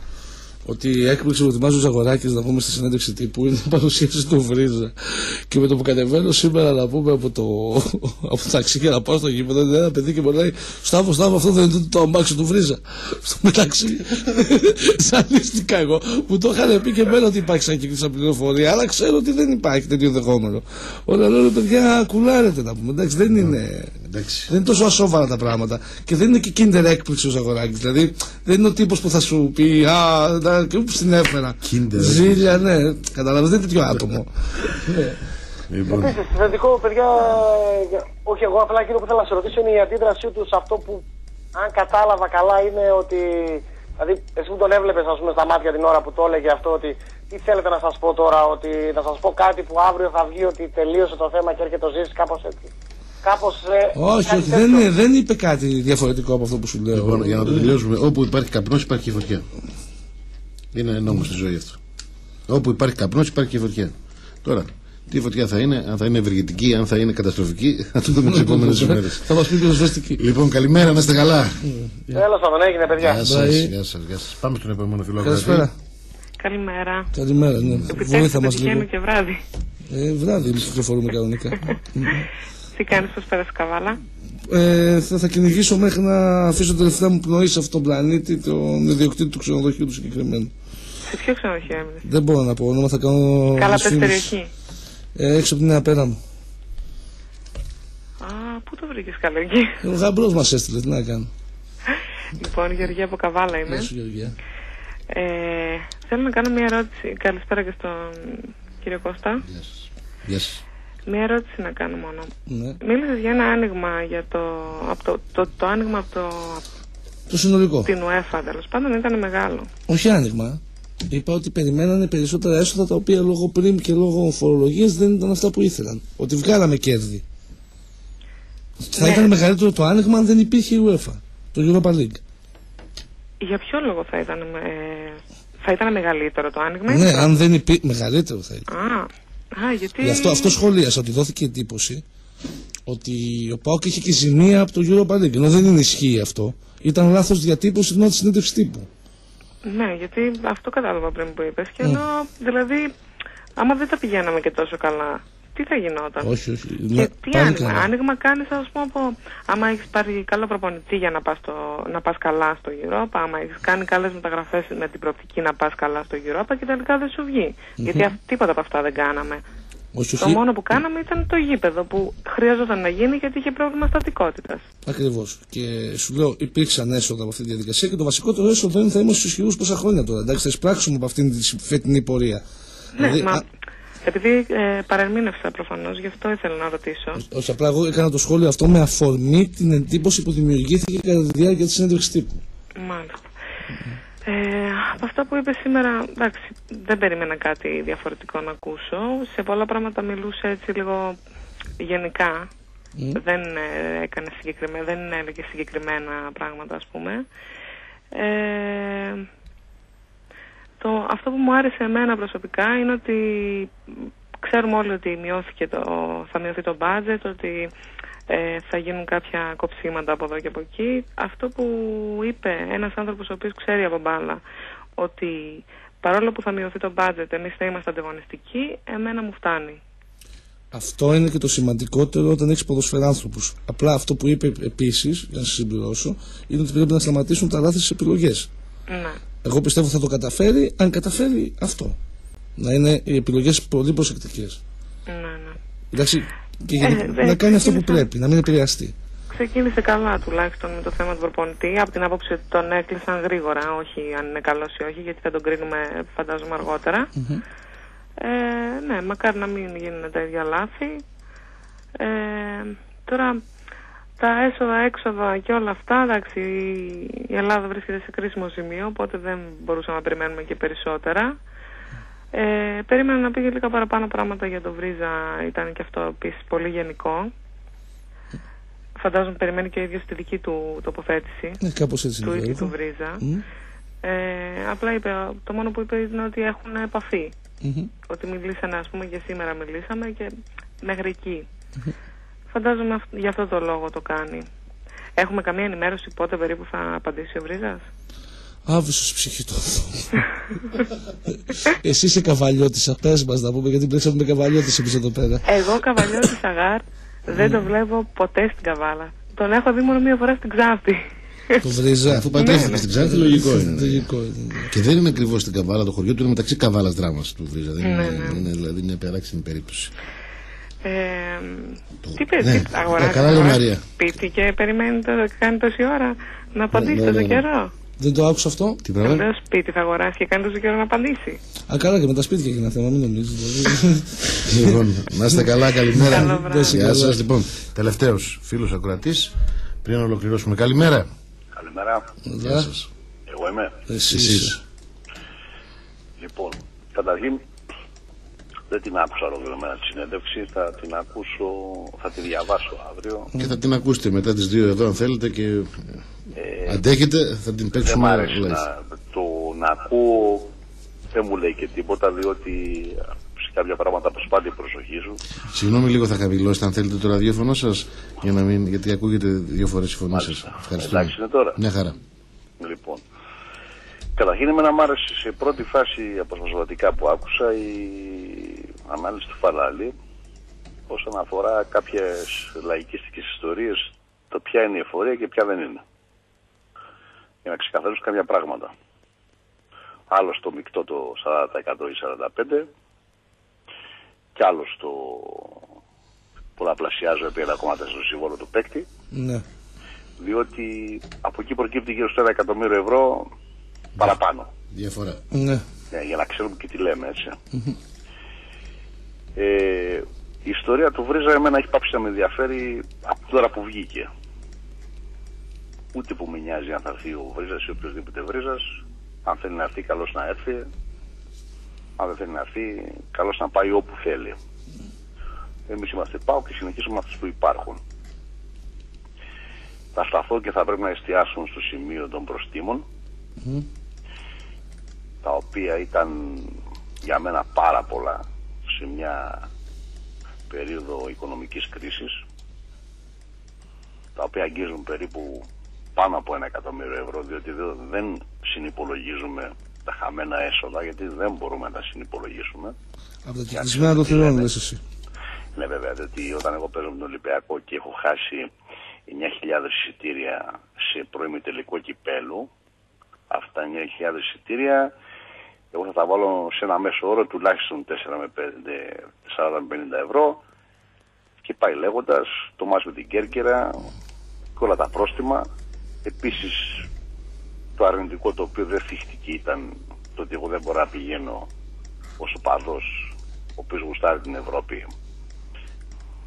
Ότι η έκπληξη που ετοιμάζει ο Ζαγοράκης να πούμε στη συνέντευξη τύπου είναι η παρουσίαση του Βρίζα. Και με το που κατεβαίνω σήμερα να πούμε από το ταξί και να πάω στο γήπεδο, είναι ένα παιδί και μου λέει Σταύρο, αυτό δεν είναι το αμάξι του Βρίζα. Στο μεταξύ, ζαλίστηκα εγώ που το είχαν πει και εμένα ότι υπάρχει σαν κυκλοφορία πληροφορία, αλλά ξέρω ότι δεν υπάρχει τέτοιο δεχόμενο. Όλα λέω παιδιά, κουλάρετε να πούμε. Εντάξει, δεν είναι τόσο ασόβαρα τα πράγματα. Και δεν είναι και kinder έκπληξη ο Ζαγοράκης. Δηλαδή δεν είναι ο τύπος που θα σου πει και όπου στην έφερα. Ζήλια, ναι, καταλαβαίνετε, δεν είναι τέτοιο άτομο. Επίσης, θετικό, παιδιά, όχι εγώ, απλά εκείνο που θέλω να σε ρωτήσω είναι η αντίδρασή του σε αυτό που, αν κατάλαβα καλά, είναι ότι. Δηλαδή, εσύ που τον έβλεπες, ας πούμε, στα μάτια την ώρα που το έλεγε αυτό, ότι τι θέλετε να σας πω τώρα, ότι να σας πω κάτι που αύριο θα βγει ότι τελείωσε το θέμα και έρχεται το Ζήσης, κάπως έτσι. Όχι, δεν είπε κάτι διαφορετικό από αυτό που σου λέω. Λοιπόν, για να το τελειώσουμε, όπου υπάρχει καπνός υπάρχει και φωτιά. Είναι νόμος στη ζωή αυτό. Όπου υπάρχει καπνός υπάρχει και φωτιά. Τώρα, τι φωτιά θα είναι, αν θα είναι ευεργετική, αν θα είναι καταστροφική, θα το δούμε τις επόμενες ημέρες. Θα μας πει πυροσβεστική. Λοιπόν, καλημέρα, να είστε καλά. Τέλος πάντων, έγινε παιδιά. Γεια σας. Πάμε στον επόμενο φιλό. Καλησπέρα. Καλημέρα, ναι. Βοήθα μας λίγο. Και βράδυ. Βράδυ κυκλοφορούμε κανονικά. Τι κάνεις, πώς πέρασε Καβάλα? Θα κυνηγήσω μέχρι να αφήσω το τελευταία μου πνοή σε αυτόν τον πλανήτη, τον ιδιοκτήτη του ξενοδοχείου του συγκεκριμένου. Σε ποιο ξενοδοχείο έμεινες? Δεν μπορώ να πω όνομα, θα κάνω. Καλά, πες περιοχή. Έξω από την Νέα Πέραμο. Πού το βρήκες καλό εκεί? Ο γαμπρός μας έστειλε, τι να κάνω. Λοιπόν, Γεωργία από Καβάλα είμαι. Γεια σου, Γεωργία. Θέλω να κάνω μια ερώτηση. Καλησπέρα και στον κύριο Κώστα. Γεια σας. Μία ερώτηση να κάνω μόνο. Ναι. Μίλησες για ένα άνοιγμα για το άνοιγμα από το συνολικό. Την UEFA, τέλος πάντων, ήταν μεγάλο. Όχι άνοιγμα. Είπα ότι περιμένανε περισσότερα έσοδα τα οποία λόγω πριμ και λόγω φορολογίας δεν ήταν αυτά που ήθελαν. Ότι βγάλαμε κέρδη. Θα ήταν μεγαλύτερο το άνοιγμα αν δεν υπήρχε η UEFA, το Europa League. Για ποιο λόγο θα ήταν μεγαλύτερο το άνοιγμα? Ναι, αν δεν υπήρχε. Μεγαλύτερο θα ήταν. Γιατί... Γι' αυτό σχολίασα ότι δόθηκε εντύπωση ότι ο ΠΑΟΚ είχε και ζημία από το Europa League. Ενώ δεν είναι ισχύει αυτό. Ήταν λάθος διατύπωση ενώ τη συνέντευξη τύπου. Ναι, γιατί αυτό κατάλαβα πριν που είπες. Και ενώ δηλαδή, άμα δεν τα πηγαίναμε και τόσο καλά, τι θα γινόταν? Όχι. Και τι άνοιγμα κάνεις, ας πούμε, άμα έχεις πάρει καλό προπονητή για να πας καλά στο Europa, άμα έχεις κάνει καλές μεταγραφές με την προοπτική να πας καλά στο Europa και τελικά δεν σου βγει. Γιατί τίποτα από αυτά δεν κάναμε. Το μόνο που κάναμε ήταν το γήπεδο που χρειαζόταν να γίνει γιατί είχε πρόβλημα στατικότητας. Ακριβώς. Και σου λέω, υπήρξαν έσοδα από αυτή τη διαδικασία και το βασικότερο έσοδο είναι θα είμαστε στους ισχυρούς πόσα χρόνια τώρα. Εντάξει, θα εισπράξουμε από αυτήν τη φετινή πορεία. Ναι, δηλαδή, Επειδή παρερμήνευσα προφανώς, γι' αυτό ήθελα να ρωτήσω. Όχι, απλά εγώ έκανα το σχόλιο αυτό με αφορμή την εντύπωση που δημιουργήθηκε κατά τη διάρκεια της συνέντευξης τύπου. Μάλιστα. Από αυτά που είπε σήμερα, εντάξει, δεν περίμενα κάτι διαφορετικό να ακούσω. Σε πολλά πράγματα μιλούσε έτσι λίγο γενικά. Δεν δεν έλεγε συγκεκριμένα πράγματα, ας πούμε. Αυτό που μου άρεσε εμένα προσωπικά είναι ότι ξέρουμε όλοι ότι θα μειωθεί το budget, ότι θα γίνουν κάποια κοψίματα από εδώ και από εκεί. Αυτό που είπε ένας άνθρωπος ο οποίος ξέρει από μπάλα, ότι παρόλο που θα μειωθεί το budget εμείς θα είμαστε ανταγωνιστικοί, εμένα μου φτάνει. Αυτό είναι και το σημαντικότερο όταν έχεις ποδοσφαιράνθρωπους. Απλά αυτό που είπε επίσης, για να σας συμπληρώσω, είναι ότι πρέπει να σταματήσουν τα λάθη στις επιλογές. Ναι. Εγώ πιστεύω θα το καταφέρει, αν καταφέρει αυτό. Να είναι οι επιλογές πολύ προσεκτικές. Ναι. Εντάξει, και να κάνει αυτό που πρέπει, να μην επηρεαστεί. Ξεκίνησε καλά τουλάχιστον με το θέμα του προπονητή, από την άποψη ότι τον έκλεισαν γρήγορα, όχι αν είναι καλός ή όχι, γιατί θα τον κρίνουμε φαντάζομαι αργότερα. Ναι, μακάρι να μην γίνουν τα ίδια λάθη. Τώρα τα έσοδα, έξοδα και όλα αυτά, εντάξει, η Ελλάδα βρίσκεται σε κρίσιμο σημείο, οπότε δεν μπορούσαμε να περιμένουμε και περισσότερα. Περίμενα να πει λίγα παραπάνω πράγματα για το Βρίζα, ήταν και αυτό επίσης πολύ γενικό. Φαντάζομαι περιμένει και ο ίδιος τη δική του τοποθέτηση, κάπως έτσι του ίδιου του Βρίζα. Απλά είπε, το μόνο που είπε είναι ότι έχουν επαφή. Ότι μιλήσανε, ας πούμε, και σήμερα μιλήσαμε και μέχρι εκεί. Φαντάζομαι γι' αυτό το λόγο το κάνει. Έχουμε καμία ενημέρωση πότε περίπου θα απαντήσει ο Βρίζας? Άβυσος ψυχή του. Εσύ είσαι καβαλιώτησα, πες μας να πούμε, γιατί πρέπει να πούμε καβαλιώτησα εμείς εδώ πέρα. Εγώ καβαλιώτησα, Αγάρ, δεν το βλέπω ποτέ στην Καβάλα. Τον έχω δει μόνο μία φορά στην Ξάνθη. Το Βρίζα. Αφού παντρεύτηκε στην Ξάνθη, λογικό είναι. Και δεν είναι ακριβώς στην Καβάλα το χωριό του, είναι μεταξύ Καβάλας Δράμας του Βρίζα. Είναι δηλαδή μια περάξιμη περίπτωση. Τι παιδί, αγοράζει σπίτι και περιμένει να κάνει τόση ώρα να απαντήσει τόσο καιρό? Δεν το άκουσα αυτό. Τι πράγμα? Λέω σπίτι θα αγοράσει και κάνει τόσο καιρό να απαντήσει. Καλά, και με τα σπίτια έγινε θέμα, μην νομίζεις. Λοιπόν, να είστε καλά, καλημέρα. Γεια σας. Λοιπόν, τελευταίος φίλος ακροατής, πριν να ολοκληρώσουμε. Καλημέρα. Καλημέρα. Γεια σας. Εγώ είμαι. Εσείς. Λοιπόν, καταρχήν δεν την άκουσα ολοκληρωμένα τη συνέντευξη, θα τη διαβάσω αύριο. Και θα την ακούσετε μετά τις 2 εδώ αν θέλετε και αντέχετε, θα την παίξουμε. Δεν μ' αρέσει να ακούω, δεν μου λέει και τίποτα, διότι σε κάποια πράγματα προσπάθει η προσοχή σου. Συγγνώμη λίγο, θα χαμηλώσετε αν θέλετε το ραδιόφωνο σας, γιατί ακούγεται 2 φορές η φωνή σας. Ευχαριστούμε. Εντάξει είναι τώρα. Μια χαρά. Λοιπόν, καταρχήν εμένα μ' άρεσε σε πρώτη φάση αποσπασματικά που άκουσα η ανάλυση του Φαλάλη όσον αφορά κάποιες λαϊκίστικες ιστορίες, το ποια είναι η εφορία και ποια δεν είναι. Για να ξεκαθαρίσουν κάποια πράγματα. Άλλο στο μεικτό το 40% ή 45% και άλλο στο πολλαπλασιάζω επί 1,4 στο συμβόλο του παίκτη. Ναι. Διότι από εκεί προκύπτει γύρω στο 1 εκατομμύριο ευρώ παραπάνω. Διαφορά. Ναι. Για να ξέρουμε και τι λέμε, έτσι. Η ιστορία του Βρίζα εμένα έχει πάψει να με ενδιαφέρει από τώρα που βγήκε. Ούτε που με νοιάζει αν θα έρθει ο Βρίζας ή οποιοδήποτε Βρίζας. Αν θέλει να έρθει, καλώς να έρθει. Αν δεν θέλει να έρθει, καλώς να πάει όπου θέλει. Εμείς είμαστε ΠΑΟΚ και συνεχίζουμε αυτούς που υπάρχουν. Θα σταθώ και θα πρέπει να εστιάσουν στο σημείο των προστίμων, τα οποία ήταν για μένα πάρα πολλά σε μια περίοδο οικονομικής κρίσης, τα οποία αγγίζουν περίπου πάνω από 1 εκατομμύριο ευρώ, διότι δεν συνυπολογίζουμε τα χαμένα έσοδα, γιατί δεν μπορούμε να τα συνυπολογίσουμε. Από τα κερδισμένα των θηρών, λες εσύ. Ναι, βέβαια, διότι όταν εγώ παίζω με τον Ολυμπιακό και έχω χάσει 9.000 εισιτήρια σε προημιτελικό κυπέλου, αυτά τα 9.000 εισιτήρια εγώ θα τα βάλω σε ένα μέσο όρο τουλάχιστον 4 με 40-50 ευρώ και πάει λέγοντας το μάτς με την Κέρκυρα και όλα τα πρόστιμα. Επίσης το αρνητικό το οποίο δεν θυχτηκε ήταν το ότι εγώ δεν μπορώ να πηγαίνω ως οπαδός οποίος γουστάρει την Ευρώπη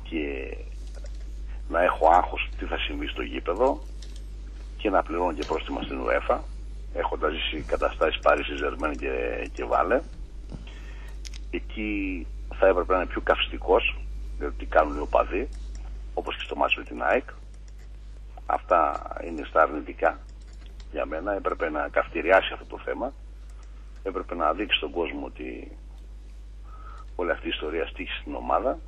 και να έχω άγχος τι θα συμβεί στο γήπεδο και να πληρώνω και πρόστιμα στην UEFA, έχοντας ζήσει καταστάσεις Παρίσι, Ζερμέν και Βάλε. Εκεί θα έπρεπε να είναι πιο καυστικός, διότι τι κάνουν οι οπαδοί, όπως και στο μάτς με την ΑΕΚ. Αυτά είναι στα αρνητικά για μένα. Έπρεπε να καυτηριάσει αυτό το θέμα. Έπρεπε να δείξει στον κόσμο ότι όλη αυτή η ιστορία στήχησε στην ομάδα.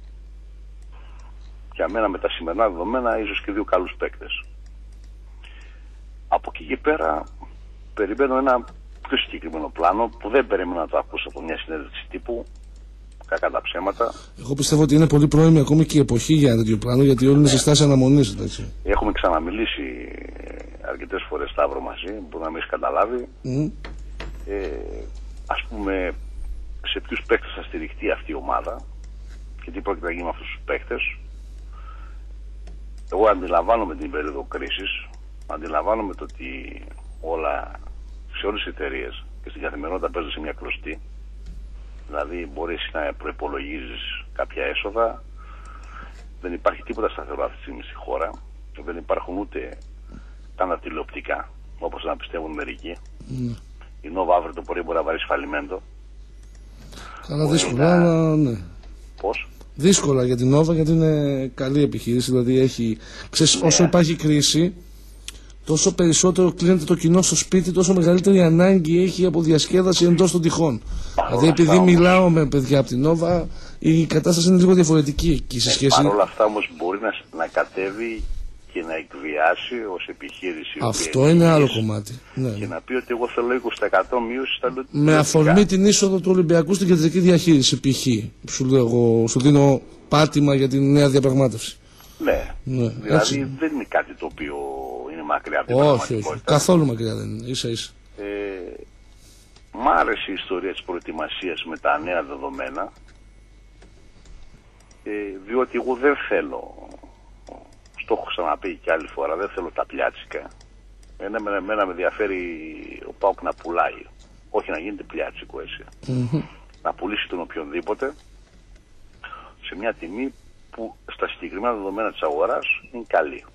Για μένα με τα σημερινά δεδομένα ίσως και 2 καλούς παίκτες. Από εκεί και πέρα περιμένω ένα πιο συγκεκριμένο πλάνο που δεν περίμενα να το ακούσω από μια συνέντευξη τύπου, κακά τα ψέματα. Εγώ πιστεύω ότι είναι πολύ πρόημη ακόμη και η εποχή για ένα τέτοιο πλάνο, γιατί όλοι είναι σε στάση αναμονής. Έχουμε ξαναμιλήσει αρκετές φορές, Σταύρο, μαζί, που να μην έχει καταλάβει. Ας πούμε, σε ποιους παίκτες θα στηριχτεί αυτή η ομάδα και τι πρόκειται να γίνει με αυτούς τους παίκτες. Εγώ αντιλαμβάνομαι την περίοδο κρίσης, αντιλαμβάνομαι το ότι όλα, σε όλες τις εταιρείες και στην καθημερινότητα παίζουν σε μια κλωστή. Δηλαδή μπορείς να προϋπολογίζεις κάποια έσοδα, δεν υπάρχει τίποτα σταθερό αυτή τη στιγμή στη χώρα, δεν υπάρχουν ούτε καν τα τηλεοπτικά, όπως να πιστεύουν μερικοί. Η Νόβα αύριο το πρωί μπορεί να βαρεί σφαλιμέντο. Καλά, δύσκολα, αλλά ναι. Πώς? Δύσκολα για την Νόβα, γιατί είναι καλή επιχείρηση, δηλαδή έχει, ξέρεις, όσο υπάρχει κρίση, τόσο περισσότερο κλείνεται το κοινό στο σπίτι, τόσο μεγαλύτερη ανάγκη έχει από διασκέδαση εντός των τυχών. Δηλαδή, επειδή μιλάω με παιδιά από την Νόβα, η κατάσταση είναι λίγο διαφορετική εκεί σε σχέση. Παρ' όλα αυτά όμως μπορεί να κατέβει και να εκβιάσει ως επιχείρηση. Αυτό είναι άλλο κομμάτι. Και να πει ότι εγώ θέλω 20% μείωση στα λογιστικά. Με αφορμή την είσοδο του Ολυμπιακού στην κεντρική διαχείριση, π.χ. Σου δίνω πάτημα για την νέα διαπραγμάτευση. Ναι. Δηλαδή έτσι. Δεν είναι κάτι το οποίο είναι μακριά από την πραγματικότητα. Όχι, καθόλου μακριά δεν είναι, ίσα-ίσα. Μ' άρεσε η ιστορία της προετοιμασίας με τα νέα δεδομένα, διότι εγώ δεν θέλω, το έχω ξαναπεί και άλλη φορά, δεν θέλω τα πλιάτσικα. Εμένα με ενδιαφέρει ο ΠΑΟΚ να πουλάει, όχι να γίνεται πλιάτσικο έτσι. Να πουλήσει τον οποιονδήποτε σε μια τιμή που στα συγκεκριμένα δεδομένα της αγοράς είναι καλή.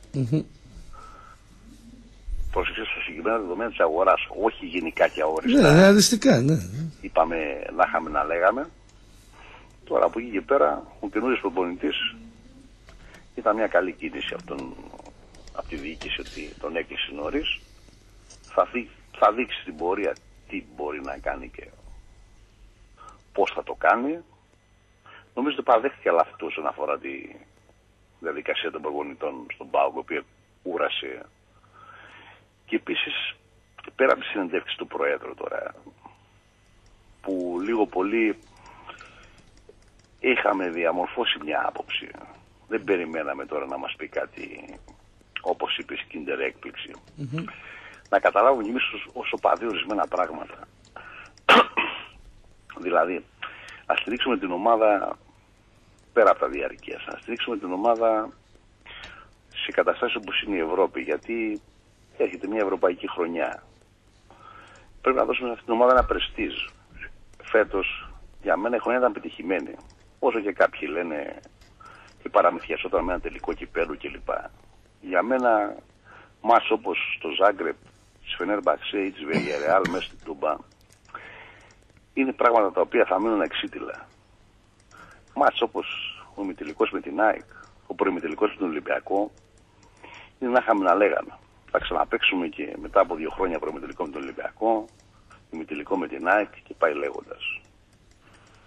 Πρόσεξε, στα συγκεκριμένα δεδομένα της αγοράς, όχι γενικά και αόριστα. Ναι, ρεαλιστικά, ναι. Είπαμε να είχαμε να λέγαμε. Τώρα από εκεί και πέρα ο καινούργιος προπονητής ήταν μια καλή κίνηση από τη διοίκηση ότι τον έκλεισε νωρίς. Θα δείξει στην πορεία τι μπορεί να κάνει και πώς θα το κάνει. Νομίζω ότι παραδέχτηκε λάθη όσον αφορά τη διαδικασία των προπονητών στον ΠΑΟΚ, η οποία κούρασε. Και επίσης πέρα από τη συνεντεύξη του Προέδρου τώρα, που λίγο πολύ είχαμε διαμορφώσει μια άποψη, δεν περιμέναμε τώρα να μας πει κάτι όπως είπε Σκίντερ έκπληξη. Να καταλάβουμε κι εμείς ως οπαδοί ορισμένα πράγματα. Δηλαδή, ας στηρίξουμε την ομάδα πέρα από τα διαρκείας, ας στηρίξουμε την ομάδα σε καταστάσεις όπως είναι η Ευρώπη, γιατί έρχεται μια ευρωπαϊκή χρονιά. Πρέπει να δώσουμε σε αυτήν την ομάδα ένα πρεστίζ. Φέτος, για μένα η χρονιά ήταν πετυχημένη. Όσο και κάποιοι λένε και παραμυθιασόταν με ένα τελικό κυπέλλου κλπ. Για μένα, μάτς όπως το Ζάγκρεπ, της Φενέρμπαξε ή της Βεγιαρεάλ μέσα στην Τούμπα, είναι πράγματα τα οποία θα μείνουν εξίτηλα. Μάτς όπως ο ημιτελικός με την ΑΕΚ, ο προημιτελικός με τον Ολυμπιακό, είναι να είχαμε να λέγαμε. Θα ξαναπαίξουμε και μετά από 2 χρόνια προημιτελικό με τον Ολυμπιακό, ημιτελικό με την ΑΕΚ και πάει λέγοντας.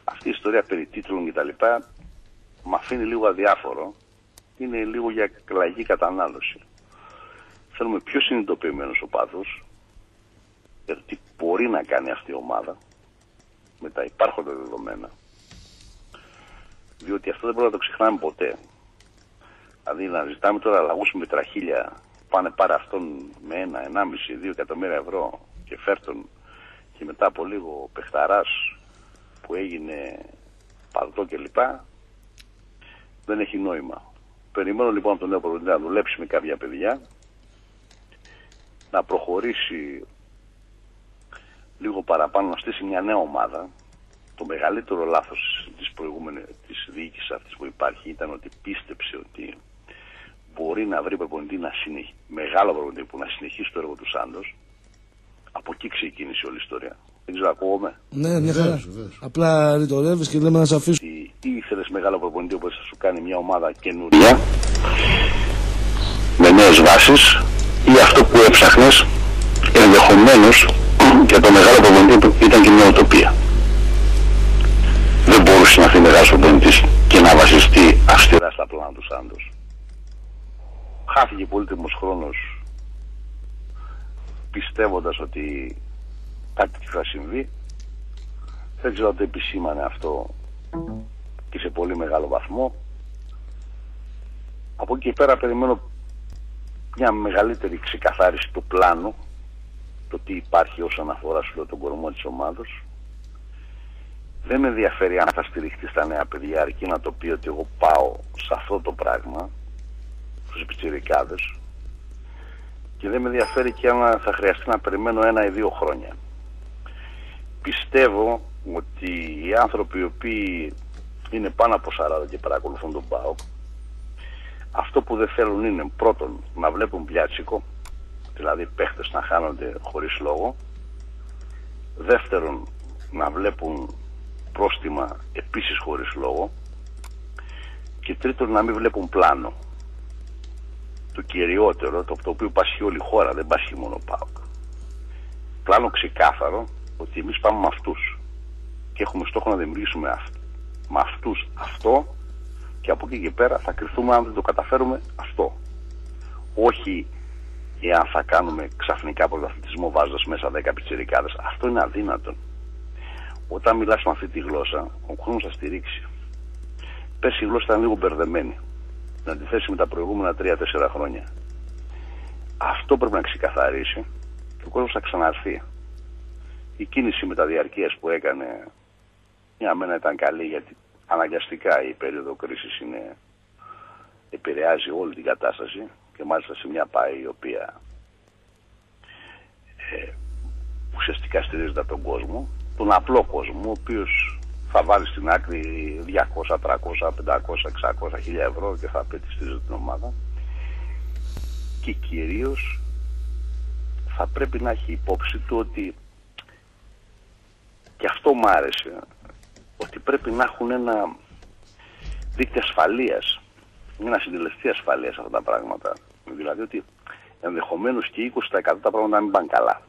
Αυτή η ιστορία περί τίτλων κτλ. Με αφήνει λίγο αδιάφορο. Είναι λίγο για λαϊκή κατανάλωση. Θέλουμε πιο συνειδητοποιημένους οπαδούς για το τι μπορεί να κάνει αυτή η ομάδα με τα υπάρχοντα δεδομένα. Διότι αυτό δεν μπορούμε να το ξεχνάμε ποτέ. Δηλαδή να ζητάμε τώρα αλλαγούς με τραχίλια, πάνε πάρα αυτόν με 1,5-2 εκατομμύρια ευρώ και φέρτον, και μετά από λίγο παιχταράς που έγινε παλτό κλπ. Δεν έχει νόημα. Περιμένω λοιπόν από τον νέο προπονητή να δουλέψει με κάποια παιδιά, να προχωρήσει λίγο παραπάνω, να στήσει μια νέα ομάδα, το μεγαλύτερο λάθος της διοίκησης αυτής που υπάρχει ήταν ότι πίστεψε ότι μπορεί να βρει προπονητή μεγάλο προπονητή που να συνεχίσει το έργο του Σάντος. Από εκεί ξεκίνησε όλη η ιστορία. Δεν ξέρω, ακούγομαι. Ναι, μια χαρά. Απλά ρητορεύεις και λέμε να σε αφήσουμε. Ή ήθελες μεγάλο προπονητή όπως θα σου κάνει μια ομάδα καινούρια, με νέες βάσεις, ή αυτό που έψαχνες, ενδεχομένως για το μεγάλο προπονητή που ήταν και μια οτοπία. Δεν μπορούσε να έρθει μεγάλος προπονητής και να βασιστεί αυστηρά στα πλάνα του Σάντος. Χάθηκε πολύτιμος χρόνος πιστεύοντας ότι κάτι θα συμβεί. Δεν ξέρω αν το επισήμανε αυτό και σε πολύ μεγάλο βαθμό. Από εκεί και πέρα περιμένω μια μεγαλύτερη ξεκαθάριση του πλάνου, το τι υπάρχει όσον αφορά τον κορμό της ομάδος. Δεν με ενδιαφέρει αν θα στηριχτεί στα νέα παιδιά, αρκεί να το πει ότι εγώ πάω σε αυτό το πράγμα, στους πιτσιρικάδες, και δεν με ενδιαφέρει και αν θα χρειαστεί να περιμένω 1 ή 2 χρόνια. Πιστεύω ότι οι άνθρωποι οι οποίοι είναι πάνω από 40 και παρακολουθούν τον ΠΑΟΚ, αυτό που δεν θέλουν είναι πρώτον να βλέπουν πιάτσικο, δηλαδή παίχτες να χάνονται χωρίς λόγο, δεύτερον να βλέπουν πρόστιμα επίσης χωρίς λόγο, και τρίτον να μην βλέπουν πλάνο. Το κυριότερο, το οποίο πάσχει όλη η χώρα, δεν πάσχει μόνο ο ΠΑΟΚ. Πλάνο ξεκάθαρο ότι εμείς πάμε με αυτούς και έχουμε στόχο να δημιουργήσουμε με αυτούς αυτό, και από εκεί και πέρα θα κρυφθούμε αν δεν το καταφέρουμε αυτό. Όχι εάν θα κάνουμε ξαφνικά πρωταθλητισμό βάζοντας μέσα 10 πιτσιρικάδες. Αυτό είναι αδύνατο. Όταν μιλάς με αυτή τη γλώσσα, ο κόσμος θα στηρίξει. Πέρσι η γλώσσα ήταν λίγο μπερδεμένη, να αντιθέσει με τα προηγούμενα 3-4 χρόνια. Αυτό πρέπει να ξεκαθαρίσει και ο κόσμος θα ξαναρθεί. Η κίνηση μεταδιαρκείας που έκανε, για μένα ήταν καλή, γιατί αναγκαστικά η περίοδο κρίσης επηρεάζει όλη την κατάσταση, και μάλιστα σε μια ΠΑΕ η οποία ουσιαστικά στηρίζεται από τον κόσμο, τον απλό κόσμο, ο οποίος θα βάλει στην άκρη 200, 300, 500, 600, 1000 ευρώ και θα πει στηρίζει την ομάδα. Και κυρίως θα πρέπει να έχει υπόψη του ότι, και αυτό μου άρεσε, ότι πρέπει να έχουν ένα δίκτυο ασφαλείας, ένα συντελεστή ασφαλείας αυτά τα πράγματα. Δηλαδή ότι ενδεχομένως και 20% τα πράγματα να μην πάνε καλά.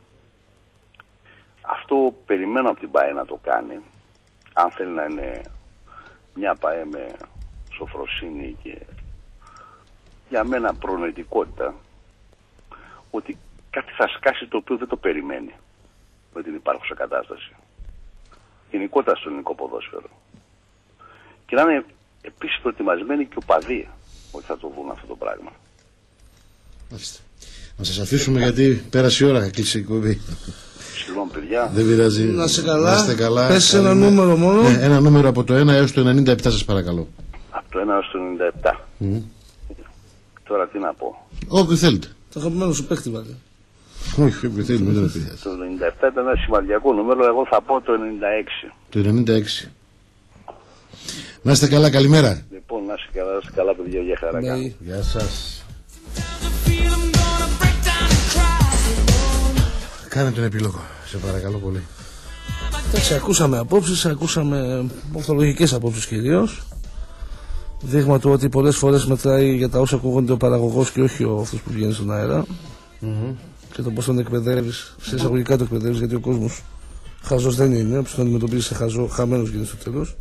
Αυτό περιμένω από την ΠΑΕ να το κάνει, αν θέλει να είναι μια ΠΑΕ με σοφροσύνη και για μένα προνοητικότητα, ότι κάτι θα σκάσει το οποίο δεν το περιμένει με την υπάρχουσα κατάσταση. Γενικότερα στο ελληνικό ποδόσφαιρο. Και να είναι επίσης προετοιμασμένοι και οπαδοί ότι θα το βρουν αυτό το πράγμα. Μάλιστα. Να σας αφήσουμε γιατί πέρασε η ώρα, κλείσει η κουβή. Συγγνώμη παιδιά. Δεν πειράζει. Να είστε καλά. Πες ένα νούμερο μόνο. Ναι, ένα νούμερο από το 1 έως το 97 σας παρακαλώ. Από το 1 έως το 97. Τώρα τι να πω. Ό,τι θέλετε. Το αγαπημένο σου παίχτη βάλε. Όχι, όχι, θέλουμε, δεν είναι. Το 97 ήταν ένα σημαντικό νούμερο, εγώ θα πω το 96. Το 96. Να είστε καλά, καλημέρα. Λοιπόν, να είστε καλά παιδιά, για χαρά. Γεια σας. Κάνε τον επίλογο, σε παρακαλώ πολύ. Εντάξει, ακούσαμε απόψεις, ακούσαμε ορθολογικές απόψεις κυρίως. Δείγμα του ότι πολλές φορές μετράει για τα όσα ακούγονται ο παραγωγός και όχι αυτός που βγαίνει στον αέρα. Και το πώς τον εκπαιδεύεις, σε εισαγωγικά το εκπαιδεύεις, γιατί ο κόσμος χαζός δεν είναι, όπως τον αντιμετωπίζεις σε χαζό, χαμένος γίνεται στο τέλος.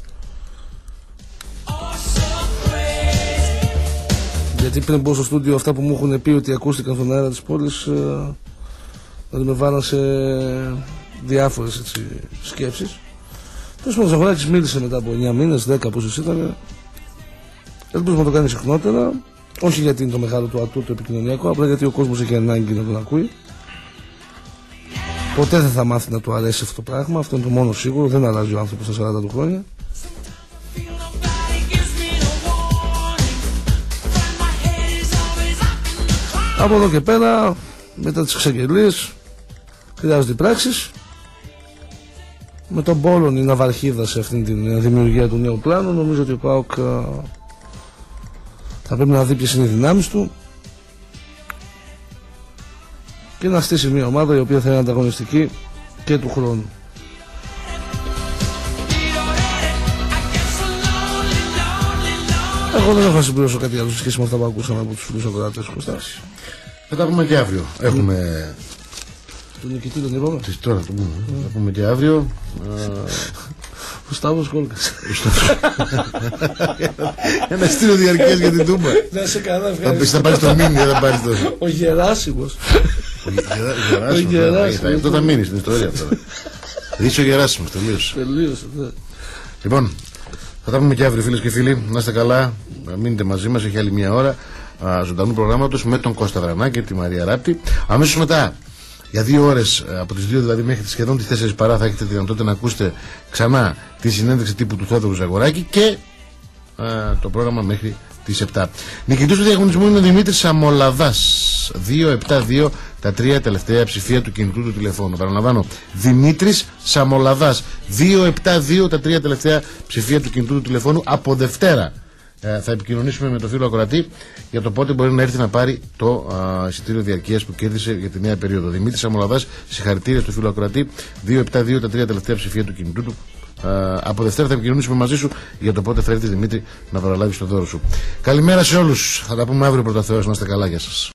Γιατί πριν μπω στο στούντιο, αυτά που μου έχουν πει ότι ακούστηκαν στον αέρα της πόλης, δηλαδή με βάλαν σε διάφορες σκέψεις. Τέλος πάντων, ο Ζαγοράκης μίλησε μετά από 9 μήνες, 10 πόσες ήταν. Ελπίζω να το κάνει συχνότερα. Όχι γιατί είναι το μεγάλο του ατού το επικοινωνιακό, απλά γιατί ο κόσμος έχει ανάγκη να τον ακούει. Ποτέ δεν θα μάθει να του αρέσει αυτό το πράγμα, αυτό είναι το μόνο σίγουρο. Δεν αλλάζει ο άνθρωπος στα 40 του χρόνια. Από εδώ και πέρα, μετά τις εξαγγελίες, χρειάζονται πράξεις. με τον Πόλον η ναυαρχίδα σε αυτήν την δημιουργία του νέου πλάνου. Νομίζω ότι ο ΠΑΟΚ θα πρέπει να δει ποιες είναι οι δυνάμεις του και να στήσει μια ομάδα η οποία θα είναι ανταγωνιστική και του χρόνου. Εγώ δεν έχω να συμπληρώσω κάτι άλλο σε σχέση με αυτά που ακούσαμε από τους φίλους ακροατές. Θα τα πούμε και αύριο. Έχουμε τον νικητή τον είπαμε. Τώρα το πούμε. Θα πούμε και αύριο. Ο Σταύρος Κόλκας. Ένα στήλο διαρκείας για την Τούμπα. Να σε καλά, ευχαριστώ. Θα πάρεις το μήνυ, δεν θα πάρεις το... Ο Γεράσιμος. Ο Γεράσιμος. Αυτό θα μείνει στην ιστορία τώρα. Είσαι ο Γεράσιμος, τελείωσε. Λοιπόν, θα τα πούμε και αύριο φίλες και φίλοι. Να είστε καλά, μείνετε μαζί μας, έχει άλλη μια ώρα ζωντανού προγράμματος με τον Κώστα Βρανάκη και τη Μαρία Ράπτη. Αμέσως μετά, για 2 ώρες, από τις 2 δηλαδή μέχρι σχεδόν τις 4 παρά, θα έχετε τη δυνατότητα να ακούσετε ξανά τη συνέντευξη τύπου του Θόδωρου Ζαγοράκη και το πρόγραμμα μέχρι τις 7. Νικητής του διαγωνισμού είναι ο Δημήτρης Σαμολαδάς. 272 τα 3 τελευταία ψηφία του κινητού του τηλεφώνου. Παραλαμβάνω, Δημήτρης Σαμολαδάς. 272 τα 3 τελευταία ψηφία του κινητού του τηλεφώνου. Από Δευτέρα θα επικοινωνήσουμε με τον φίλο ακροατή για το πότε μπορεί να έρθει να πάρει το εισιτήριο διαρκείας που κέρδισε για τη νέα περίοδο. Δημήτρης Σαμολαδάς, συγχαρητήρια στο φίλο ακροατή. 272 τα 3 τελευταία ψηφία του κινητού του. Από Δευτέρα θα επικοινωνήσουμε μαζί σου για το πότε θα έρθει, Δημήτρη, να παραλάβεις το δώρο σου. Καλημέρα σε όλους. Θα τα πούμε αύριο πρώτα Θεός. Να είστε καλά, για σας.